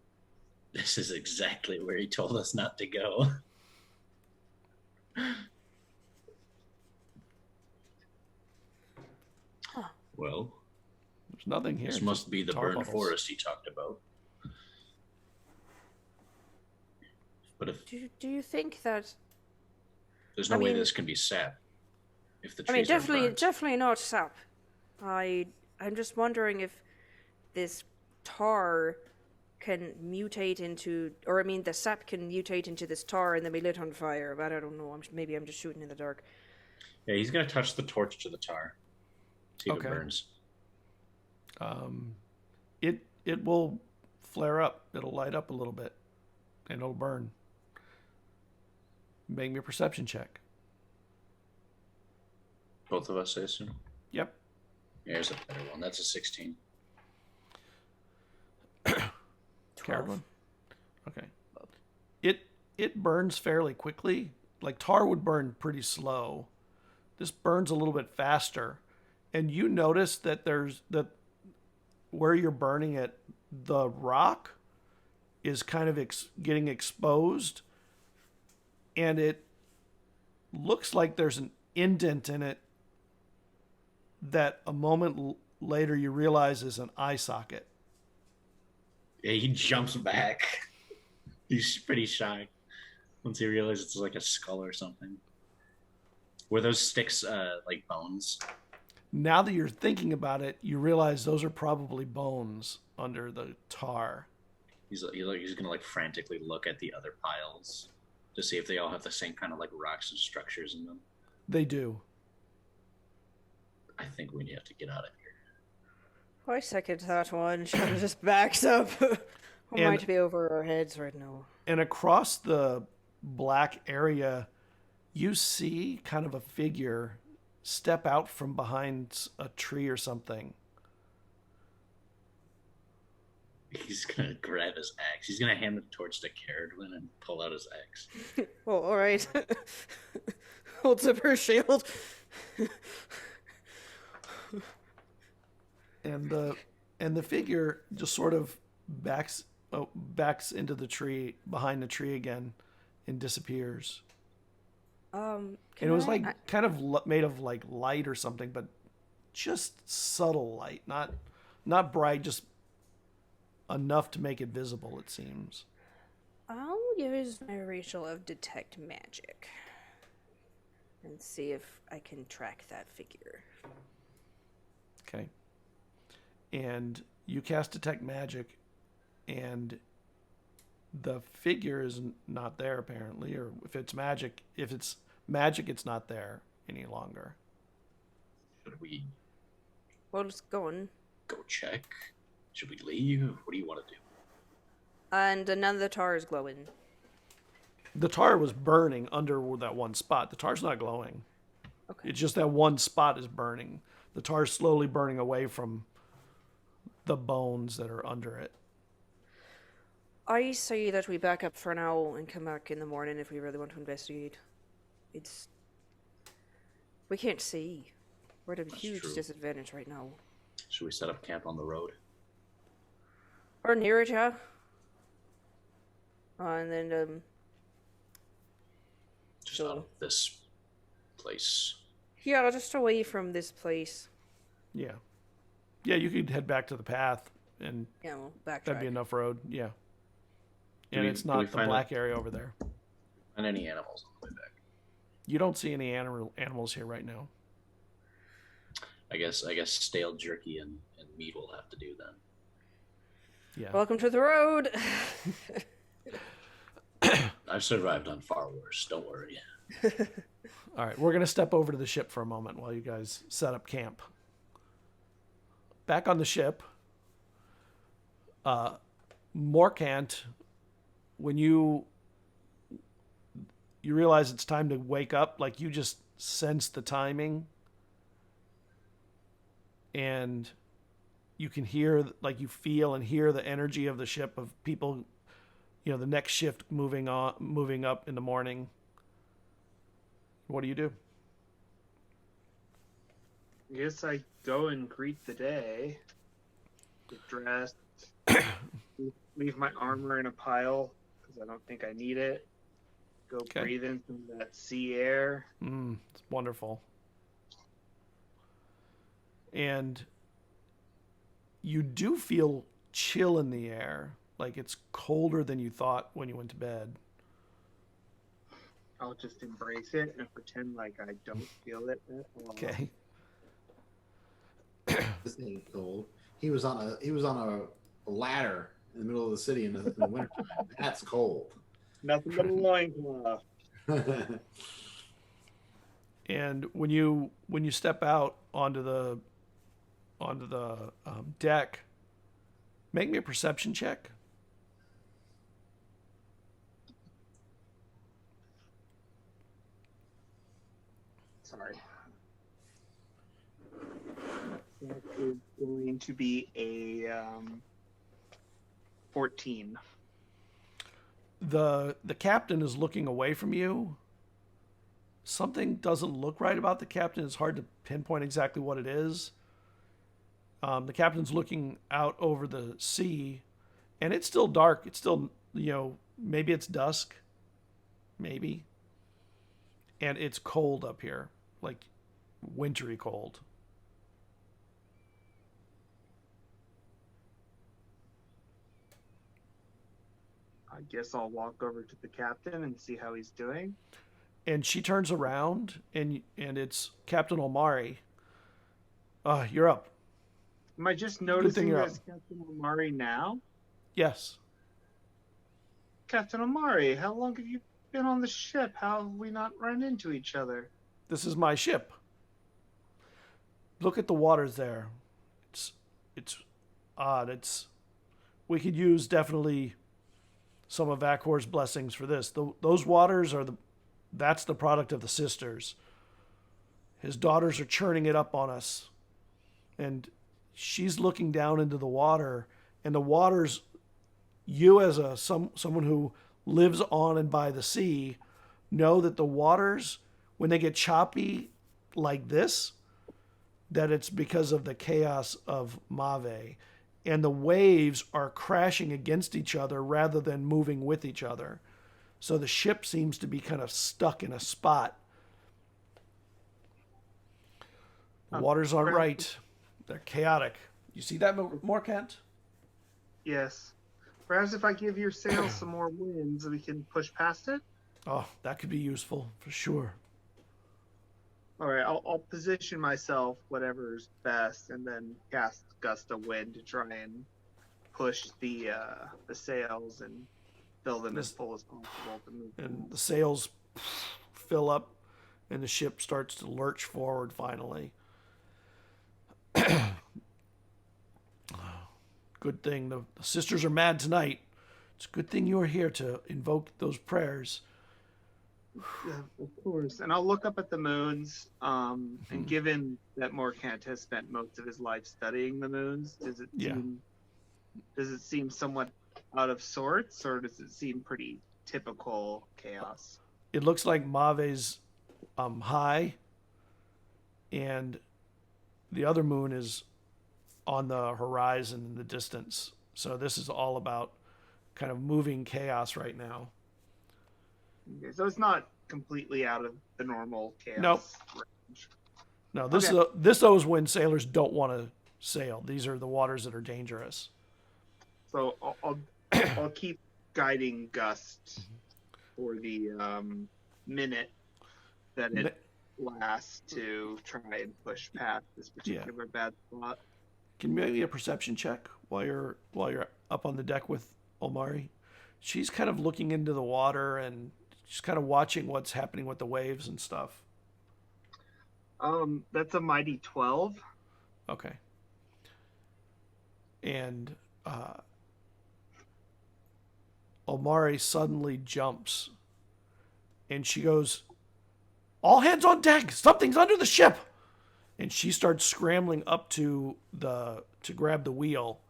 this is exactly where he told us not to go. Well, There's nothing here. this just must be the tar burned puddles. forest he talked about. But if Do you think that? there's no I way mean- this can be sap, if the I mean, trees are burnt. definitely not sap. I'm just wondering if this tar can mutate into, or I mean, the sap can mutate into this tar and then be lit on fire. But I don't know. Maybe I'm just shooting in the dark. Yeah, he's gonna touch the torch to the tar. See if Okay. it burns. It will flare up. It'll light up a little bit, and it'll burn. Make me a perception check. Both of us, I assume. Yep. Here's a better one. That's a 16. Cerridwen? Okay. It burns fairly quickly. Like tar would burn pretty slow. This burns a little bit faster. And you notice that that where you're burning it, the rock is kind of getting exposed, and it looks like there's an indent in it that a moment later you realize is an eye socket. Yeah, he jumps back. He's pretty shy once he realizes it's like a skull or something. Were those sticks like bones? Now that you're thinking about it, you realize those are probably bones under the tar. He's gonna like frantically look at the other piles to see if they all have the same kind of like rocks and structures in them. They do. I think we have to get out of here. I second that one. She just backs up. We And- might be over our heads right now. And across the black area, you see kind of a figure step out from behind a tree or something. He's gonna grab his axe. He's gonna hand the torch to Cerridwen and pull out his axe. Well, all right. Holds up her shield. And the figure just sort of backs into the tree, behind the tree again, and disappears. And it was like kind of made of like light or something, but just subtle light, not bright, just enough to make it visible, it seems. I'll use my racial of detect magic and see if I can track that figure. Okay. And you cast detect magic, and the figure is not there apparently, or if it's magic, it's not there any longer. Should we Well, just go on. go check? Should we leave? What do you want to do? And none of the tar is glowing. The tar was burning under that one spot. The tar's not glowing. Okay. It's just that one spot is burning. The tar's slowly burning away from the bones that are under it. I say that we back up for now and come back in the morning if we really want to investigate. We can't see. We're at a That's huge true. disadvantage right now. Should we set up camp on the road? Or near it, yeah. And then, Just Sure. out of this place. yeah, just away from this place. Yeah. Yeah, you could head back to the path, and Yeah, we'll backtrack. that'd be enough road. Yeah. Do And we- it's do we not the find black area over there. And any animals on the way back? You don't see any animals here right now. I guess stale jerky and meat will have to do then. Yeah. Welcome to the road. I've survived on far worse. Don't worry. All right, we're going to step over to the ship for a moment while you guys set up camp. Back on the ship, Morcant, when you realize it's time to wake up, like you just sense the timing, and you can hear, like you feel and hear the energy of the ship of people, the next shift moving up in the morning. What do you do? I guess I go and greet the day, get dressed, leave my armor in a pile because I don't think I need it. Go Okay. breathe in some of that sea air. It's wonderful. And you do feel chill in the air, like it's colder than you thought when you went to bed. I'll just embrace it and pretend like I don't feel it at all. Okay. This ain't cold. He was on a ladder in the middle of the city in the wintertime. That's cold. Nothing but a loincloth. And when you step out onto the deck, make me a perception check. Sorry. That is going to be a 14. The captain is looking away from you. Something doesn't look right about the captain. It's hard to pinpoint exactly what it is. The captain's looking out over the sea, and it's still dark. It's still, maybe it's dusk, maybe. And it's cold up here, like wintry cold. I guess I'll walk over to the captain and see how he's doing. And she turns around, and it's Captain Omari. You're up. Am I just thing noticing you're there's up. Captain Omari now? Yes. Captain Omari, how long have you been on the ship? How have we not run into each other? This is my ship. Look at the waters there. It's odd. We could use definitely some of Vakor's blessings for this. Those waters that's the product of the sisters. His daughters are churning it up on us. And she's looking down into the water, and the waters, you as someone who lives on and by the sea, know that the waters, when they get choppy like this, that it's because of the chaos of Mave. And the waves are crashing against each other rather than moving with each other. So the ship seems to be kind of stuck in a spot. The waters aren't right. They're chaotic. You see that, Morcant? Yes. Perhaps if I give your sails some more winds, we can push past it? Oh, that could be useful for sure. All right, I'll position myself whatever's best, and then cast gust of wind to try and push the sails and fill them as full as possible to move. And the sails fill up, and the ship starts to lurch forward finally. Good thing the sisters are mad tonight. It's a good thing you're here to invoke those prayers. Yeah, of course. And I'll look up at the moons. And given that Morcant has spent most of his life studying the moons, does it seem somewhat out of sorts, or does it seem pretty typical chaos? It looks like Mave's high, and the other moon is on the horizon in the distance. So this is all about kind of moving chaos right now. Okay, so it's not completely out of the normal chaos Nope. range. No, this though is when sailors don't want to sail. These are the waters that are dangerous. So I'll keep guiding gust for the minute that it lasts to try and push past this particular bad spot. Can you make me a perception check while you're up on the deck with Omari? She's kind of looking into the water and she's kind of watching what's happening with the waves and stuff. That's a mighty 12. Okay. And Omari suddenly jumps and she goes, "All hands on deck! Something's under the ship!" And she starts scrambling up to grab the wheel,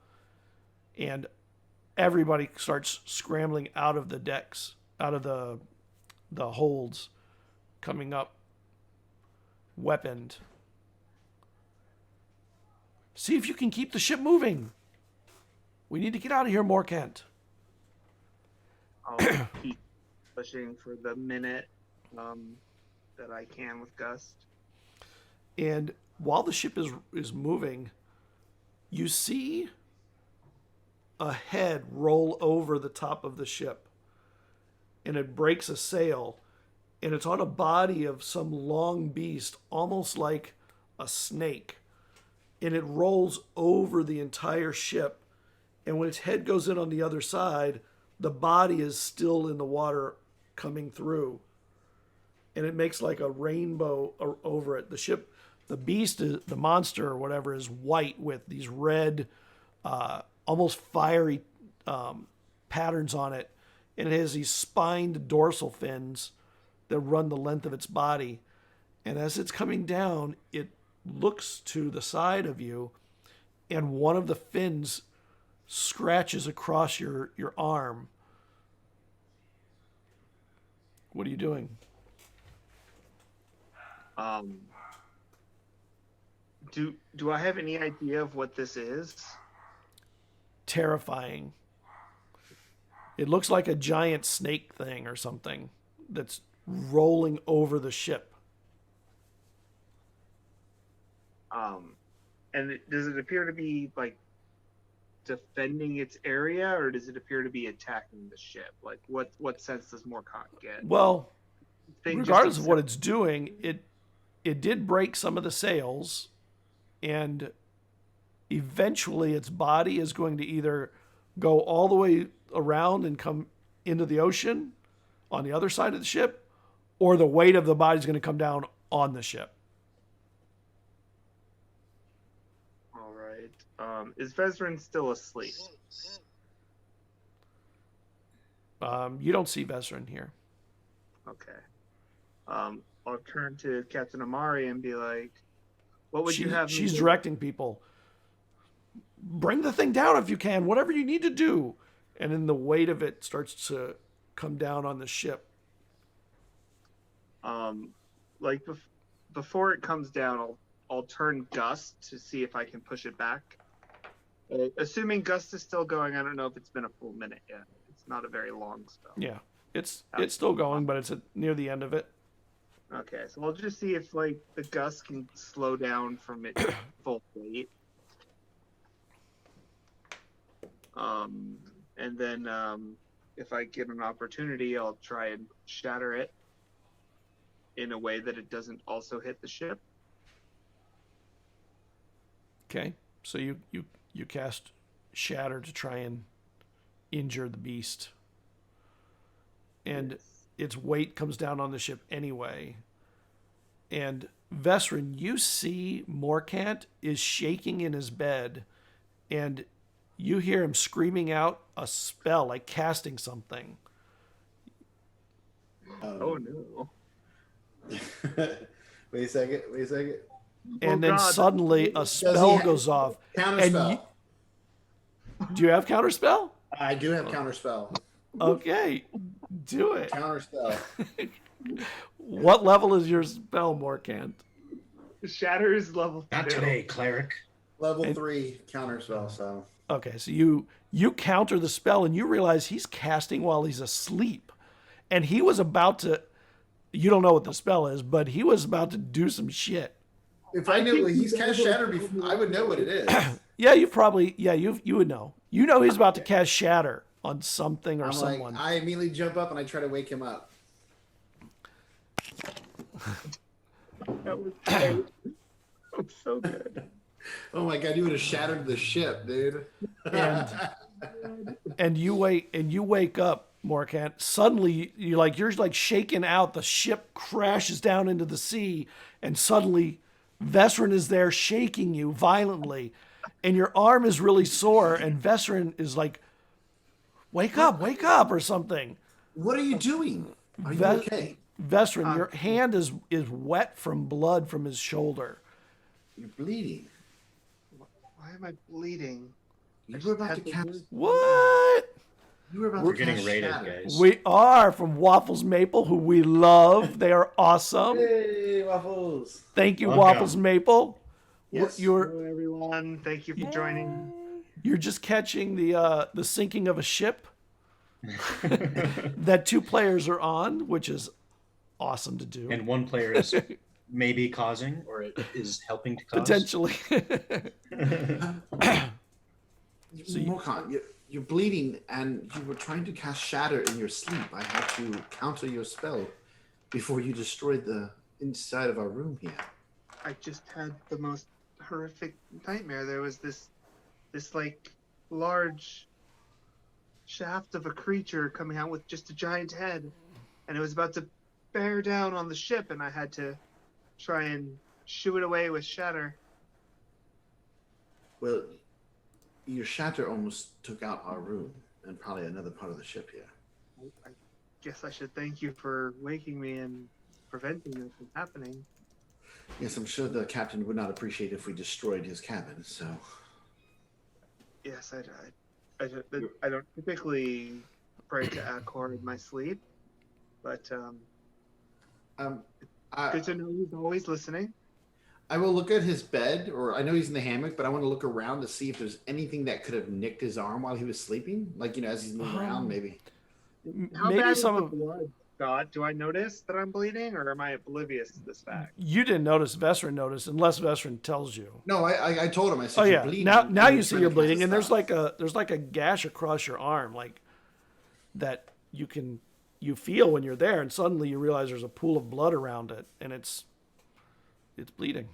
and everybody starts scrambling out of the decks, out of the holds, coming up, weaponed. See if you can keep the ship moving. We need to get out of here, Morcant. I'll keep pushing for the minute that I can with gust. And while the ship is moving, you see a head roll over the top of the ship. And it breaks a sail. And it's on a body of some long beast, almost like a snake. And it rolls over the entire ship. And when its head goes in on the other side, the body is still in the water coming through. And it makes like a rainbow over it. The beast, the monster or whatever, is white with these red, almost fiery patterns on it. And it has these spined dorsal fins that run the length of its body. And as it's coming down, it looks to the side of you, and one of the fins scratches across your arm. What are you doing? Do I have any idea of what this is? Terrifying. It looks like a giant snake thing or something that's rolling over the ship. And does it appear to be like defending its area, or does it appear to be attacking the ship? Like, what sense does Morcant get? Well, Thing just regardless of what accept- it's doing, it did break some of the sails, and eventually its body is going to either go all the way around and come into the ocean on the other side of the ship, or the weight of the body is going to come down on the ship. All right. Is Vesryn still asleep? You don't see Vesryn here. Okay. I'll turn to Captain Amari and be like, "What would you have?" me She's do? directing people. Bring the thing down if you can, whatever you need to do. And then the weight of it starts to come down on the ship. Like before it comes down, I'll turn Gust to see if I can push it back. Assuming Gust is still going, I don't know if it's been a full minute yet. It's not a very long spell. Yeah, it's still going, but it's near the end of it. Okay, so I'll just see if like the gust can slow down from its full weight. And then if I get an opportunity, I'll try and shatter it in a way that it doesn't also hit the ship. Okay, so you cast Shatter to try and injure the beast, and its weight comes down on the ship anyway. And Vesryn, you see Morcant is shaking in his bed, and you hear him screaming out a spell, like casting something. Oh no. Wait a second. And Oh, then God. suddenly a he spell have goes off. Counterspell. Do you have counterspell? I do have counterspell. Okay, do it. Counterspell. What level is your spell, Morcant? Shatter is level Not 2. today, cleric. Level 3 counterspell. So Okay, so you counter the spell and you realize he's casting while he's asleep. And he was about to, you don't know what the spell is, but he was about to do some shit. if I knew he's cast Shatter before, I would know what it is. Yeah, you would know. You know he's about to cast Shatter on something or I'm someone. like, I immediately jump up and I try to wake him up. That was great. That was so good. Oh my god, you would have shattered the ship, dude. And you wake up, Morcant. Suddenly you're shaken out. The ship crashes down into the sea, and suddenly Vesryn is there shaking you violently, and your arm is really sore, and Vesryn is like, wake up or something. What are you doing? Are you Ves- okay? Vesryn, your hand is wet from blood from his shoulder. You're bleeding. Why am I bleeding? You were about to cast. What? You were about We're to getting cast raided, Shatter. guys. We are from Waffles Maple, who we love. They are awesome. Hey, Waffles. Thank you, Welcome. Waffles Maple. Yes. You're Hello, everyone. Thank you for joining. you're just catching the sinking of a ship that two players are on, which is awesome to do. And one player is maybe causing, or it is helping to cause. Potentially. Morcant, you're bleeding, and you were trying to cast Shatter in your sleep. I had to counter your spell before you destroyed the inside of our room here. I just had the most horrific nightmare. There was this like large shaft of a creature coming out with just a giant head, and it was about to bear down on the ship, and I had to try and shoo it away with Shatter. Well, your Shatter almost took out our room and probably another part of the ship here. I guess I should thank you for waking me and preventing this from happening. Yes, I'm sure the captain would not appreciate if we destroyed his cabin, so... Yes, I don't typically pray to Akor in my sleep, but good to know he's always listening. I will look at his bed, or I know he's in the hammock, but I want to look around to see if there's anything that could have nicked his arm while he was sleeping. Like, as he's moving around, maybe. How Maybe bad is some the of blood, Scott? Do I notice that I'm bleeding, or am I oblivious to this fact? you didn't notice. Vesryn noticed, unless Vesryn tells you. No, I told him. I said, Oh you're yeah. bleeding. Now And you he's see trying you're to cast bleeding, and spell. there's like a gash across your arm, like that you feel when you're there, and suddenly you realize there's a pool of blood around it, and it's bleeding.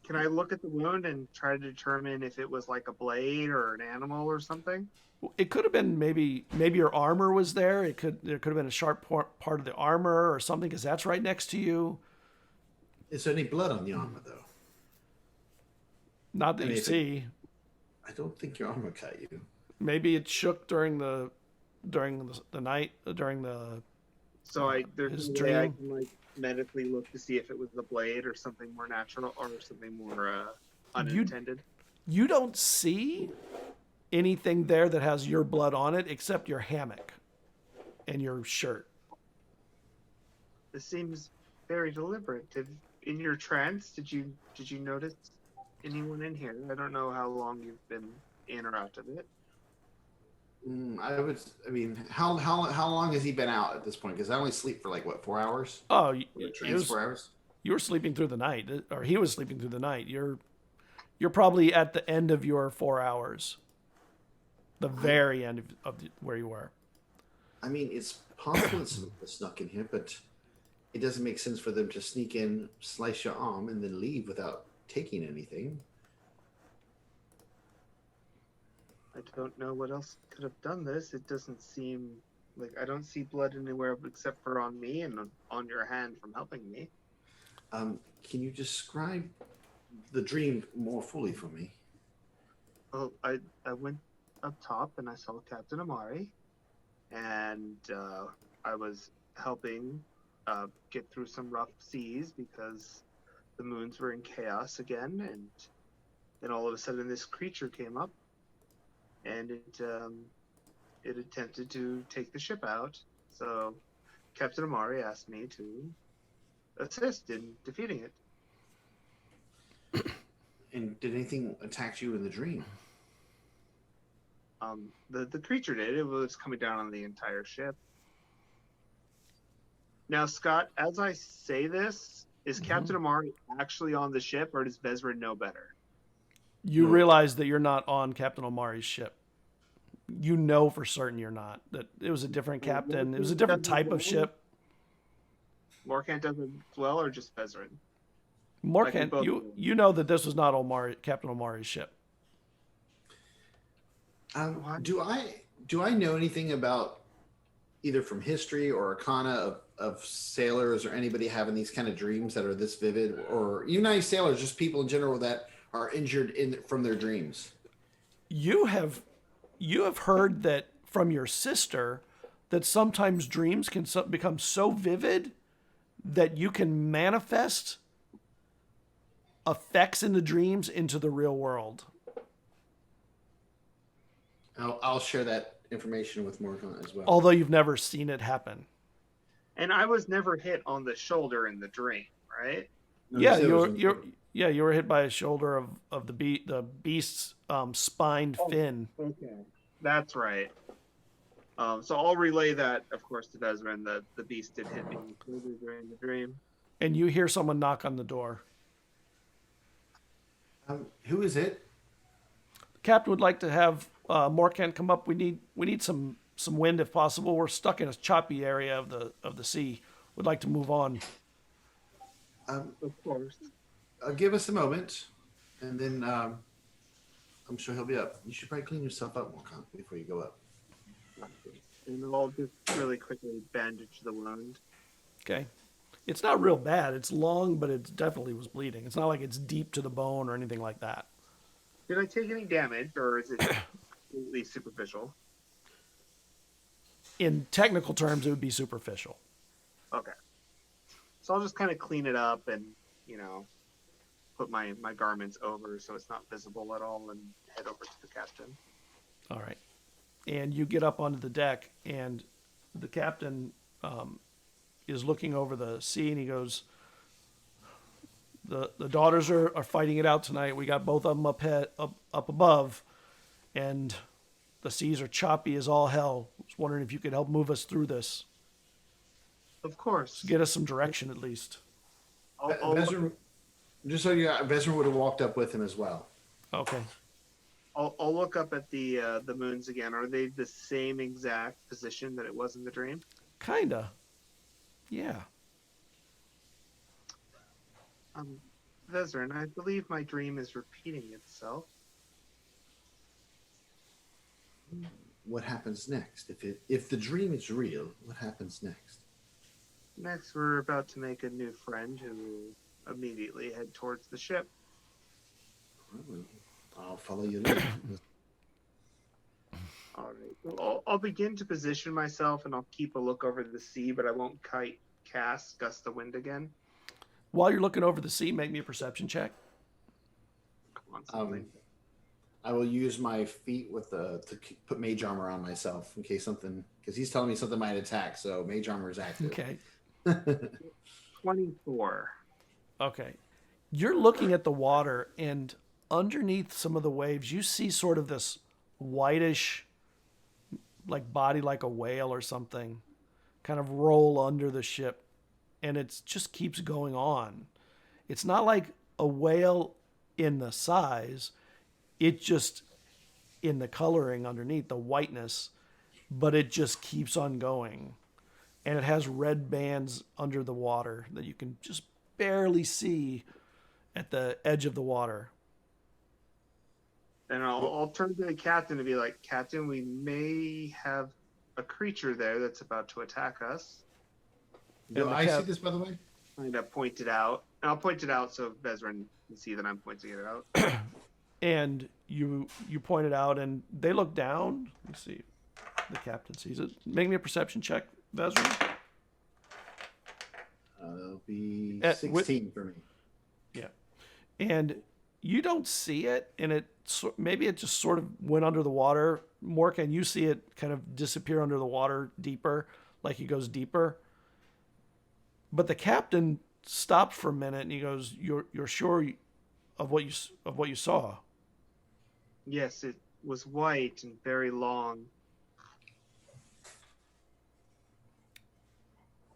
Can I look at the wound and try to determine if it was like a blade or an animal or something? It could have been maybe your armor was there. There could have been a sharp part of the armor or something, because that's right next to you. Is there any blood on the armor, though? Not that I mean, you see. I don't think your armor cut you. Maybe it shook during the night during the So there's his no way I dream. can like medically look to see if it was a blade or something more natural or something more unintended. You don't see anything there that has your blood on it except your hammock and your shirt. This seems very deliberate. In your trance, did you notice anyone in here? I don't know how long you've been in or out of it. I mean, how long has he been out at this point? Because I only sleep for 4 hours? Oh, It was 4 hours? you were sleeping through the night, or he was sleeping through the night. You're probably at the end of your 4 hours, the very end of where you were. I mean, it's possible that someone snuck in here, but it doesn't make sense for them to sneak in, slice your arm, and then leave without taking anything. I don't know what else could have done this. It doesn't seem like I don't see blood anywhere except for on me and on your hand from helping me. Can you describe the dream more fully for me? Well, I went up top and I saw Captain Amari, and I was helping get through some rough seas because the moons were in chaos again, and then all of a sudden this creature came up, and it attempted to take the ship out. So Captain Amari asked me to assist in defeating it. And did anything attack you in the dream? The creature did. It was coming down on the entire ship. Now, Scott, as I say this, is Captain Amari actually on the ship, or does Vesryn know better? You realize that you're not on Captain Omari's ship. You know for certain you're not. That it was a different captain. It was a different type of ship. Morcant doesn't as well, or just Vesryn? Morcant, both you know that this was not Captain Omari's ship. Do I know anything about, either from history or arcana, of sailors or anybody having these kind of dreams that are this vivid, or even not sailors, just people in general that are injured from their dreams? You have heard that from your sister that sometimes dreams can become so vivid that you can manifest effects in the dreams into the real world. I'll share that information with Morcant as well. Although you've never seen it happen. And I was never hit on the shoulder in the dream, right? No, Yeah, you you were hit by a shoulder of the beast's spined fin. Okay, that's right. So I'll relay that, of course, to Vesryn. The beast did hit me during the dream. And you hear someone knock on the door. Who is it? Captain would like to have Morcant come up. We need some wind if possible. We're stuck in a choppy area of the sea. Would like to move on. Of course. Give us a moment, and then I'm sure he'll be up. You should probably clean yourself up, Morcant, before you go up. And I'll just really quickly bandage the wound. Okay. It's not real bad. It's long, but it definitely was bleeding. It's not like it's deep to the bone or anything like that. Did I take any damage, or is it completely superficial? In technical terms, it would be superficial. Okay. So I'll just kind of clean it up and, put my garments over so it's not visible at all and head over to the captain. All right. And you get up onto the deck, and the captain is looking over the sea, and he goes, The daughters are fighting it out tonight. We got both of them up above, and the seas are choppy as all hell. I was wondering if you could help move us through this. Of course. Get us some direction at least. Vesryn, just so you know, Vesryn would have walked up with him as well. Okay. I'll look up at the moons again. Are they the same exact position that it was in the dream? Kinda. Yeah. Vesryn, I believe my dream is repeating itself. What happens next? If the dream is real, what happens next? Next, we're about to make a new friend who will immediately head towards the ship. I'll follow you there. All right. Well, I'll begin to position myself, and I'll keep a look over the sea, but I won't cast Gust of Wind again. While you're looking over the sea, make me a perception check. Come on, something. I will use my feet to put mage armor on myself in case something, because he's telling me something might attack, so mage armor is active. Okay. 24. Okay. You're looking at the water, and underneath some of the waves, you see sort of this whitish, like body like a whale or something, kind of roll under the ship, and it just keeps going on. It's not like a whale in the size, it just in the coloring underneath, the whiteness, but it just keeps on going. And it has red bands under the water that you can just barely see at the edge of the water. And I'll turn to the captain and be like, Captain, we may have a creature there that's about to attack us. Do I see this, by the way? I'm going to point it out. And I'll point it out so Vesryn can see that I'm pointing it out. And you point it out, and they look down. Let's see. The captain sees it. Make me a perception check, Vesryn. It'll be 16 for me. Yeah. And you don't see it, and maybe it just sort of went under the water. Morcant, you see it kind of disappear under the water deeper, like it goes deeper. But the captain stopped for a minute, and he goes, "You're sure of what you saw?" Yes, it was white and very long.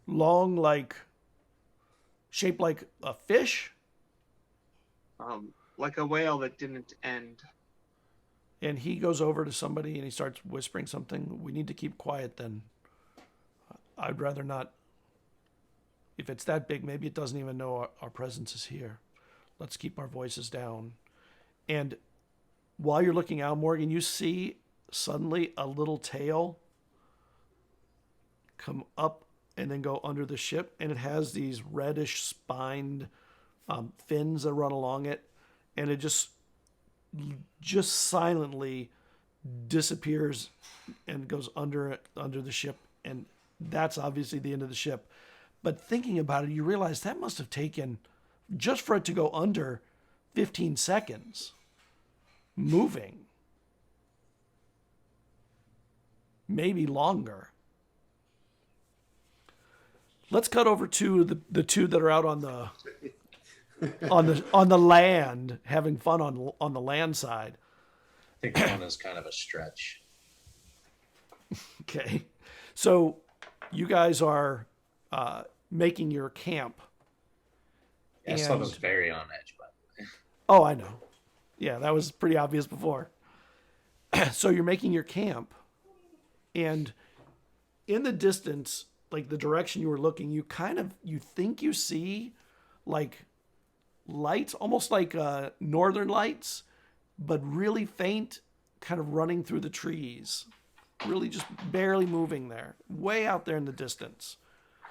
Long, like shaped like a fish. Like a whale that didn't end. And he goes over to somebody and he starts whispering something. We need to keep quiet then. I'd rather not. If it's that big, maybe it doesn't even know our presence is here. Let's keep our voices down. And while you're looking out, Morgan, you see suddenly a little tail come up and then go under the ship. And it has these reddish spined fins that run along it. And it just silently disappears and goes under the ship, and that's obviously the end of the ship. But thinking about it, you realize that must have taken, just for it to go under, 15 seconds moving, maybe longer. Let's cut over to the two that are out on the on the land, having fun on the land side. I think one is kind of a stretch. Okay, so you guys are making your camp. Eslov was very on edge, by the way. Oh, I know. Yeah, that was pretty obvious before. So you're making your camp, and in the distance, like the direction you were looking, you think you see like lights, almost like northern lights, but really faint, kind of running through the trees, really just barely moving there, way out there in the distance.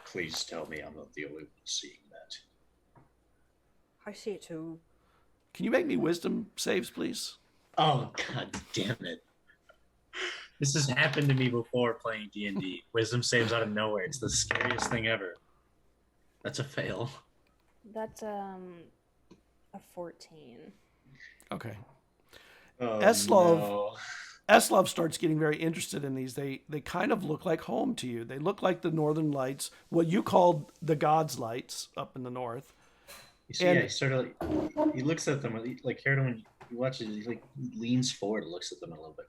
Please tell me I'm not the only one seeing that. I see it too. Can you make me wisdom saves, please? Oh, god damn it. This has happened to me before playing D&D. Wisdom saves out of nowhere. It's the scariest thing ever. That's a fail. That's a 14. Okay. Oh, Eslov. no. Eslov starts getting very interested in these. They kind of look like home to you. They look like the northern lights, what you called the gods' lights up in the north. You see, And- yeah, he sort of he looks at them like Cerridwen. He watches. He like leans forward, and looks at them a little bit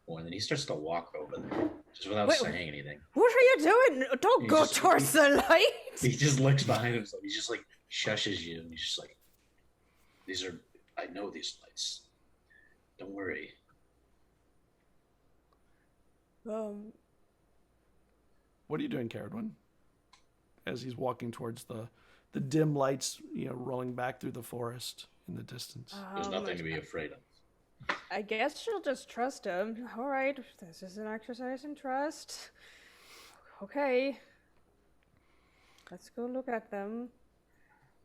more, and then he starts to walk over there, just without Wait, saying anything. What are you doing? Don't He's go just- towards the light. He just looks behind himself. He just like shushes you, and he's just like, "These are. I know these lights. Don't worry." What are you doing, Cerridwen? As he's walking towards the dim lights, rolling back through the forest in the distance. There's nothing to be afraid of. I guess she'll just trust him. All right, this is an exercise in trust. Okay. Let's go look at them.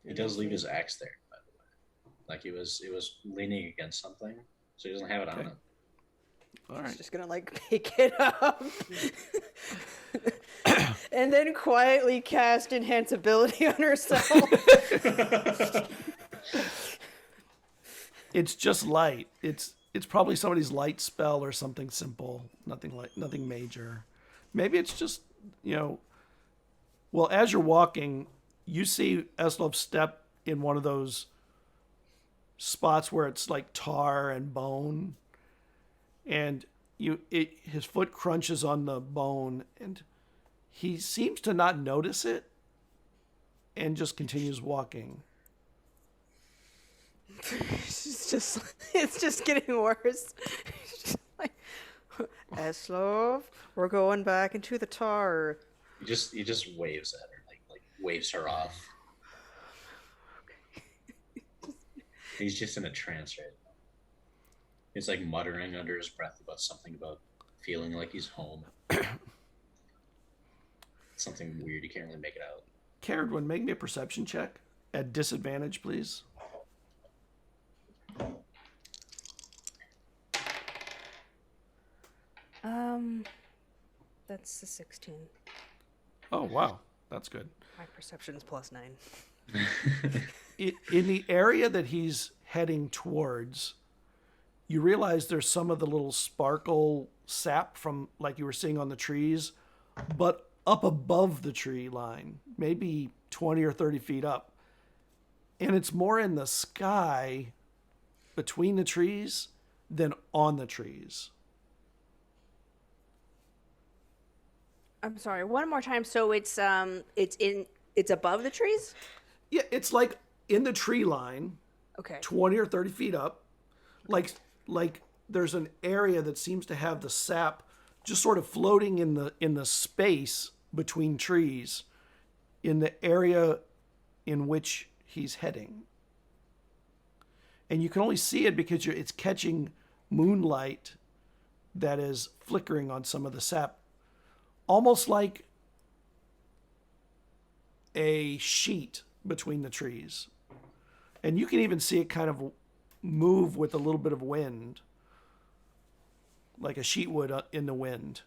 He does leave his axe there, by the way. Like it was leaning against something, so he doesn't have it on Okay. him. All She's right. just gonna pick it up. And then quietly cast enhance ability on herself. It's just light. It's probably somebody's light spell or something simple. Nothing major. Maybe it's just, well, as you're walking, you see Eslov step in one of those spots where it's like tar and bone, and his foot crunches on the bone, and he seems to not notice it and just continues walking. It's just getting worse. It's just like, Eslov, we're going back into the tar. He just waves at her, like waves her off. He's just in a trance right now. He's like muttering under his breath about something about feeling like he's home. Something weird. You can't really make it out. Cerridwen, make me a perception check at disadvantage, please. That's a 16. Oh, wow. That's good. My perception's +9. In the area that he's heading towards, you realize there's some of the little sparkle sap from, like you were seeing on the trees, but up above the tree line, maybe 20 or 30 feet up. And it's more in the sky between the trees than on the trees. I'm sorry. One more time. So it's above the trees. Yeah, it's like in the tree line, Okay. 20 or 30 feet up. Like there's an area that seems to have the sap just sort of floating in the space between trees in the area in which he's heading. And you can only see it because it's catching moonlight that is flickering on some of the sap, almost like a sheet between the trees. And you can even see it kind of move with a little bit of wind, like a sheet would in the wind.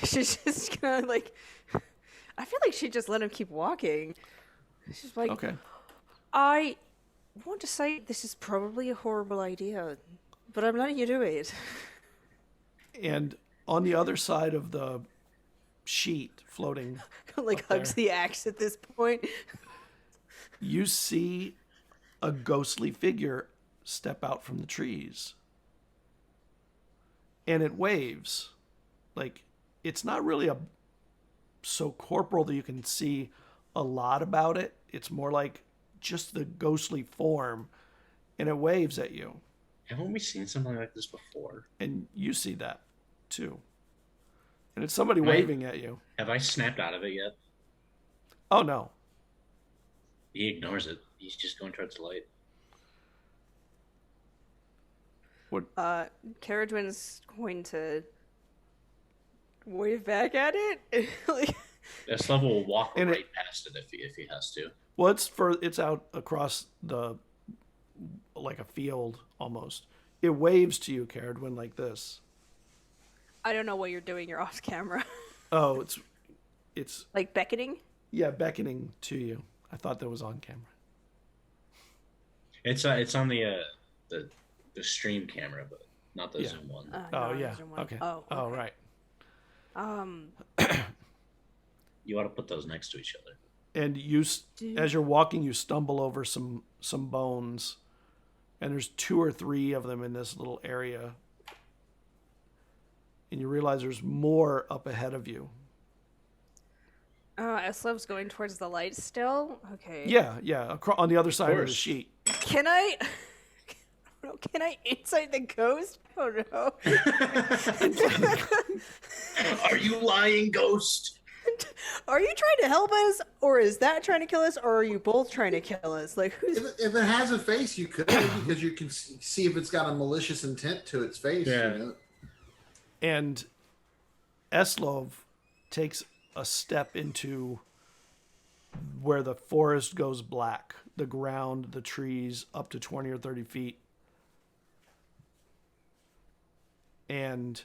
She's just gonna I feel like she just let him keep walking. She's like, Okay. I want to say this is probably a horrible idea, but I'm letting you do it. And on the other side of the sheet floating, Hugs the axe at this point. you see a ghostly figure step out from the trees. And it waves. Like, it's not really so corporal that you can see a lot about it. It's more like just the ghostly form, and it waves at you. Haven't we seen something like this before? And you see that too. And it's somebody Right. waving at you. Have I snapped out of it yet? Oh no. He ignores it. He's just going towards the light. Cerridwen's going to wave back at it. Eslov will walk And right past it if he has to. Well, it's out across like a field almost. It waves to you, Cerridwen, like this. I don't know what you're doing. You're off camera. Oh, it's Like beckoning? yeah, beckoning to you. I thought that was on camera. It's on the stream camera, but not the Yeah. Zoom one. Oh yeah. Okay. Oh, Oh okay. right. You want to put those next to each other. And as you're walking, you stumble over some bones, and there's 2 or 3 of them in this little area, and you realize there's more up ahead of you. Eslov's going towards the light still. Okay. Yeah, on the other side of the sheet. Can I? Can I insight the ghost? Oh no. Are you lying, ghost? Are you trying to help us, or is that trying to kill us, or are you both trying to kill us? Like, who's... If it has a face, you could, because you can see if it's got a malicious intent to its face. Yeah. You know? And Eslov takes a step into where the forest goes black, the ground, the trees, up to 20 or 30 feet. And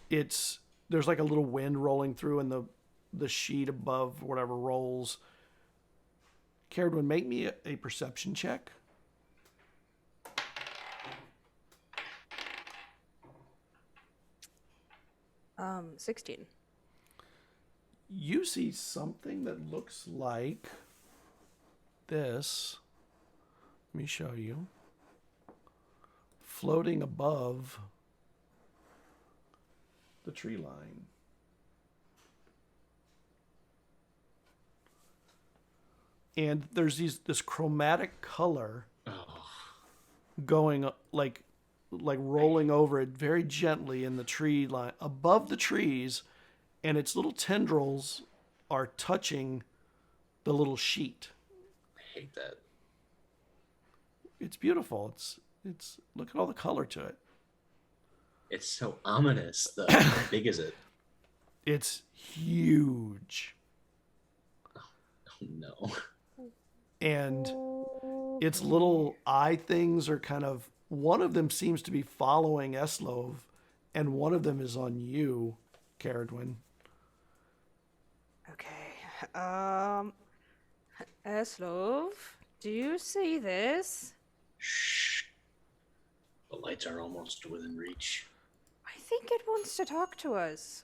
there's like a little wind rolling through, and the sheet above whatever rolls. Cerridwen, make me a perception check. Um, 16. You see something that looks like this. Let me show you. Floating above the tree line. And there's this chromatic color going like rolling over it very gently in the tree line above the trees, and its little tendrils are touching the little sheet. I hate that. It's beautiful. It's look at all the color to it. It's so ominous, though. How big is it? It's huge. Oh no. And its little eye things are kind of, one of them seems to be following Eslov, and one of them is on you, Cerridwen. Okay. Eslov, do you see this? Shh. The lights are almost within reach. I think it wants to talk to us.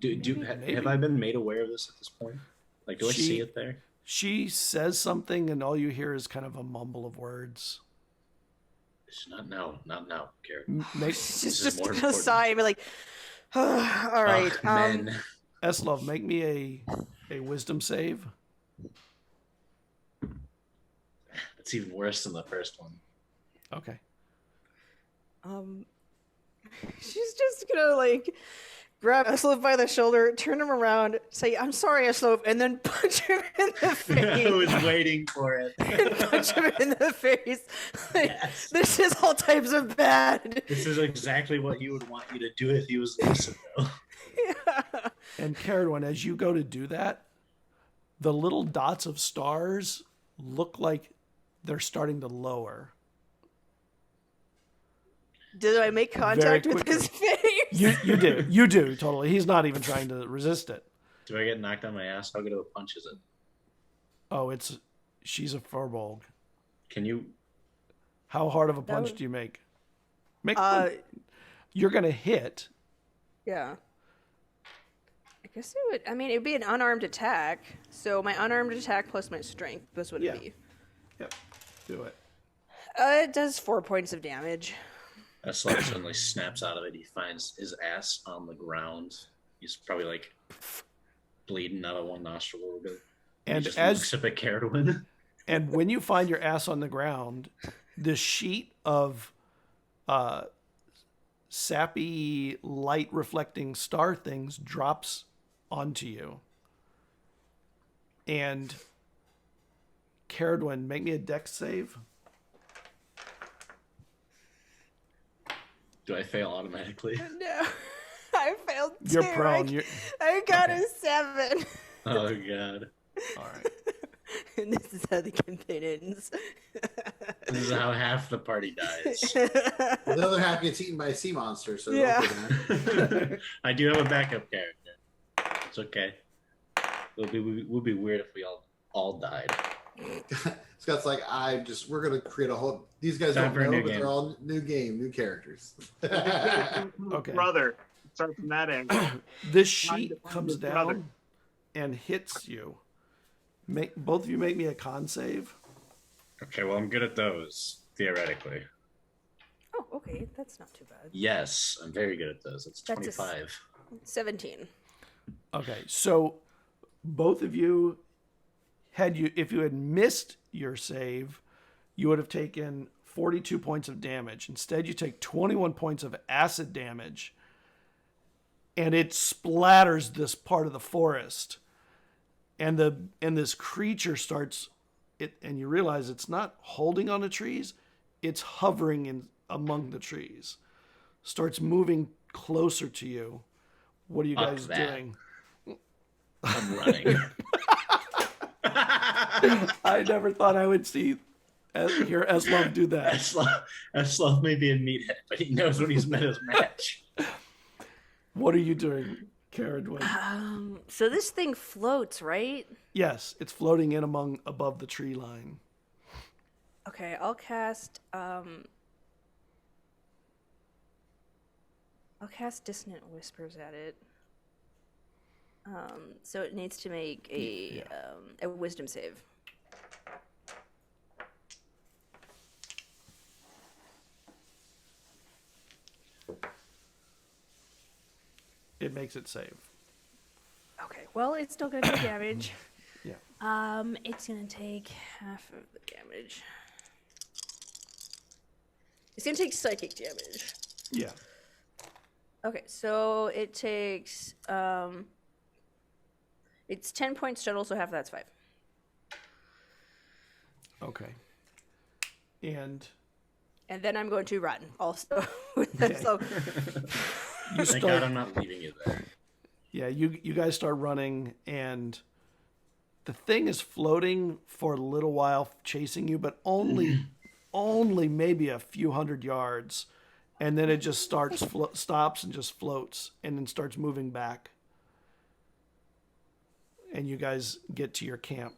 Have I been made aware of this at this point? Like, do I see it there? She says something, and all you hear is kind of a mumble of words. It's not now, Garrett. She's just gonna sigh and be like, oh, all right. Men. Eslov, make me a wisdom save. It's even worse than the first one. Okay. She's just gonna like grab Eslov by the shoulder, turn him around, say, "I'm sorry, Eslov," and then punch him in the face. I was waiting for it. And punch him in the face. Like, yes. This is all types of bad. This is exactly what you would want you to do if he was lucid, though. Yeah. And Cerridwen, as you go to do that, the little dots of stars look like they're starting to lower. Did I make contact with his face? You do. You do, totally. He's not even trying to resist it. Do I get knocked on my ass? How good of a punch is it? Oh, she's a Firbolg. Can you... How hard of a punch do you make? You're going to hit. Yeah. I guess it would... I mean, it would be an unarmed attack. So my unarmed attack plus my strength. That's what it'd be. Yep. Do it. It does 4 points of damage. Eslov suddenly snaps out of it. He finds his ass on the ground. He's probably like bleeding out of one nostril a little bit. And he just looks up at Cerridwen. And when you find your ass on the ground, this sheet of sappy light reflecting star things drops onto you. And Cerridwen, make me a dex save. Do I fail automatically? No, I failed too. You're prone. I got a 7. Oh, God. All right. And this is how the campaign ends. This is how half the party dies. The other half gets eaten by a sea monster. So yeah. I do have a backup character. It's okay. It would be weird if we all died. Scott's like, we're gonna create a whole. These guys don't know, but they're all new game, new characters. Okay. Brother. start from that angle. This Trying sheet to find comes his brother. down and hits you. Both of you make me a con save. Okay, well, I'm good at those, theoretically. Oh, okay. That's not too bad. Yes, I'm very good at those. It's That's a 25. 17. Okay, so both of you if you had missed your save, you would have taken 42 points of damage. Instead, you take 21 points of acid damage, and it splatters this part of the forest. And this creature starts and you realize it's not holding on the trees, it's hovering among the trees. Starts moving closer to you. What are you guys doing? I'm running. I never thought I would hear Eslov do that. Eslov may be a meathead, but he knows when he's met his match. What are you doing, Cerridwen? So this thing floats, right? Yes, it's floating in above the tree line. Okay, I'll cast Dissonant Whispers at it. So it needs to make a wisdom save. It makes it save. Okay, well, it's still gonna take damage. Yeah. It's gonna take half of the damage. It's gonna take psychic damage. Yeah. Okay, so it takes it's 10 points total, so half of that's 5. Okay. And then I'm going to run also. Okay. So Thank God I'm not leaving you there. yeah, you guys start running, and the thing is floating for a little while, chasing you, but only maybe a few hundred yards, and then it just stops and just floats, and then starts moving back. And you guys get to your camp,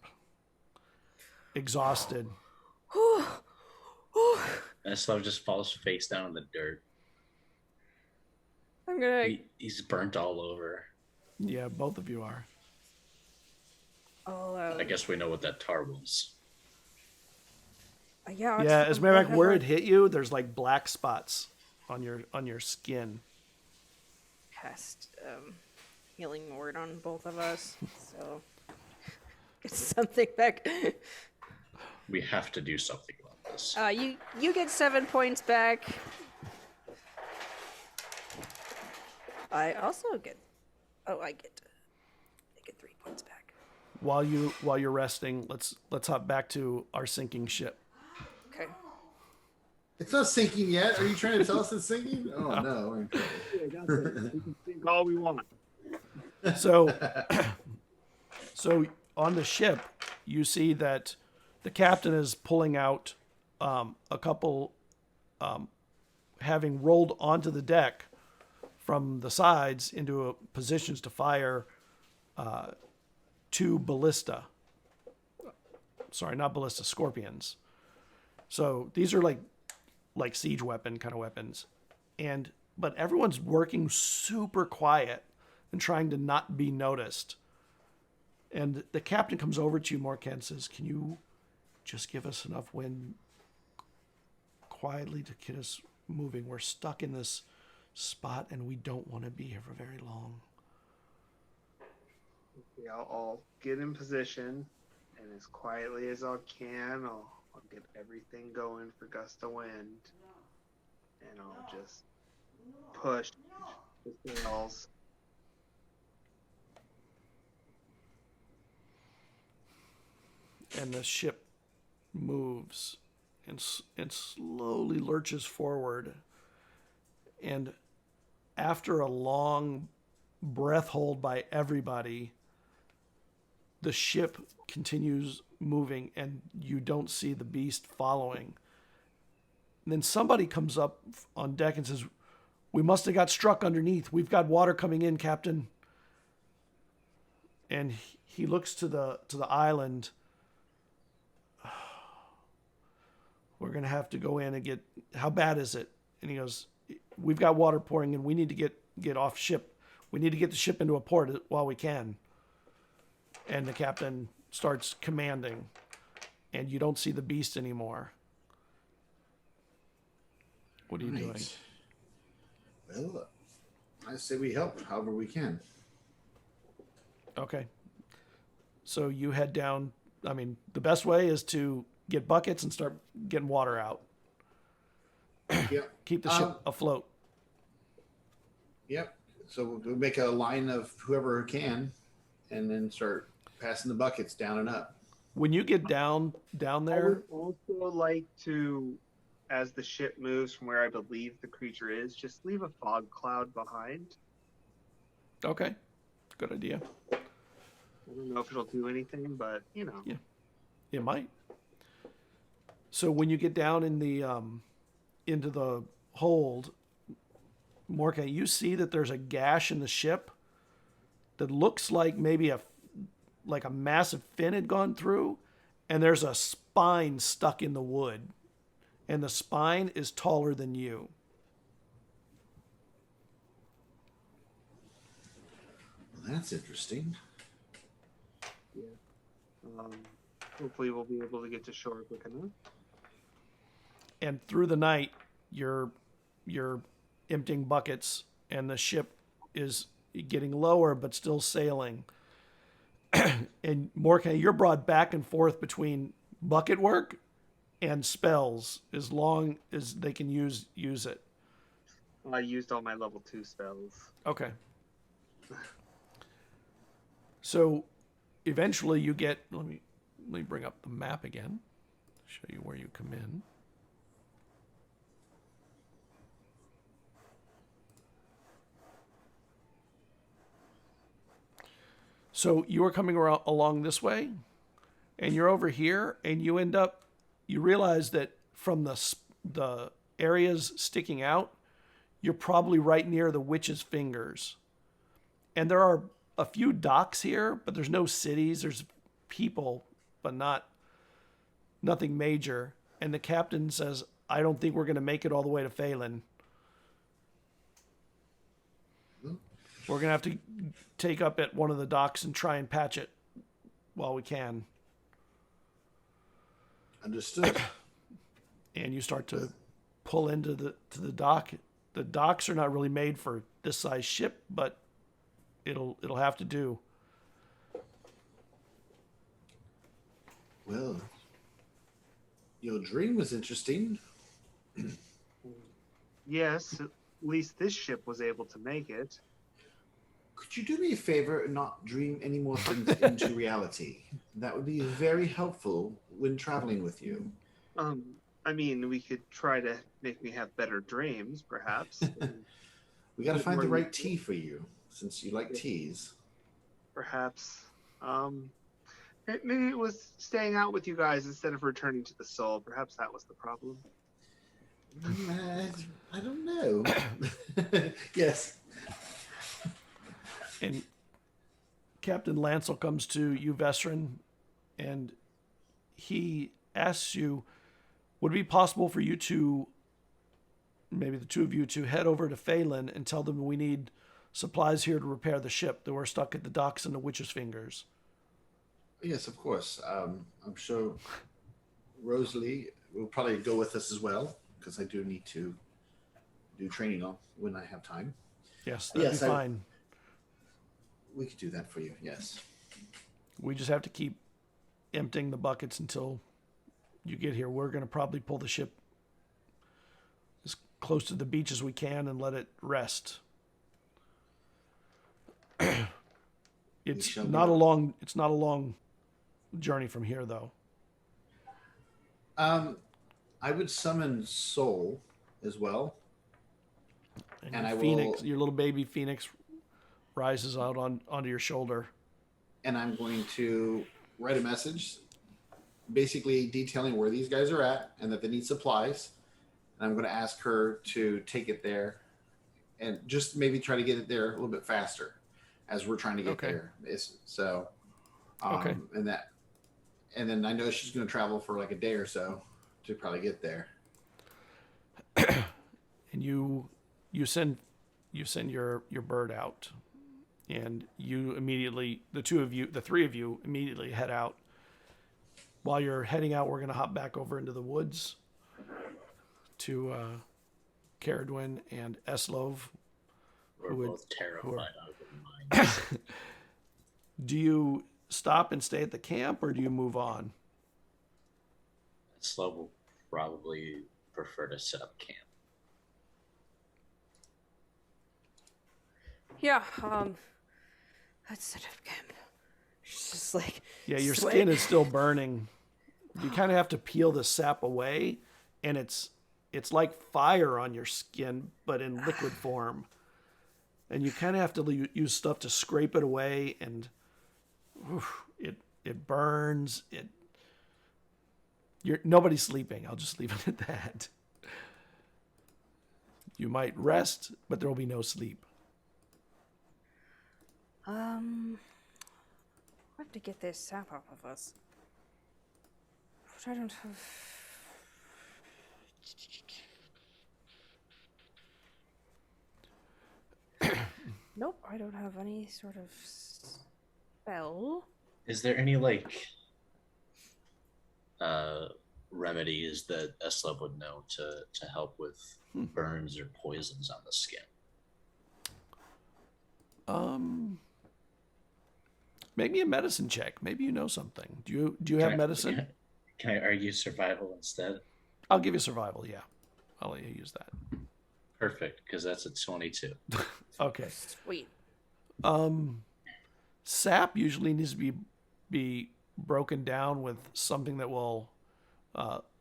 exhausted. Eslov just falls face down in the dirt. I'm gonna. He's burnt all over. Yeah, both of you are. I guess we know what that tar was. Yeah. Yeah, as a matter of fact, where it hit you, there's like black spots on your skin. Cast healing word on both of us, so get something back. We have to do something about this. You get 7 points back. I also get. I get 3 points back. While you're resting, let's hop back to our sinking ship. Okay. It's not sinking yet. Are you trying to tell us it's sinking? Oh no, we're in trouble. We can think all we want. So on the ship, you see that the captain is pulling out a couple, having rolled onto the deck from the sides into positions to fire 2 ballista. Sorry, not ballista, scorpions. So these are like siege weapon kind of weapons, but everyone's working super quiet and trying to not be noticed. And the captain comes over to you, Morcant, and says, "Can you just give us enough wind quietly to get us moving? We're stuck in this spot, and we don't want to be here for very long." Okay, I'll get in position, and as quietly as I can, I'll get everything going for gust of wind, and I'll just push the sails. And the ship moves and slowly lurches forward. And after a long breath hold by everybody, the ship continues moving, and you don't see the beast following. And then somebody comes up on deck and says, "We must have got struck underneath. We've got water coming in, Captain." And he looks to the island. "We're going to have to go in and get, how bad is it?" And he goes, "We've got water pouring in. We need to get get off ship. We need to get the ship into a port while we can. And the captain starts commanding, and you don't see the beast anymore. What are you doing? Well, I say we help however we can. Okay. So you head down. I mean, the best way is to get buckets and start getting water out. Yep. Keep the ship afloat. Yep. So we'll make a line of whoever can, and then start passing the buckets down and up. When you get down I there, would also like to, as the ship moves from where I believe the creature is, just leave a fog cloud behind. okay, good idea. I don't know if it'll do anything, but Yeah. It might. So when you get down in the into the hold, Morcant, you see that there's a gash in the ship that looks like maybe a massive fin had gone through, and there's a spine stuck in the wood, and the spine is taller than you. Well, that's interesting. Hopefully we'll be able to get to shore quick enough. And through the night, you're emptying buckets, and the ship is getting lower but still sailing. And Morcant, you're brought back and forth between bucket work and spells as long as they can use it. I used all my level 2 spells. Okay. So eventually you get, let me bring up the map again, show you where you come in. So you are coming along this way, and you're over here, and you realize that from the areas sticking out, you're probably right near the witch's fingers. And there are a few docks here, but there's no cities. There's people, but nothing major. And the captain says, I don't think we're going to make it all the way to Phelan. We're going to have to take up at one of the docks and try and patch it while we can. Understood. And you start to pull into the dock. The docks are not really made for this size ship, but it'll have to do. Well, your dream was interesting. Yes, at least this ship was able to make it. Could you do me a favor and not dream any more things into reality? That would be very helpful when traveling with you. I mean, we could try to make me have better dreams, perhaps. We got to find the right tea for you, since you like teas. Perhaps. Maybe it was staying out with you guys instead of returning to the soul. Perhaps that was the problem. I don't know. Yes. And Captain Lancel comes to you, Vesryn, and he asks you, would it be possible for you to, maybe the two of you, to head over to Phelan and tell them we need supplies here to repair the ship, that we're stuck at the docks in the Witch's Fingers? Yes, of course. I'm sure Rosalie will probably go with us as well, because I do need to do training on when I have time. Yes, that'd be fine. We could do that for you, yes. We just have to keep emptying the buckets until you get here. We're going to probably pull the ship as close to the beach as we can and let it rest. It's not a long journey from here, though. I would summon Soul as well. And I Phoenix, your little baby Phoenix, rises out onto your shoulder. And I'm going to write a message basically detailing where these guys are at and that they need supplies. And I'm going to ask her to take it there and just maybe try to get it there a little bit faster as we're trying to get there. Okay. And then I know she's going to travel for like a day or so to probably get there. And you send you send your bird out, and you immediately, the three of you immediately head out. While you're heading out, we're going to hop back over into the woods to Cerridwen and Eslov. We're both terrified out of our minds. Do you stop and stay at the camp, or do you move on? Eslov will probably prefer to set up camp. Yeah, let's set up camp. She's just like, Yeah, your sweat. skin is still burning. You kind of have to peel the sap away, and it's like fire on your skin, but in liquid form. And you kind of have to use stuff to scrape it away, and it burns. Nobody's sleeping. I'll just leave it at that. You might rest, but there will be no sleep. I have to get this sap off of us. But I don't have. Nope, I don't have any sort of spell. Is there any remedies that Eslov would know to help with burns or poisons on the skin? Maybe a medicine check. Maybe you know something. Do you have medicine? Can I argue survival instead? I'll give you survival. Yeah, I'll let you use that. Perfect, because that's a 22. Okay. Sweet. Sap usually needs to be broken down with something that will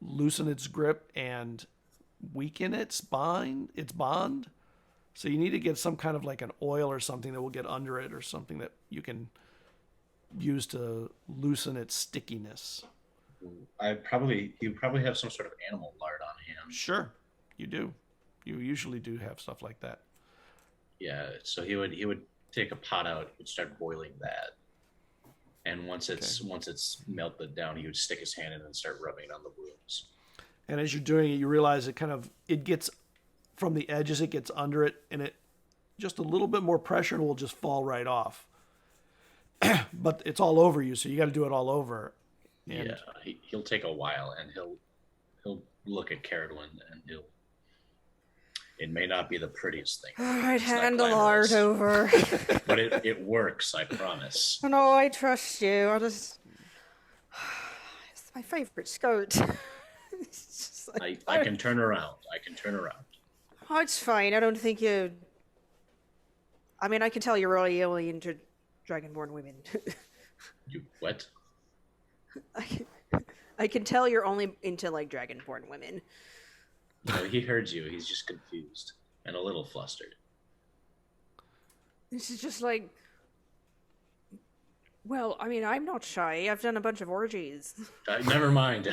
loosen its grip and weaken its bond. So you need to get some kind of like an oil or something that will get under it, or something that you can use to loosen its stickiness. You probably have some sort of animal lard on hand. Sure, you do. You usually do have stuff like that. Yeah, so he would take a pot out, he'd start boiling that, and once it's melted down, he would stick his hand in and start rubbing it on the wounds. And as you're doing it, you realize it gets from the edges, it gets under it, and it just a little bit more pressure and it will just fall right off. But it's all over you, so you got to do it all over. And yeah, he'll take a while, and he'll look at Cerridwen, and it may not be the prettiest thing. All right, hand the lard over. But it works, I promise. No, I trust you. It's my favorite skirt. It's just like, I can turn around. Oh, it's fine. I don't think you. I mean, I can tell you're really into Dragonborne women. You what? I can tell you're only into Dragonborne women. No, he heard you. He's just confused and a little flustered. This is just well, I mean, I'm not shy. I've done a bunch of orgies. Never mind.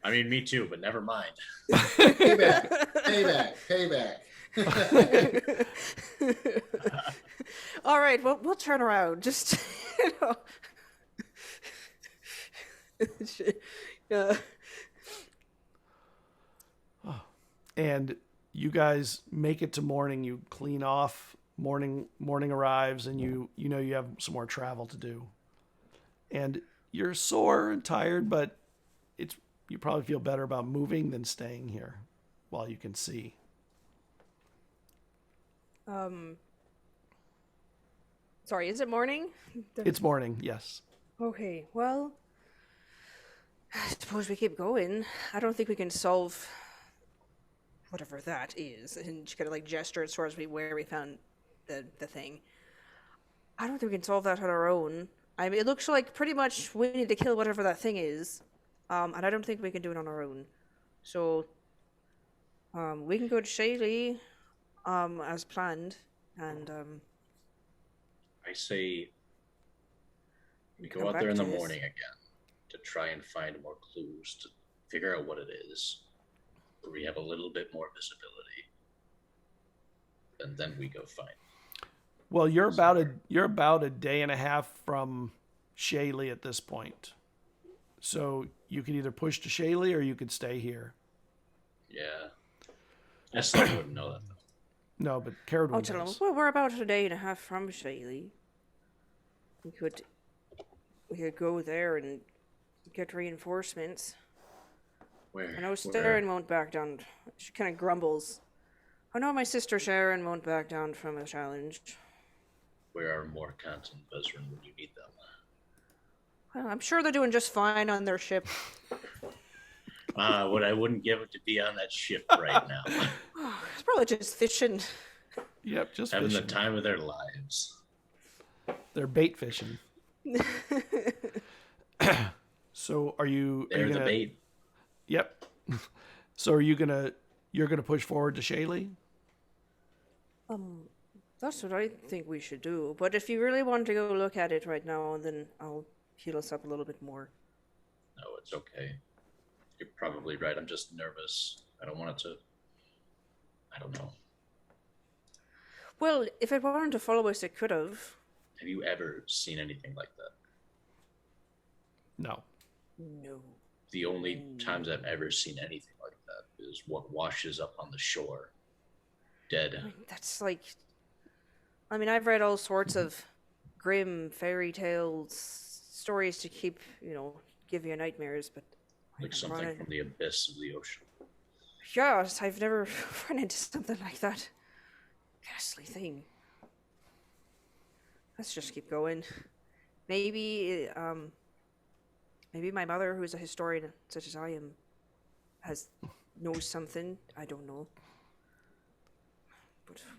I mean, me too, but never mind. Payback. All right, well, we'll turn around. Just, And you guys make it to morning. You clean off. Morning arrives, and you have some more travel to do. And you're sore and tired, but you probably feel better about moving than staying here while you can see. Sorry, is it morning? It's morning, yes. Okay, well, I suppose we keep going. I don't think we can solve whatever that is. And she kind of gestured towards where we found the thing. I don't think we can solve that on our own. I mean, it looks like pretty much we need to kill whatever that thing is. And I don't think we can do it on our own. So, we can go to Shaley, as planned, and, I say we go come out there back in the to this. morning again to try and find more clues to figure out what it is. Where we have a little bit more visibility, and then we go find. Well, you're about a day and a half from Shaley at this point. So you could either push to Shaley or you could stay here. Yeah. Eslov wouldn't know that, though. No, but Cerridwen I'll tell him. does. Well, we're about a day and a half from Shaley. We could go there and get reinforcements. Where? I know Sharon won't back down. She kind of grumbles. I know my sister Sharon won't back down from a challenge. Where are Morcant and Vesryn when you need them? Well, I'm sure they're doing just fine on their ship. What I wouldn't give it to be on that ship right now. It's probably just fishing. Yep, just Having fishing. the time of their lives. They're bait fishing. So are you? They're the the bait. Yep. So you're gonna push forward to Shaley? That's what I think we should do. But if you really want to go look at it right now, then I'll heal us up a little bit more. No, it's okay. You're probably right. I'm just nervous. I don't want it to. I don't know. Well, if it wanted to follow us, it could have. Have you ever seen anything like that? No. No. The only times I've ever seen anything like that is what washes up on the shore. Dead. That's like... I mean, I've read all sorts of grim fairy tales, stories to keep, give you nightmares, but... Like something from the abyss of the ocean. Yes, I've never run into something like that. Ghastly thing. Let's just keep going. Maybe my mother, who's a historian such as I am, knows something. I don't know. But I'm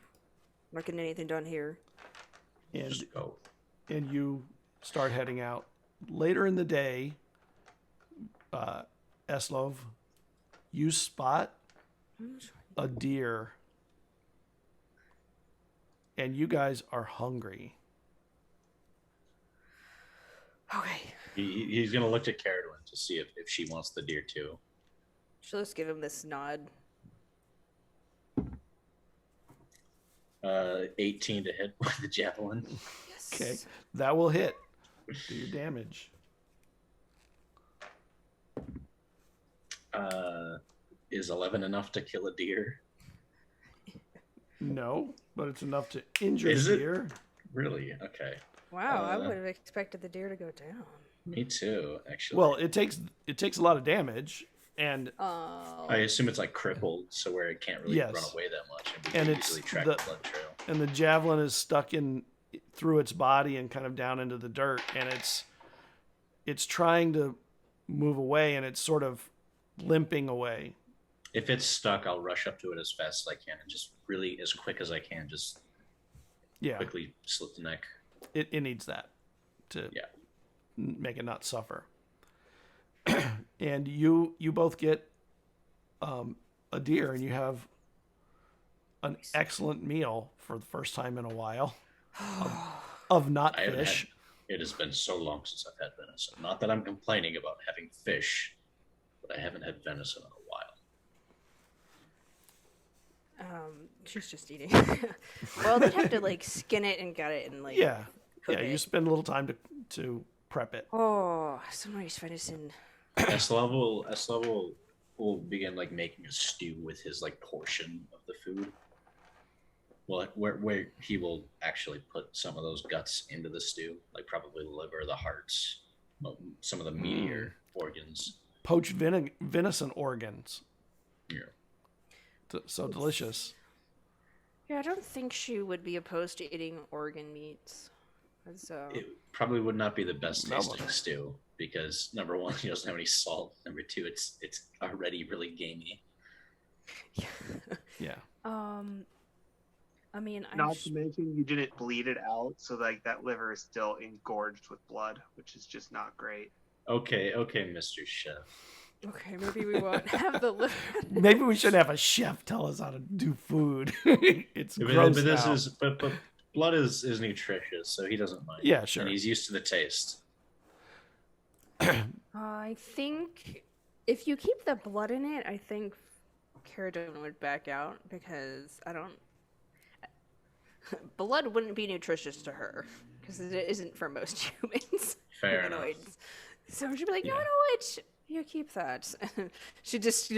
not getting anything done here. And Just go. and you start heading out. Later in the day, Eslov, you spot a deer, and you guys are hungry. Okay. He's going to look at Cerridwen to see if she wants the deer too. She'll just give him this nod. 18 to hit with the javelin. Yes. Okay, that will hit. Do your damage. Is 11 enough to kill a deer? No, but it's enough to injure Is the it? deer. Really? Okay. Wow, I would have expected the deer to go down. Me too, actually. Well, it takes a lot of damage, and Oh. I assume it's like crippled, so where it can't really Yes. run away that much, and we And can it's easily track the- the blood trail. and the javelin is stuck in through its body and kind of down into the dirt, and it's trying to move away, and it's sort of limping away. If it's stuck, I'll rush up to it as fast as I can and just really as quick as I can, just Yeah, quickly slit the neck. it needs that to Yeah. make it not suffer. And you both get a deer, and you have an excellent meal for the first time in a while of not I haven't fish. It has been so long since I've had venison. Not that I'm complaining about having fish, but I haven't had venison in a while. She's just eating. Well, they'd have to skin it and gut it and Yeah, cook yeah. it. You spend a little time to prep it. Oh, some nice venison. Eslov will begin making a stew with his portion of the food. Well, where he will actually put some of those guts into the stew, probably the liver, the hearts, some of the meatier organs. Poached venison organs. Yeah. So delicious. Yeah, I don't think she would be opposed to eating organ meats. It probably would not be the best No, tasting but- stew because number one, he doesn't have any salt. Number two, it's already really gamey. Yeah. I mean, Not to mention you didn't bleed it out, so that liver is still engorged with blood, which is just not great. Okay, Mr. Chef. Okay, maybe we won't have the liver. Maybe we should have a chef tell us how to do food. It's gross But this now. but blood is nutritious, so he doesn't mind. Yeah, sure. And he's used to the taste. I think if you keep the blood in it, I think Cerridwen would back out because blood wouldn't be nutritious to her because it isn't for most humans. Fair enough. Humanoids. So she'd be like, Yeah. no, it's Here, keep that. She just,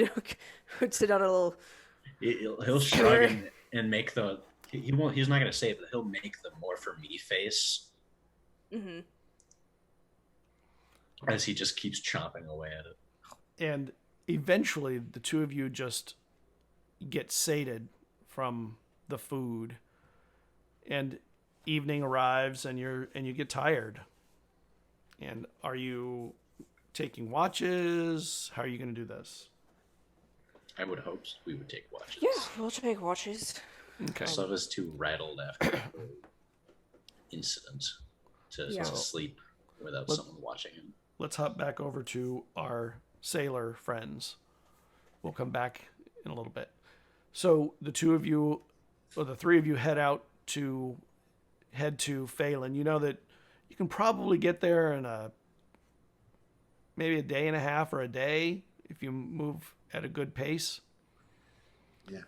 puts it on a little. He'll shrug and make the. He won't. He's not going to say it, but he'll make the more for me face. Mm-hmm. As he just keeps chomping away at it. And eventually, the two of you just get sated from the food, and evening arrives, and you get tired. And are you taking watches? How are you going to do this? I would hope we would take watches. Yeah, we'll take watches. Okay. Some of us too rattled after the whole incident to sleep without someone watching him. Let's hop back over to our sailor friends. We'll come back in a little bit. So the two of you, or the three of you, head to Phelan. You know that you can probably get there in maybe a day and a half or a day if you move at a good pace. Yeah.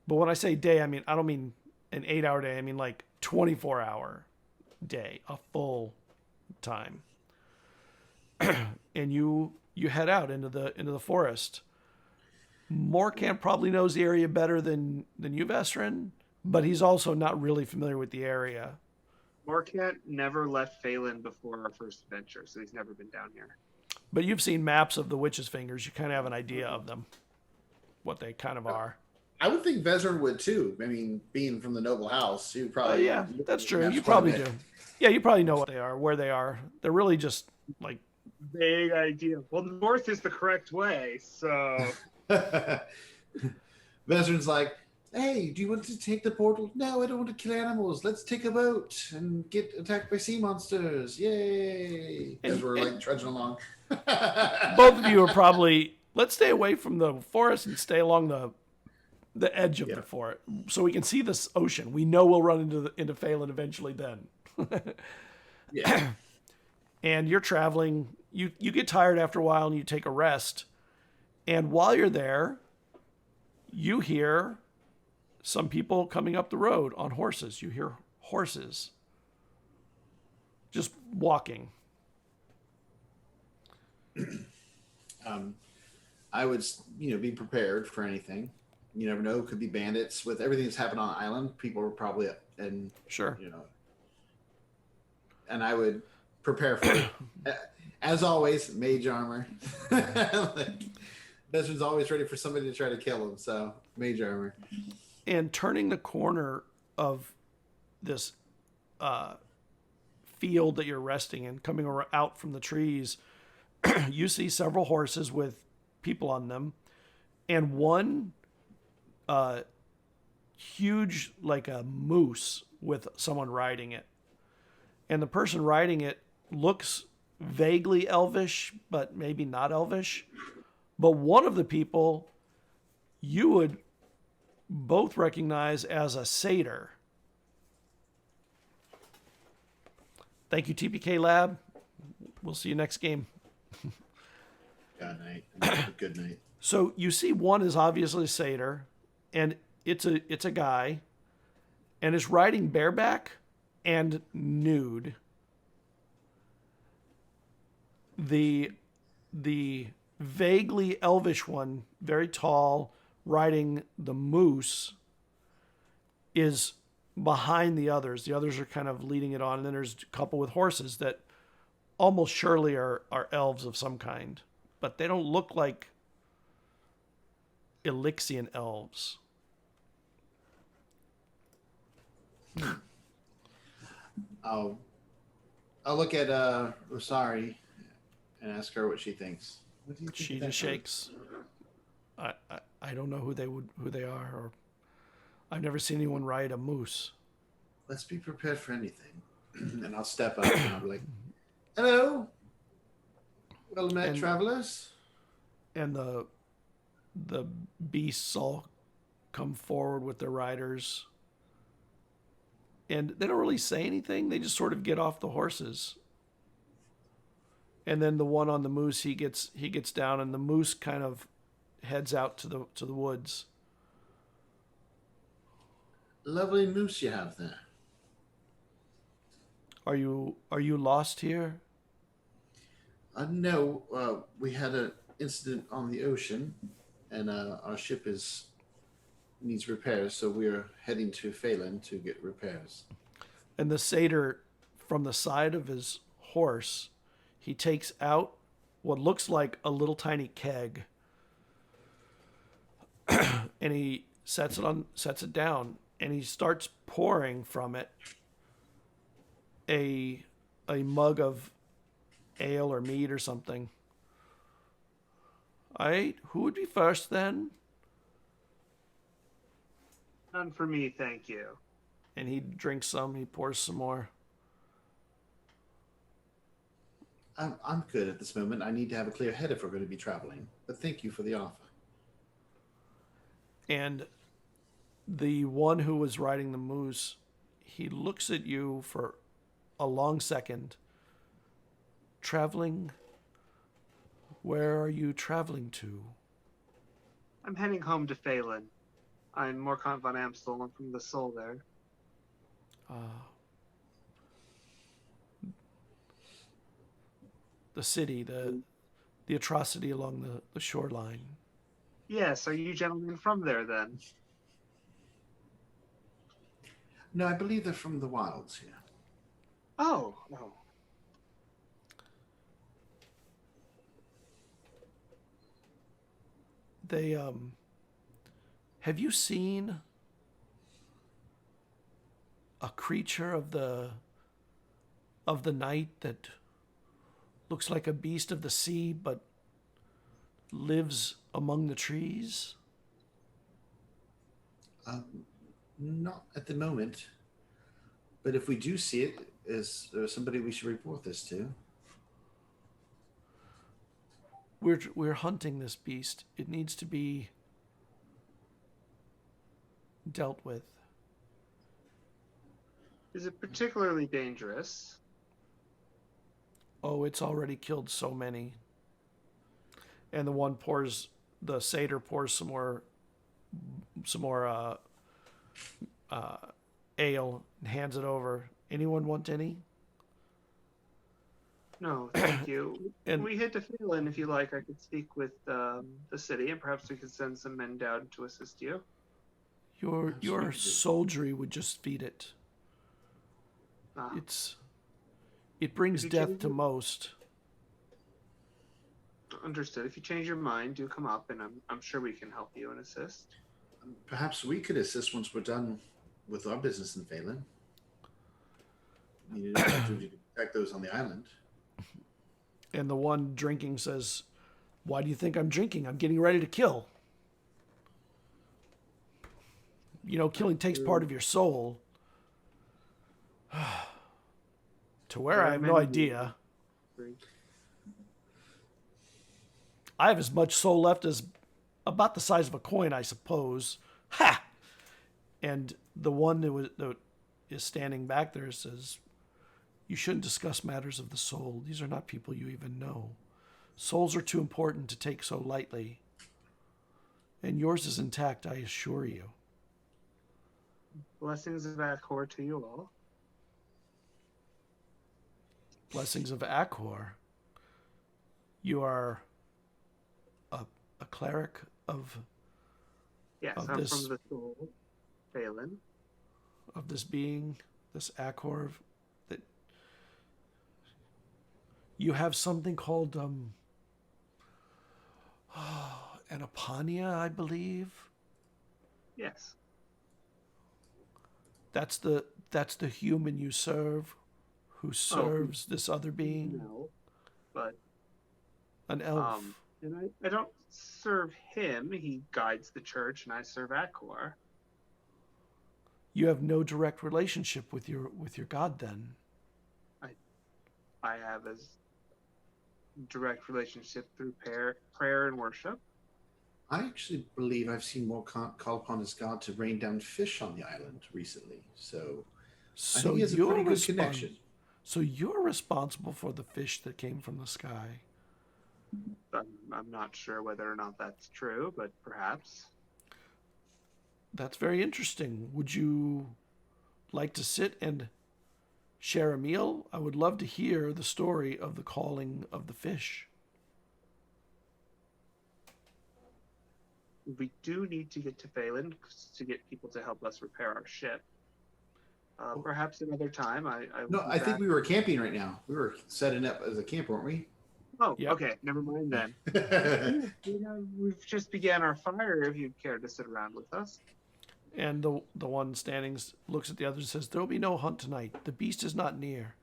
But when I say day, I don't mean an 8-hour day. I mean like 24-hour day, a full time. And you head out into the forest. Morcant probably knows the area better than you, Vesryn, but he's also not really familiar with the area. Morcant never left Phelan before our first adventure, so he's never been down here. But you've seen maps of the Witch's Fingers. You kind of have an idea of them, what they kind of are. I would think Vesryn would too. I mean, being from the noble house, he would probably. Yeah, that's true. You probably do. Yeah, you probably know what they are, where they are. They're really just like vague idea. Well, north is the correct way, so. Vesryn's like, hey, do you want to take the portal? No, I don't want to kill animals. Let's take a boat and get attacked by sea monsters. Yay! As we're like trudging along. Both of you are probably, let's stay away from the forest and stay along the edge of the forest so we can see this ocean. We know we'll run into Phelan eventually then. Yeah. And you're traveling. You get tired after a while and you take a rest. And while you're there, you hear some people coming up the road on horses. You hear horses just walking. I would, be prepared for anything. You never know. Could be bandits. With everything that's happened on the island, people are probably Sure. And I would prepare for it. As always, mage armor. Vesryn's always ready for somebody to try to kill him, so mage armor. And turning the corner of this field that you're resting in, coming out from the trees, you see several horses with people on them, and one huge, like a moose with someone riding it. And the person riding it looks vaguely elvish, but maybe not elvish. But one of the people you would both recognize as a satyr. Thank you, TPK Lab. We'll see you next game. Good night. Good night. So you see one is obviously a satyr, and it's a guy, and is riding bareback and nude. The vaguely elvish one, very tall, riding the moose, is behind the others. The others are kind of leading it on, and then there's a couple with horses that almost surely are elves of some kind, but they don't look like Elixian elves. I'll look at Rosari and ask her what she thinks. What do you think She of that just shakes. I don't know who they are, or I've never seen anyone ride a moose. Let's be prepared for anything. And I'll step up and I'll be like, hello, well met, travelers. And the beasts all come forward with their riders, and they don't really say anything. They just sort of get off the horses. And then the one on the moose, he gets down, and the moose kind of heads out to the woods. Lovely moose you have there. Are you lost here? No, we had an incident on the ocean, and our ship needs repairs, so we're heading to Phelan to get repairs. And the satyr, from the side of his horse, he takes out what looks like a little tiny keg, and he sets it down, and he starts pouring from it a mug of ale or mead or something. All right, who would be first then? None for me, thank you. And he drinks some. He pours some more. I'm good at this moment. I need to have a clear head if we're going to be traveling. But thank you for the offer. And the one who was riding the moose, he looks at you for a long second. Traveling? Where are you traveling to? I'm heading home to Phelan. I'm Morcant von Amstel. I'm from the Soul there. The city, the atrocity along the shoreline. Yes, are you gentlemen from there then? No, I believe they're from the wilds here. Oh. They have you seen a creature of the night that looks like a beast of the sea but lives among the trees? Not at the moment. But if we do see it, is there somebody we should report this to? We're hunting this beast. It needs to be dealt with. Is it particularly dangerous? Oh, it's already killed so many. And the satyr pours some more ale and hands it over. Anyone want any? No, thank you. And- we head to Phelan if you like. I could speak with the city, and perhaps we could send some men down to assist you. Your soldiery would just feed it. Ah, It brings If you death change to it- most. understood. If you change your mind, do come up, and I'm sure we can help you and assist. Perhaps we could assist once we're done with our business in Phelan. You need to protect those on the island. And the one drinking says, "Why do you think I'm drinking? I'm getting ready to kill." You know, killing takes part of your soul. To where I have no idea. I have as much soul left as about the size of a coin, I suppose. Ha! And the one that is standing back there says, "You shouldn't discuss matters of the soul. These are not people you even know. Souls are too important to take so lightly. And yours is intact, I assure you." Blessings of Acor to you all. Blessings of Acor. You are a cleric of Yes, Of I'm this- from the Soul, Phelan. this being, this Acor, that you have something called Anapania, I believe. Yes. That's the human you serve, who serves this other being, No. But an elf. and I don't serve him. He guides the church, and I serve Acor. You have no direct relationship with your god, then. I have a direct relationship through prayer and worship. I actually believe I've seen Morcant call upon his god to rain down fish on the island recently. So I think he has a pretty good connection. So you're responsible for the fish that came from the sky. I'm not sure whether or not that's true, but perhaps. That's very interesting. Would you like to sit and share a meal, I would love to hear the story of the calling of the fish. We do need to get to Phelan to get people to help us repair our ship. Perhaps another time. I No, I think we were camping right now. We were setting up as a camp, weren't we? Oh, Yep. okay. Never mind then. We've just began our fire. If you'd care to sit around with us. And the one standing looks at the others and says, "There will be no hunt tonight. The beast is not near.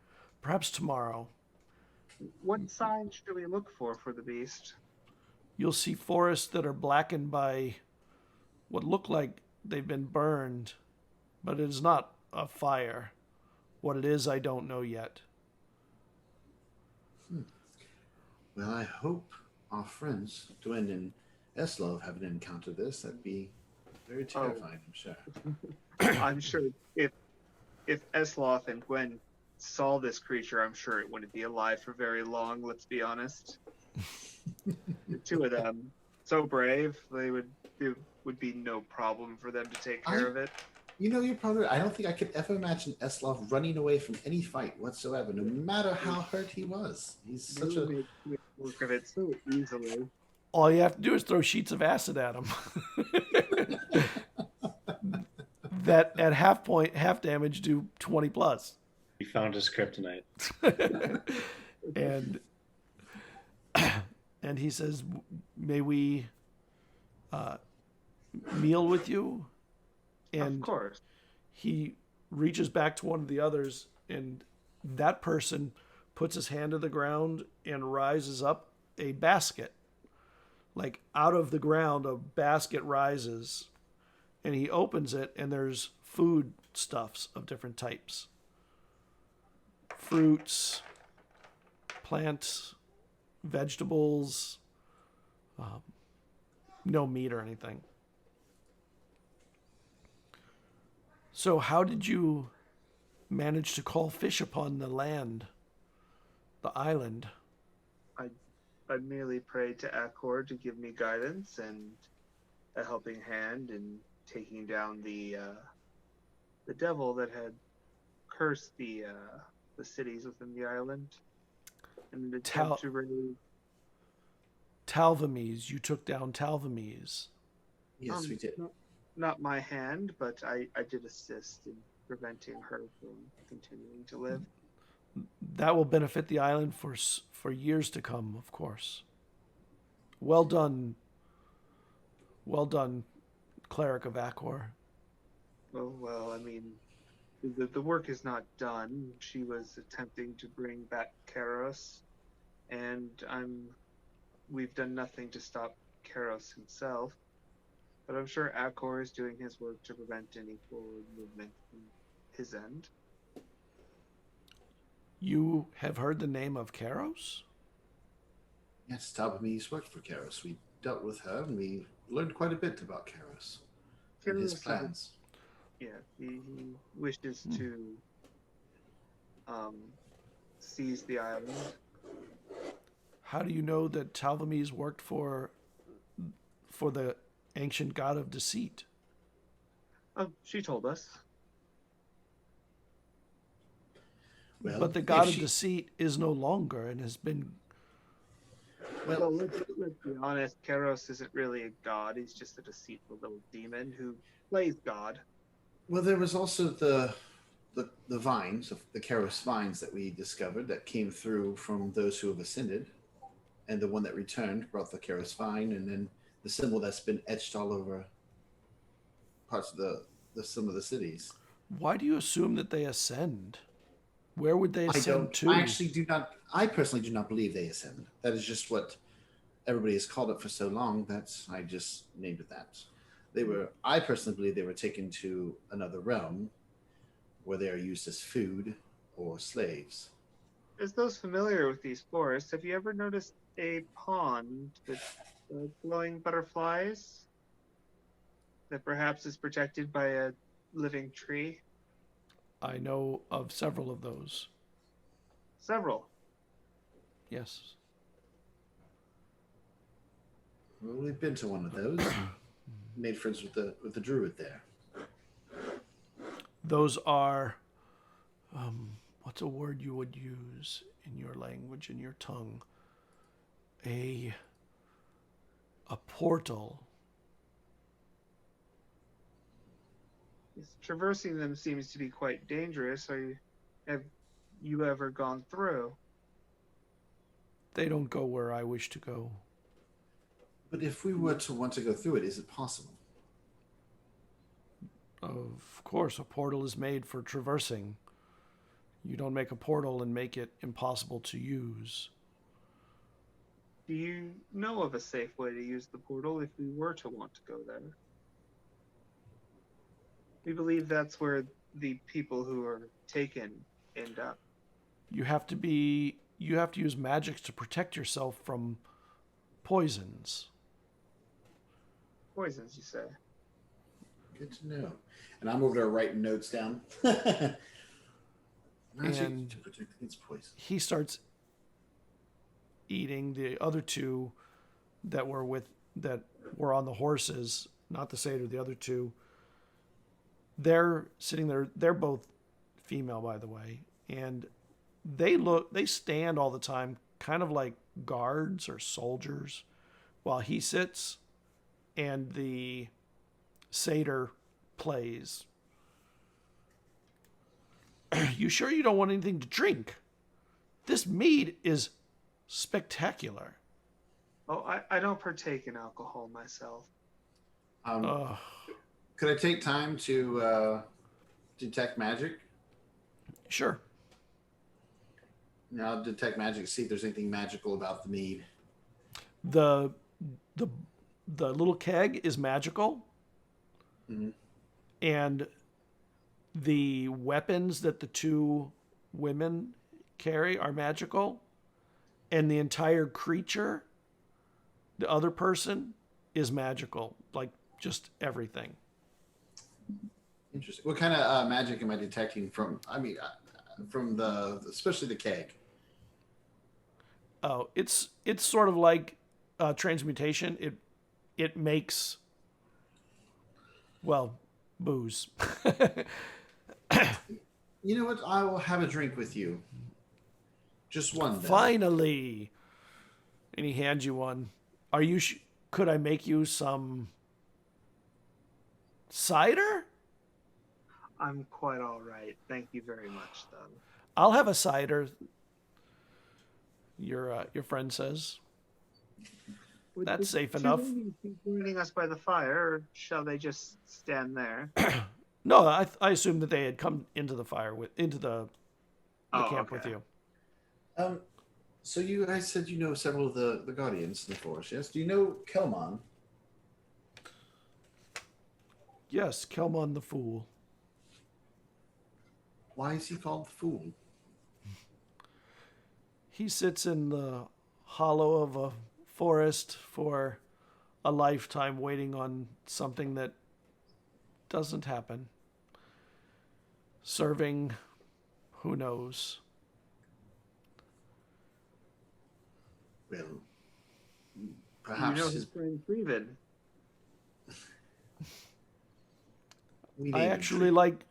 Perhaps tomorrow. What sign should we look for the beast? You'll see forests that are blackened by what look like they've been burned, but it is not a fire. What it is, I don't know yet." Well, I hope our friends, Dwayne and Eslov, haven't encountered this. That'd be very terrifying, I'm sure. I'm sure if Eslov and Gwen saw this creature, I'm sure it wouldn't be alive for very long, let's be honest. The two of them, so brave, it would be no problem for them to take care of it. You know, I don't think I could ever imagine Eslov running away from any fight whatsoever, no matter how hurt he was. He's such a... Work of it so easily. All you have to do is throw sheets of acid at him. That at half damage do 20 plus. He found his kryptonite. And he says, "May we meal with you?" And Of course. he reaches back to one of the others, and that person puts his hand to the ground and rises up a basket. Like out of the ground, a basket rises, and he opens it, and there's food stuffs of different types. Fruits, plants, vegetables, no meat or anything. So how did you manage to call fish upon the land, the island? I merely prayed to Akkor to give me guidance and a helping hand in taking down the devil that had cursed the cities within the island. In an attempt to raise... Talvamies, you took down Talvamies. Yes, we did. Not my hand, but I did assist in preventing her from continuing to live. That will benefit the island for years to come, of course. Well done, Cleric of Akkor. Oh, well, I mean, the work is not done. She was attempting to bring back Karos, and we've done nothing to stop Karos himself. But I'm sure Akkor is doing his work to prevent any forward movement from his end. You have heard the name of Karos? Yes, Talbamis worked for Karos. We dealt with her, and we learned quite a bit about Karos and his plans. Yeah, he wishes to seize the island. How do you know that Talvamis worked for the ancient god of deceit? Oh, she told us. Well, But the god of deceit is no longer and has been... Well, let's be honest, Karos isn't really a god. He's just a deceitful little demon who plays god. Well, there was also the vines, the Karos vines that we discovered that came through from those who have ascended. And the one that returned brought the Karos vine, and then the symbol that's been etched all over parts of some of the cities. Why do you assume that they ascend? Where would they ascend to? I personally do not believe they ascend. That is just what everybody has called it for so long. I just named it that. I personally believe they were taken to another realm where they are used as food or slaves. As those familiar with these forests, have you ever noticed a pond with glowing butterflies that perhaps is protected by a living tree? I know of several of those. Several. Yes. Well, we've been to one of those. Made friends with the druid there. Those are what's a word you would use in your language, in your tongue? A portal. Traversing them seems to be quite dangerous. Have you ever gone through? They don't go where I wish to go. But if we were to want to go through it, is it possible? Of course, a portal is made for traversing. You don't make a portal and make it impossible to use. Do you know of a safe way to use the portal if we were to want to go there? We believe that's where the people who are taken end up. You have to use magic to protect yourself from poisons. Poisons, you say? Good to know. And I'm over there writing notes down. Magic And to protect against poison. he starts eating the other two that were on the horses, not the satyr, the other two. They're sitting there. They're both female, by the way, and they stand all the time, kind of like guards or soldiers, while he sits and the satyr plays. You sure you don't want anything to drink? This mead is spectacular. Oh, I don't partake in alcohol myself. Could I take time to detect magic? Sure. Now, I'll detect magic, see if there's anything magical about the mead. The little keg is magical. Mm-hmm. And the weapons that the two women carry are magical. And the entire creature, the other person, is magical. Like, just everything. Interesting. What kind of magic am I detecting from? I mean, from especially the keg. Oh, it's sort of like transmutation. It makes, well, booze. You know what? I will have a drink with you. Just one. Then. Finally. And he hands you one. Are you? Could I make you some cider? I'm quite all right. Thank you very much, though. I'll have a cider. Your friend says. That's safe enough. Joining us by the fire, or shall they just stand there? No, I assumed that they had come into the fire into the camp with you. So you guys said you know several of the guardians in the forest, yes? Do you know Kelmon? Yes, Kelmon the Fool. Why is he called the Fool? He sits in the hollow of a forest for a lifetime waiting on something that doesn't happen. Serving, who knows? Well, perhaps you know his friend Freevid. I actually like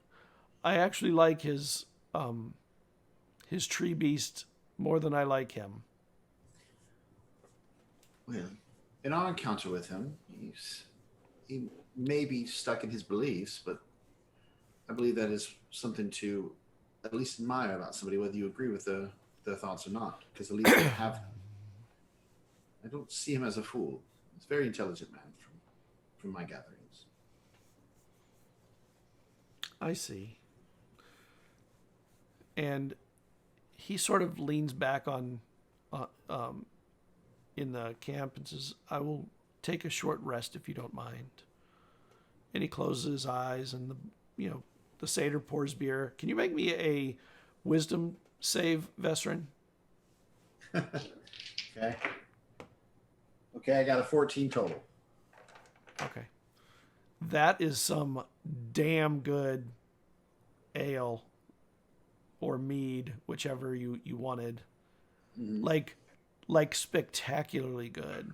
his tree beast more than I like him. Well, in our encounter with him, he may be stuck in his beliefs, but I believe that is something to at least admire about somebody, whether you agree with their thoughts or not. Because at least they have. I don't see him as a fool. He's a very intelligent man, from my gatherings. I see. And he sort of leans back on in the camp and says, I will take a short rest if you don't mind. And he closes his eyes and the satyr pours beer. Can you make me a wisdom save, Vesryn? Okay. Okay, I got a 14 total. Okay. That is some damn good ale or mead, whichever you wanted. Mm-hmm. Like spectacularly good.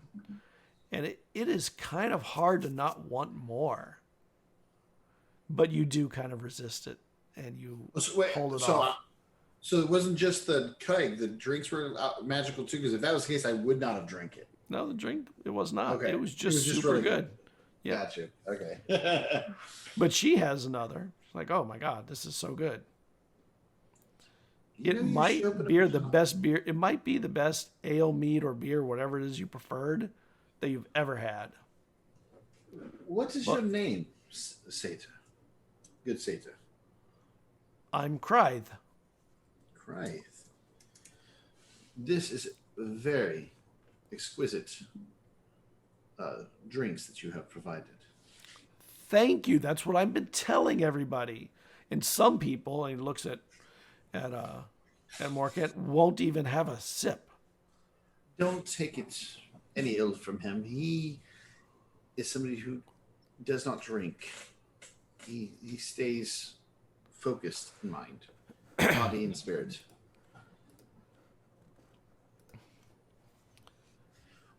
And it is kind of hard to not want more. But you do kind of resist it and you hold it off. So it wasn't just the keg. The drinks were magical too. Because if that was the case, I would not have drank it. No, the drink, it was not. Okay. It was just super really good. Yeah. Gotcha. Okay. But she has another. She's like, oh my God, this is so good. You It know, you might should open be up a the shop. best beer. It might be the best ale, mead, or beer, whatever it is you preferred, that you've ever had. What is your name, Sata? Good Sata. I'm Krythe. Right. This is very exquisite drinks that you have provided. Thank you. That's what I've been telling everybody. And some people, and he looks at Morcant, won't even have a sip. Don't take it any ill from him. He is somebody who does not drink. He stays focused in mind, body and spirit.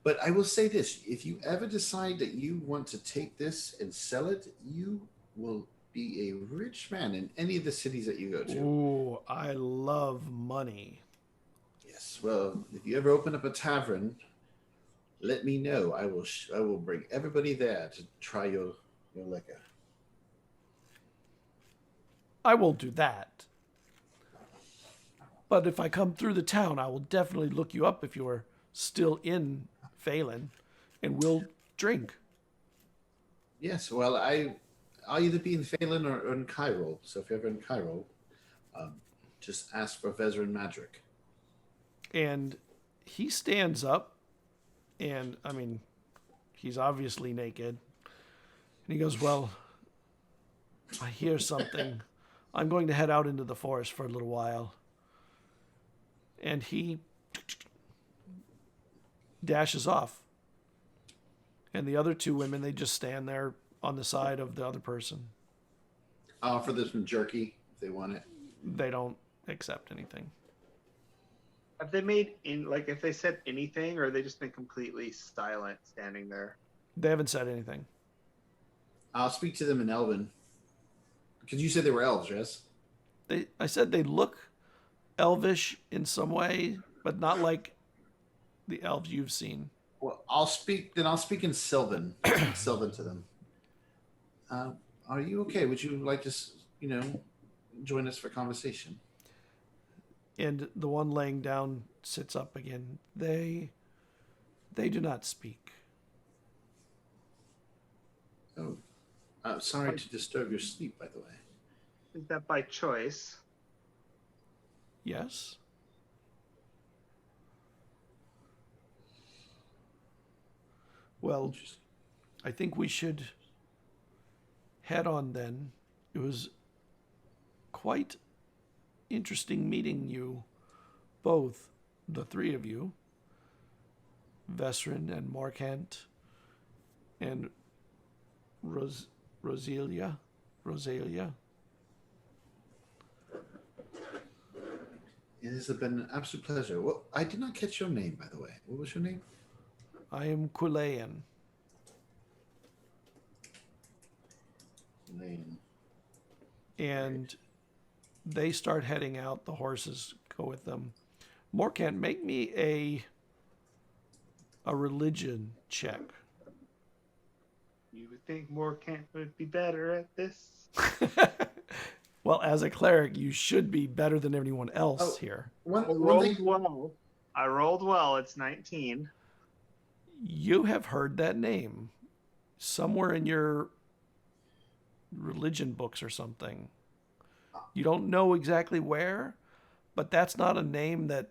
But I will say this, if you ever decide that you want to take this and sell it, you will be a rich man in any of the cities that you go to. Ooh, I love money. Yes, well, if you ever open up a tavern, let me know. I will bring everybody there to try your liquor. I won't do that. But if I come through the town, I will definitely look you up if you're still in Phelan, and we'll drink. Yes, well, I'll either be in Phelan or in Cairo. So if you're ever in Cairo, just ask for Vesryn Magic. And he stands up, and I mean, he's obviously naked. And he goes, well, I hear something. I'm going to head out into the forest for a little while. And he dashes off. And the other two women, they just stand there on the side of the other person. I'll offer them some jerky if they want it. They don't accept anything. Have they made if they said anything, or have they just been completely silent standing there? They haven't said anything. I'll speak to them in Elven. Because you said they were elves, yes? I said they look elvish in some way, but not like the elves you've seen. Well, I'll speak in Sylvan. Sylvan to them. Are you okay? Would you like to, join us for conversation? And the one laying down sits up again. They do not speak. Oh, sorry to disturb your sleep, by the way. Is that by choice? Yes? Well, I think we should head on then. It was quite interesting meeting you both, the three of you, Vesryn and Morcant and Rosalia. It has been an absolute pleasure. Well, I did not catch your name, by the way. What was your name? I am Quilean. Lane. And they start heading out. The horses go with them. Morcant, make me a religion check. You would think Morcant would be better at this. Well, as a cleric, you should be better than anyone else here. One rolled thing, well. I rolled well. It's 19. You have heard that name somewhere in your religion books or something. You don't know exactly where, but that's not a name that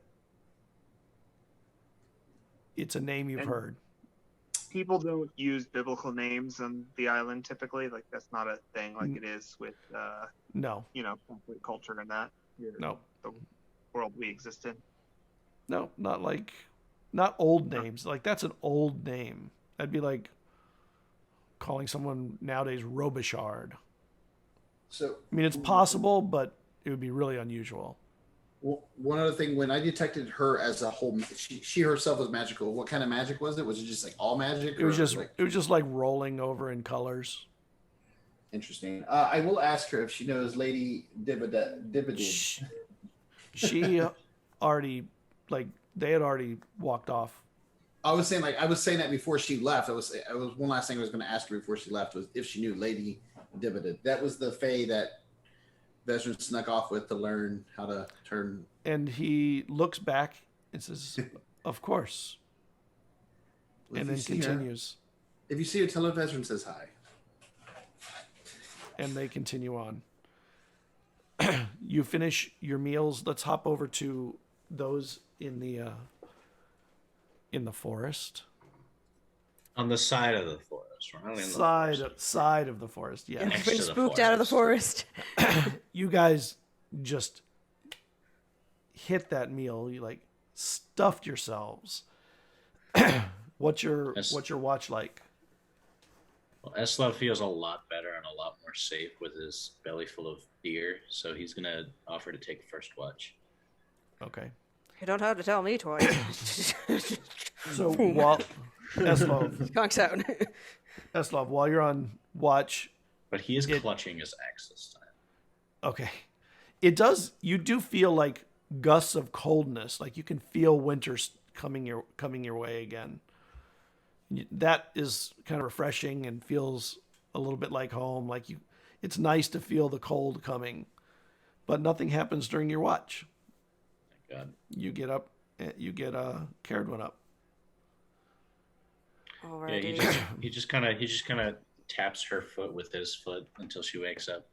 it's a name you've heard. People don't use biblical names on the island typically. Like that's not a thing like it is with No. Catholic culture and that. No. The world we exist in. No, not old names. Like that's an old name. That'd be like calling someone nowadays Robichard. so I mean, it's possible, but it would be really unusual. one other thing, when I detected her as a whole, she herself was magical. What kind of magic was it? Was it just like all magic? It was just like rolling over in colors. Interesting. I will ask her if she knows Lady Dibadid. She already, like, they had already walked off. I was saying that before she left. I was one last thing I was going to ask her before she left was if she knew Lady Dividend. That was the Fae that Vesryn snuck off with to learn how to turn. And he looks back and says, "Of course," Well, and if then you see her- continues. If you see her, tell her Vesryn says hi. And they continue on. You finish your meals. Let's hop over to those in the forest. On the side of the forest, right? In the Side of the forest. Yeah. Next Been to the spooked out of the forest. You guys just hit that meal. You like stuffed yourselves. What's your watch like? Well, Eslov feels a lot better and a lot more safe with his belly full of beer, so he's gonna offer to take first watch. Okay. You don't have to tell me twice. So while Eslov, while you're on watch, But he is clutching his axe this time. okay, you do feel like gusts of coldness, like you can feel winter coming your way again. That is kind of refreshing and feels a little bit like home. Like it's nice to feel the cold coming, but nothing happens during your watch. Thank God. You get up, you get Cerridwen up. Alrighty. Yeah, he just kind of taps her foot with his foot until she wakes up,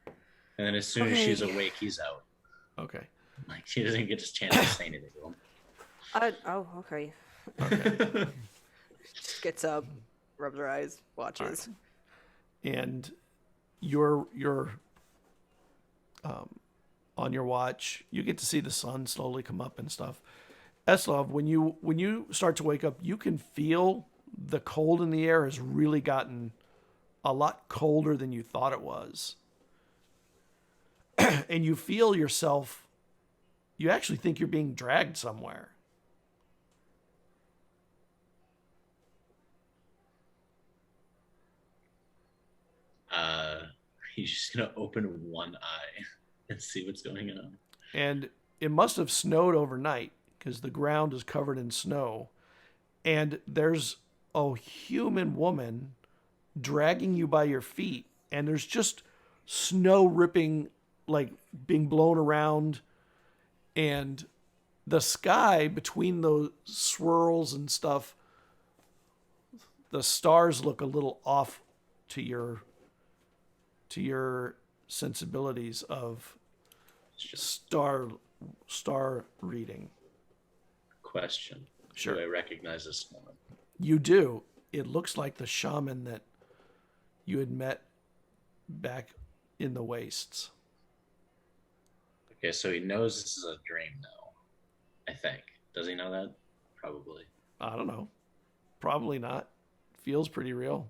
and then as soon as she's awake, he's out. Okay. Like she doesn't get a chance to say anything to him. Okay. Okay. Just gets up, rubs her eyes, watches. And you're on your watch. You get to see the sun slowly come up and stuff. Eslov, when you start to wake up, you can feel the cold in the air has really gotten a lot colder than you thought it was. And you feel yourself, you actually think you're being dragged somewhere. He's just gonna open one eye and see what's going on. And it must have snowed overnight because the ground is covered in snow. And there's a human woman dragging you by your feet. And there's just snow ripping, like being blown around. And the sky between those swirls and stuff, the stars look a little off to your sensibilities of star reading. Question. Sure. Do I recognize this woman? You do. It looks like the shaman that you had met back in the wastes. Okay, so he knows this is a dream now. I think. Does he know that? Probably. I don't know. Probably not. Feels pretty real.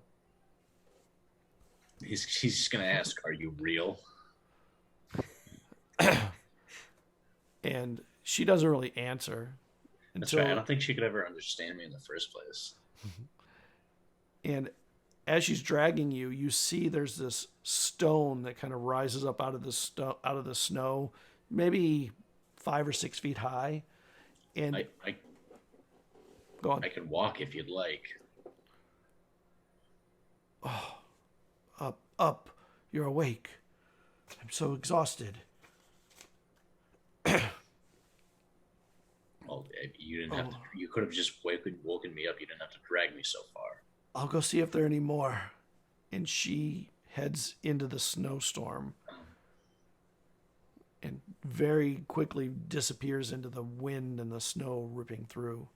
He's just gonna ask, "Are you real?" And she doesn't really answer. That's right. I don't think she could ever understand me in the first place. And as she's dragging you, you see there's this stone that kind of rises up out of the snow, maybe 5 or 6 feet high. And I go on. I can walk if you'd like. Up. You're awake. I'm so exhausted. Well, you didn't have to. You could have just woken me up. You didn't have to drag me so far. I'll go see if there are any more. And she heads into the snowstorm and very quickly disappears into the wind and the snow ripping through.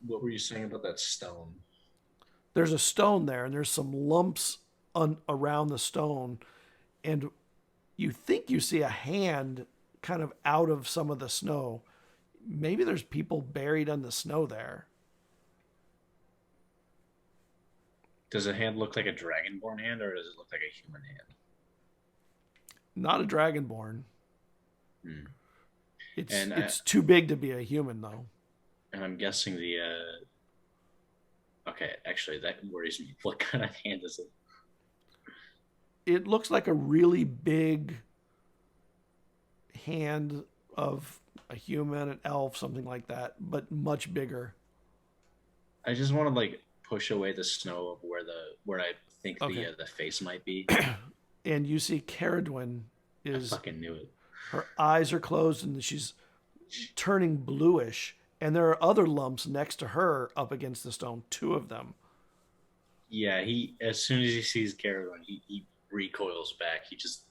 What were you saying about that stone? There's a stone there, and there's some lumps around the stone, and you think you see a hand kind of out of some of the snow. Maybe there's people buried in the snow there. Does a hand look like a dragonborn hand, or does it look like a human hand? Not a dragonborn. Hmm. It's too big to be a human, though. And I'm guessing the. Okay, actually, that worries me. What kind of hand is it? it looks like a really big hand of a human, an elf, something like that, but much bigger. I just want to like push away the snow of where I think Okay. the face might be. And you see Cerridwen I is fucking knew it. her eyes are closed and she's turning bluish, and there are other lumps next to her up against the stone, 2 of them. Yeah, he as soon as he sees Caravan, he recoils back. He just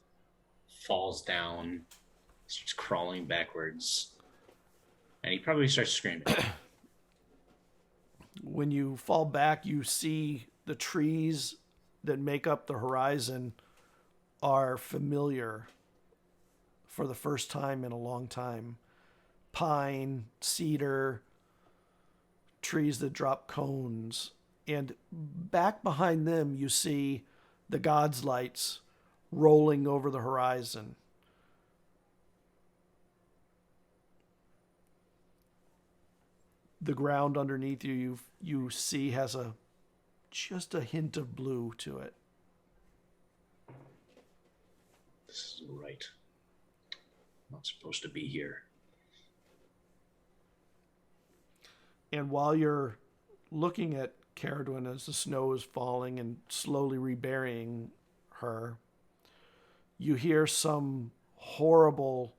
falls down, starts crawling backwards, and he probably starts screaming. When you fall back, you see the trees that make up the horizon are familiar for the first time in a long time. Pine, cedar, trees that drop cones. And back behind them, you see the gods' lights rolling over the horizon. The ground underneath you see has just a hint of blue to it. This isn't right. I'm not supposed to be here. And while you're looking at Cerridwen as the snow is falling and slowly reburying her, you hear some horrible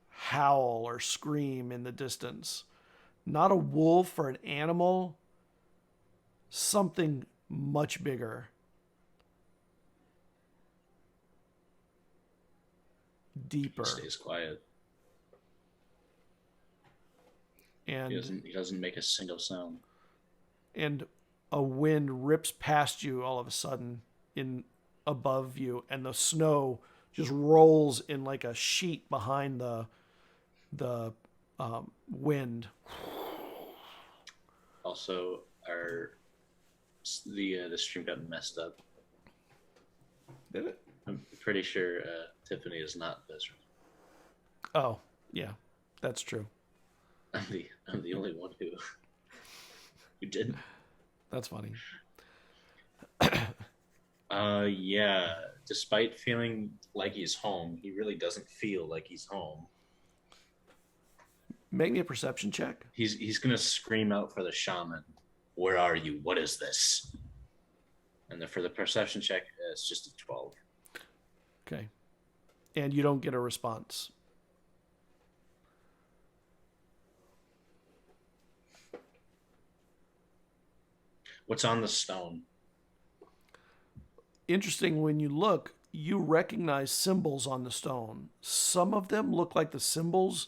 howl or scream in the distance. Not a wolf or an animal, something much bigger. Deeper. He stays quiet. And He doesn't make a single sound. And a wind rips past you all of a sudden in above you, and the snow just rolls in like a sheet behind the wind. Also, the stream got messed up. Did it? I'm pretty sure Tiffany is not Vesryn. Oh, yeah, that's true. I'm the only one who didn't. That's funny. Yeah. Despite feeling like he's home, he really doesn't feel like he's home. Make me a perception check. He's gonna scream out for the shaman. Where are you? What is this? And for the perception check, it's just a 12. Okay. And you don't get a response. What's on the stone? Interesting, when you look, you recognize symbols on the stone. Some of them look like the symbols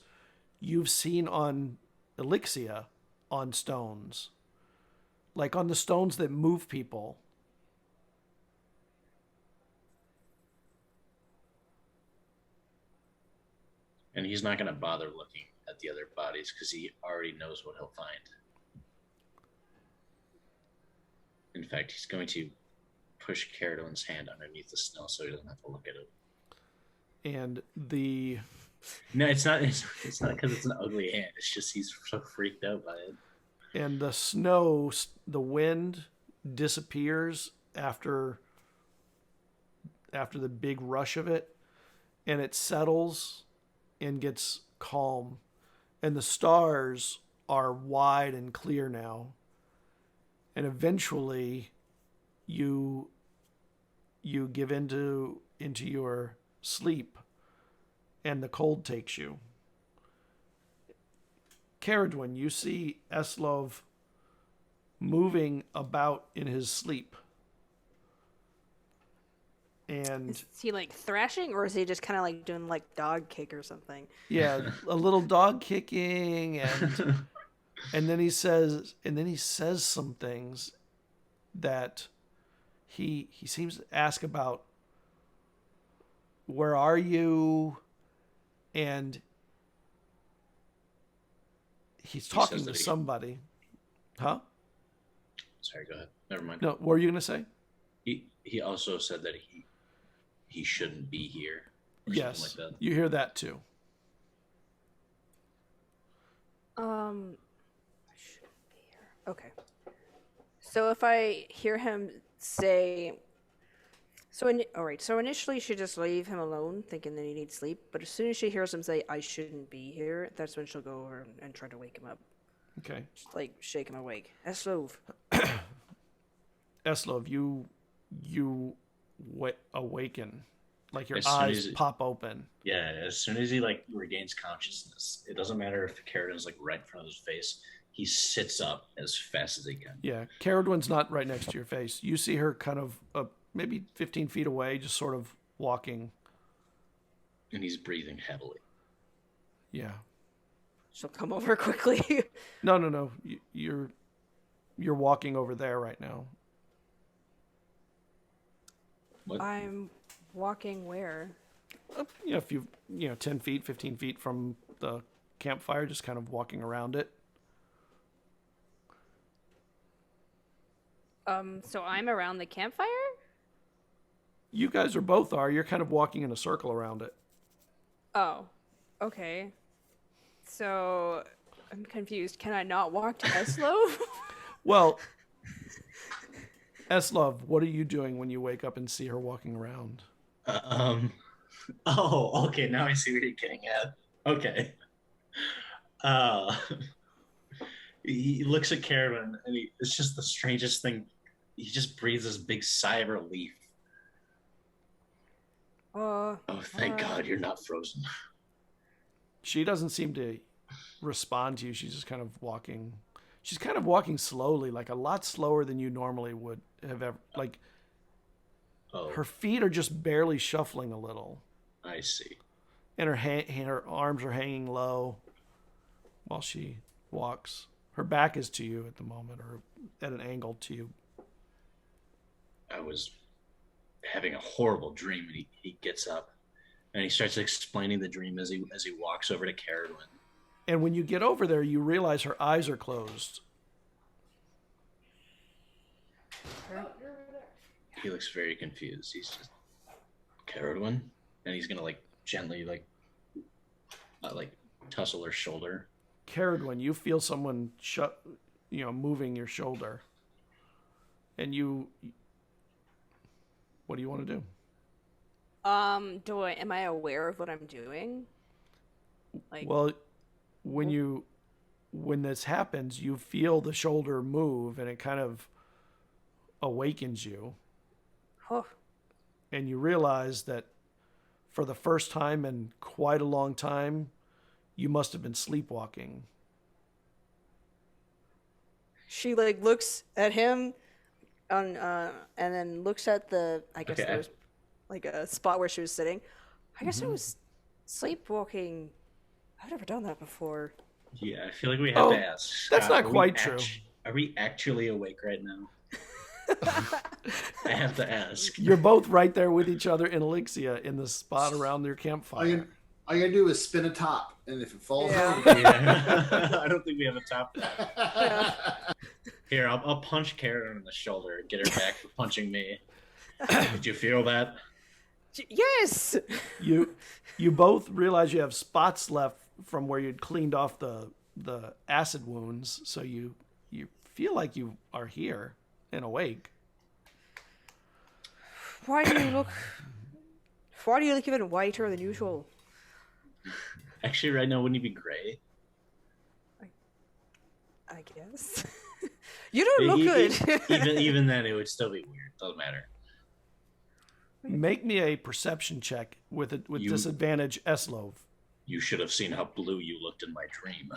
you've seen on Elixia on stones. Like on the stones that move people. And he's not going to bother looking at the other bodies because he already knows what he'll find. In fact, he's going to push Cerridwen's hand underneath the snow so he doesn't have to look at it. And the... No, it's not because it's an ugly hand. It's just he's so freaked out by it. And the snow, the wind disappears after the big rush of it, and it settles and gets calm, and the stars are wide and clear now, and eventually you give into your sleep, and the cold takes you. Cerridwen, you see Eslov moving about in his sleep. And Is he like thrashing, or is he just kind of like doing like dog kick or something? yeah, a little dog kicking, and then he says some things that he seems to ask about, where are you? And he's talking to somebody. Huh? Sorry, go ahead. Never mind. No, what were you going to say? He also said that he shouldn't be here. Yes, like that. You hear that too. I shouldn't be here. Okay. So if I hear him say All right. So initially, she just leave him alone, thinking that he needs sleep. But as soon as she hears him say, "I shouldn't be here," that's when she'll go over and try to wake him up. Okay. Just like shake him awake. Eslov. Eslov, you awaken, like your As soon eyes as it- pop open. Yeah, as soon as he like regains consciousness, it doesn't matter if Cerridwen's like right in front of his face. He sits up as fast as he can. Yeah, Cerridwen's not right next to your face. You see her kind of maybe 15 feet away, just sort of walking. And he's breathing heavily. Yeah. She'll come over quickly. No. You're walking over there right now. What? I'm walking where? A few, 10 feet, 15 feet from the campfire, just kind of walking around it. So I'm around the campfire? You guys are. You're kind of walking in a circle around it. Oh, okay. So I'm confused. Can I not walk to Eslov? Well, Eslov, what are you doing when you wake up and see her walking around? Oh, okay. Now I see what you're getting at. Okay. He looks at Cerridwen, and it's just the strangest thing. He just breathes this big sigh of relief. Oh, thank God you're not frozen. She doesn't seem to respond to you. She's just kind of walking. She's kind of walking slowly, like a lot slower than you normally would have ever. Like, her feet are just barely shuffling a little. I see. And her arms are hanging low while she walks. Her back is to you at the moment, or at an angle to you. I was having a horrible dream, and he gets up, and he starts explaining the dream as he walks over to Cerridwen. And when you get over there, you realize her eyes are closed. He looks very confused. He's just, Cerridwen? And he's gonna gently tussle her shoulder. Cerridwen, you feel someone moving your shoulder. And what do you want to do? Am I aware of what I'm doing? Well, when this happens, you feel the shoulder move, and it kind of awakens you. Oh. And you realize that for the first time in quite a long time, you must have been sleepwalking. She looks at him and then looks at there was a spot where she was sitting. I guess I was sleepwalking. I've never done that before. Yeah, I feel like we have to ask. That's not quite true. Are we actually awake right now? I have to ask. You're both right there with each other in Elixia in the spot around their campfire. All you gotta do is spin a top, and if it falls Yeah. over, Yeah. I don't think we have a top. Here, I'll punch Cerridwen in the shoulder and get her back for punching me. Did you feel that? Yes. You both realize you have spots left from where you'd cleaned off the acid wounds, so you feel like you are here and awake. Why do you look even whiter than usual? Actually, right now, wouldn't he be gray? I guess. You don't look good. even then, it would still be weird. Doesn't matter. Make me a perception check with disadvantage, Eslov. You should have seen how blue you looked in my dream.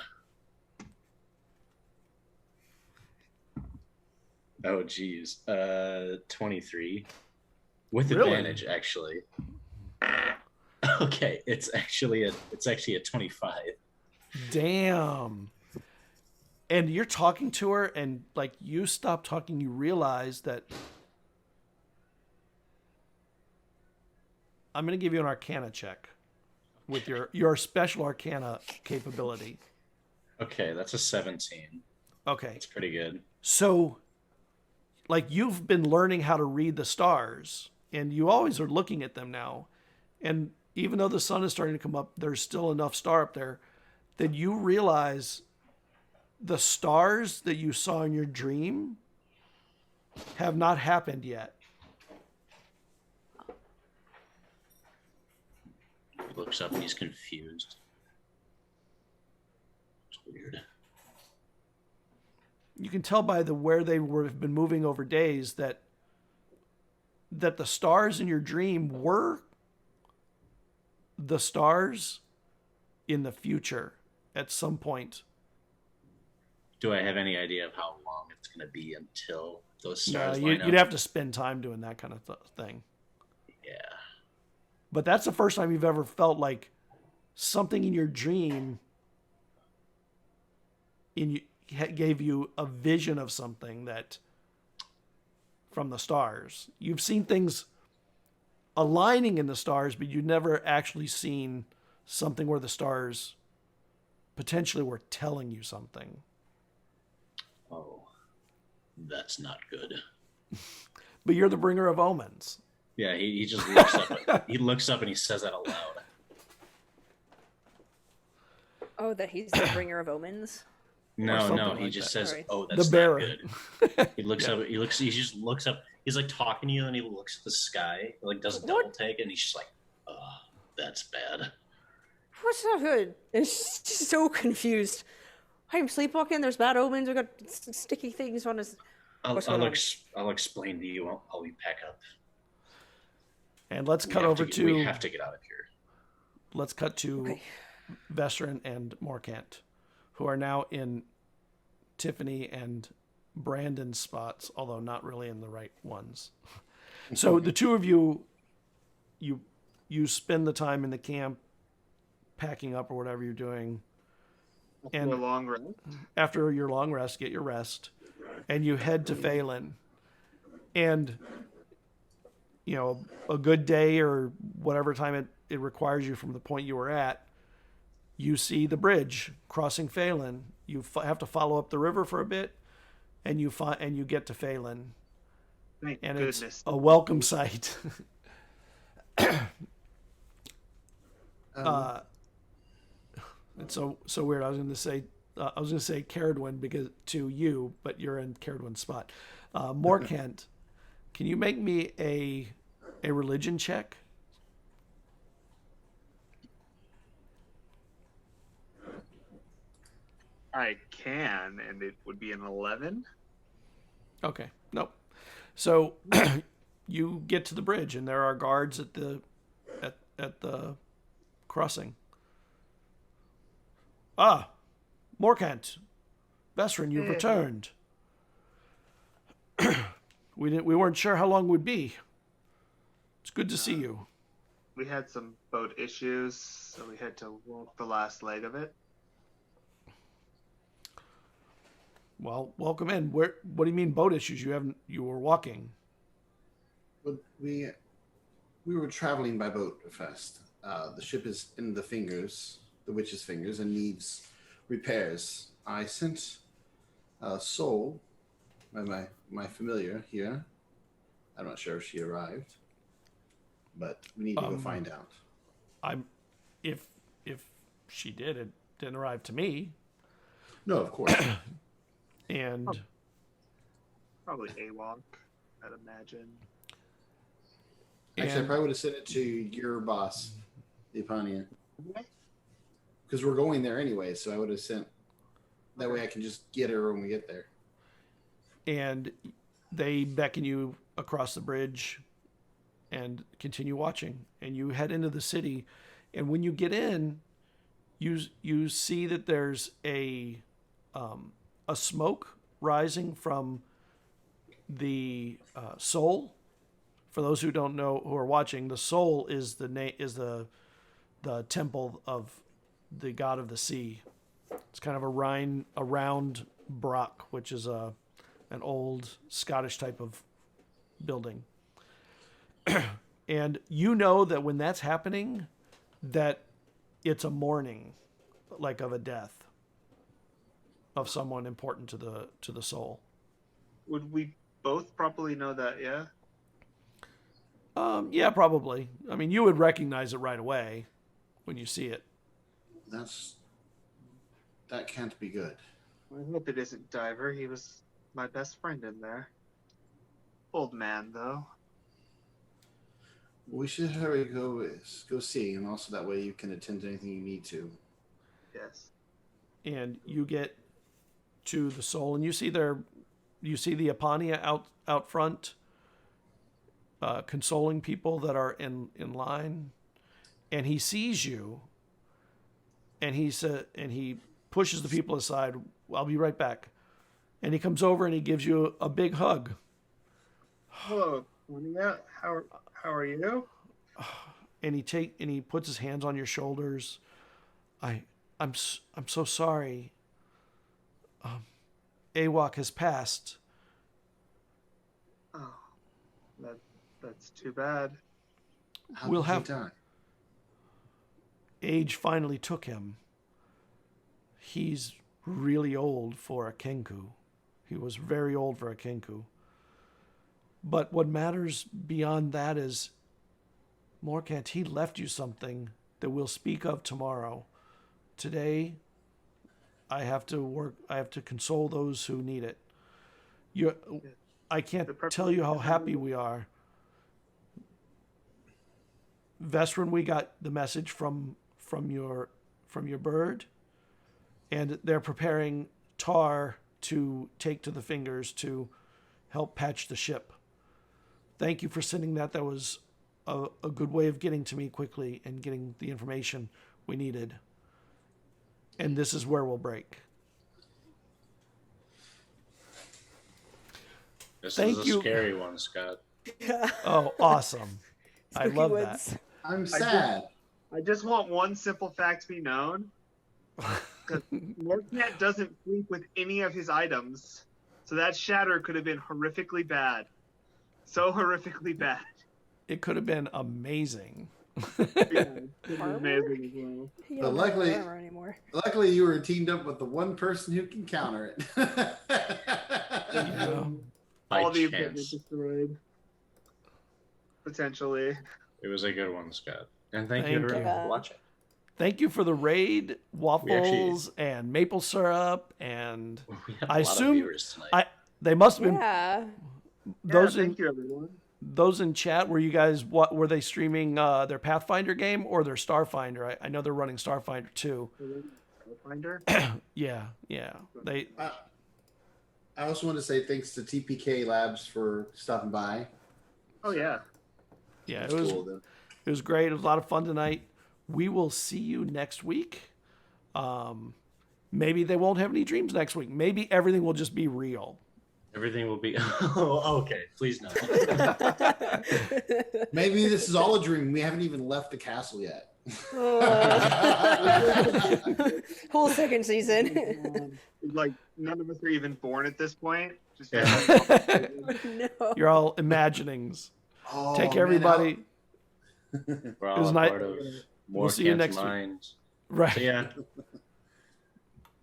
Oh, geez. 23. With Really? advantage, actually. Okay, it's actually a 25. Damn. And you're talking to her, and you stop talking, you realize that I'm going to give you an Arcana check with your special Arcana capability. Okay, that's a 17. Okay. That's pretty good. So, you've been learning how to read the stars, and you always are looking at them now. And even though the sun is starting to come up, there's still enough star up there that you realize the stars that you saw in your dream have not happened yet. looks up and he's confused. It's weird. You can tell by where they have been moving over days that the stars in your dream were the stars in the future at some point. Do I have any idea of how long it's going to be until those stars line up? You'd have to spend time doing that kind of thing. Yeah. But that's the first time you've ever felt like something in your dream gave you a vision of something that from the stars. You've seen things aligning in the stars, but you've never actually seen something where the stars potentially were telling you something. Oh, that's not good. But you're the bringer of omens. Yeah, he just looks up. He looks up and he says that out loud. Oh, that he's the bringer of omens? No, he like just that. says, Right. "Oh, that's The bearer. not good." He looks up. He just looks up. He's like talking to you, and he looks at the sky, like does a double take, and he's just like, "That's bad." What's not good? And she's just so confused. I'm sleepwalking. There's bad omens. We got sticky things on his. I'll explain to you. I'll be back up. And let's cut over to. We have to get out of here. Let's cut to Vesryn and Morcant, who are now in Tiffany and Brandon's spots, although not really in the right ones. So the two of you spend the time in the camp packing up or whatever you're doing. And a long rest. After your long rest, get your rest, and you head to Phelan. And, you know, a good day or whatever time it requires you from the point you were at, you see the bridge crossing Phelan. You have to follow up the river for a bit, and you get to Phelan. Thank and goodness. It's a welcome sight. It's so weird. I was going to say Cerridwen because to you, but you're in Cerridwen's spot. Morcant, can you make me a religion check? I can, and it would be an 11. Okay. Nope. So you get to the bridge, and there are guards at the crossing. Ah, Morcant, Vesryn, you've returned. We weren't sure how long it would be. It's good to see you. We had some boat issues, so we had to walk the last leg of it. Well, welcome in. What do you mean boat issues? You were walking. Well, we were traveling by boat first. The ship is in the witch's fingers, and needs repairs. I sent Soul, my familiar here. I'm not sure if she arrived, but we need to go find out. If she did, it didn't arrive to me. No, of course. And Probably AWOC, I'd imagine. Actually, I probably would have sent it to your boss, the Epania. Because we're going there anyway, so I would have sent. That way I can just get her when we get there. And they beckon you across the bridge and continue watching. And you head into the city. And when you get in, you see that there's a smoke rising from the soul. For those who don't know, who are watching, the soul is the temple of the god of the sea. It's kind of a round broch, which is an old Scottish type of building. And you know that when that's happening, that it's a mourning, like of a death of someone important to the soul. Would we both probably know that, yeah? Yeah, probably. I mean, you would recognize it right away when you see it. That can't be good. I hope it isn't Diver. He was my best friend in there. Old man, though. We should hurry go see, and also that way you can attend to anything you need to. Yes. And you get to the soul, and you see the Apania out front, consoling people that are in line, and he sees you, and he pushes the people aside. I'll be right back. And he comes over and he gives you a big hug. Hello, Juanita. How are you? And he puts his hands on your shoulders. I'm so sorry. Awak has passed. Oh, that's too bad. How We'll did he have- die? Age finally took him. He's really old for a Kenku. He was very old for a Kenku. But what matters beyond that is, Morcant, he left you something that we'll speak of tomorrow. Today, I have to console those who need it. I can't tell you how happy we are. Vesryn, we got the message from your bird, and they're preparing tar to take to the fingers to help patch the ship. Thank you for sending that. That was a good way of getting to me quickly and getting the information we needed. And this is where we'll break. This Thank is a you. scary one, Scott. Oh, awesome. I Spooky love woods. that. I'm sad. I just want one simple fact to be known. Morcant doesn't sleep with any of his items, so that shatter could have been horrifically bad. So horrifically bad. It could have been amazing. Yeah, it was Armor? amazing as well. He But don't luckily- have armor anymore. Luckily, you were teamed up with the one person who can counter it. Yeah. By All the equipment chance. destroyed. Potentially. It was a good one, Scott. And thank Thank you everyone you. for watching. Thank you for the raid, waffles and maple syrup, and We had a I lot assume- of viewers tonight. they must have been Yeah. those Yeah, in thank you, everyone. those in chat. Were you guys were they streaming their Pathfinder game or their Starfinder? I know they're running Starfinder too. Finder. Yeah. They I also want to say thanks to TPK Labs for stopping by. Oh yeah. yeah That's it was cool, though. it was great. It was a lot of fun tonight. We will see you next week. Maybe they won't have any dreams next week. Maybe everything will just be real. Everything will be. Oh, okay. Please no. Maybe this is all a dream. We haven't even left the castle yet. Whole second season. Like none of us are even born at this point. Just No. You're all imaginings. Oh, Take man, everybody. We're It was all nice- part of We'll see you Morcant's next week. mind. Right. So yeah.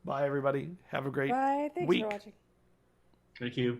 Bye, everybody. Have a great Bye. Thanks week. for watching. Thank you.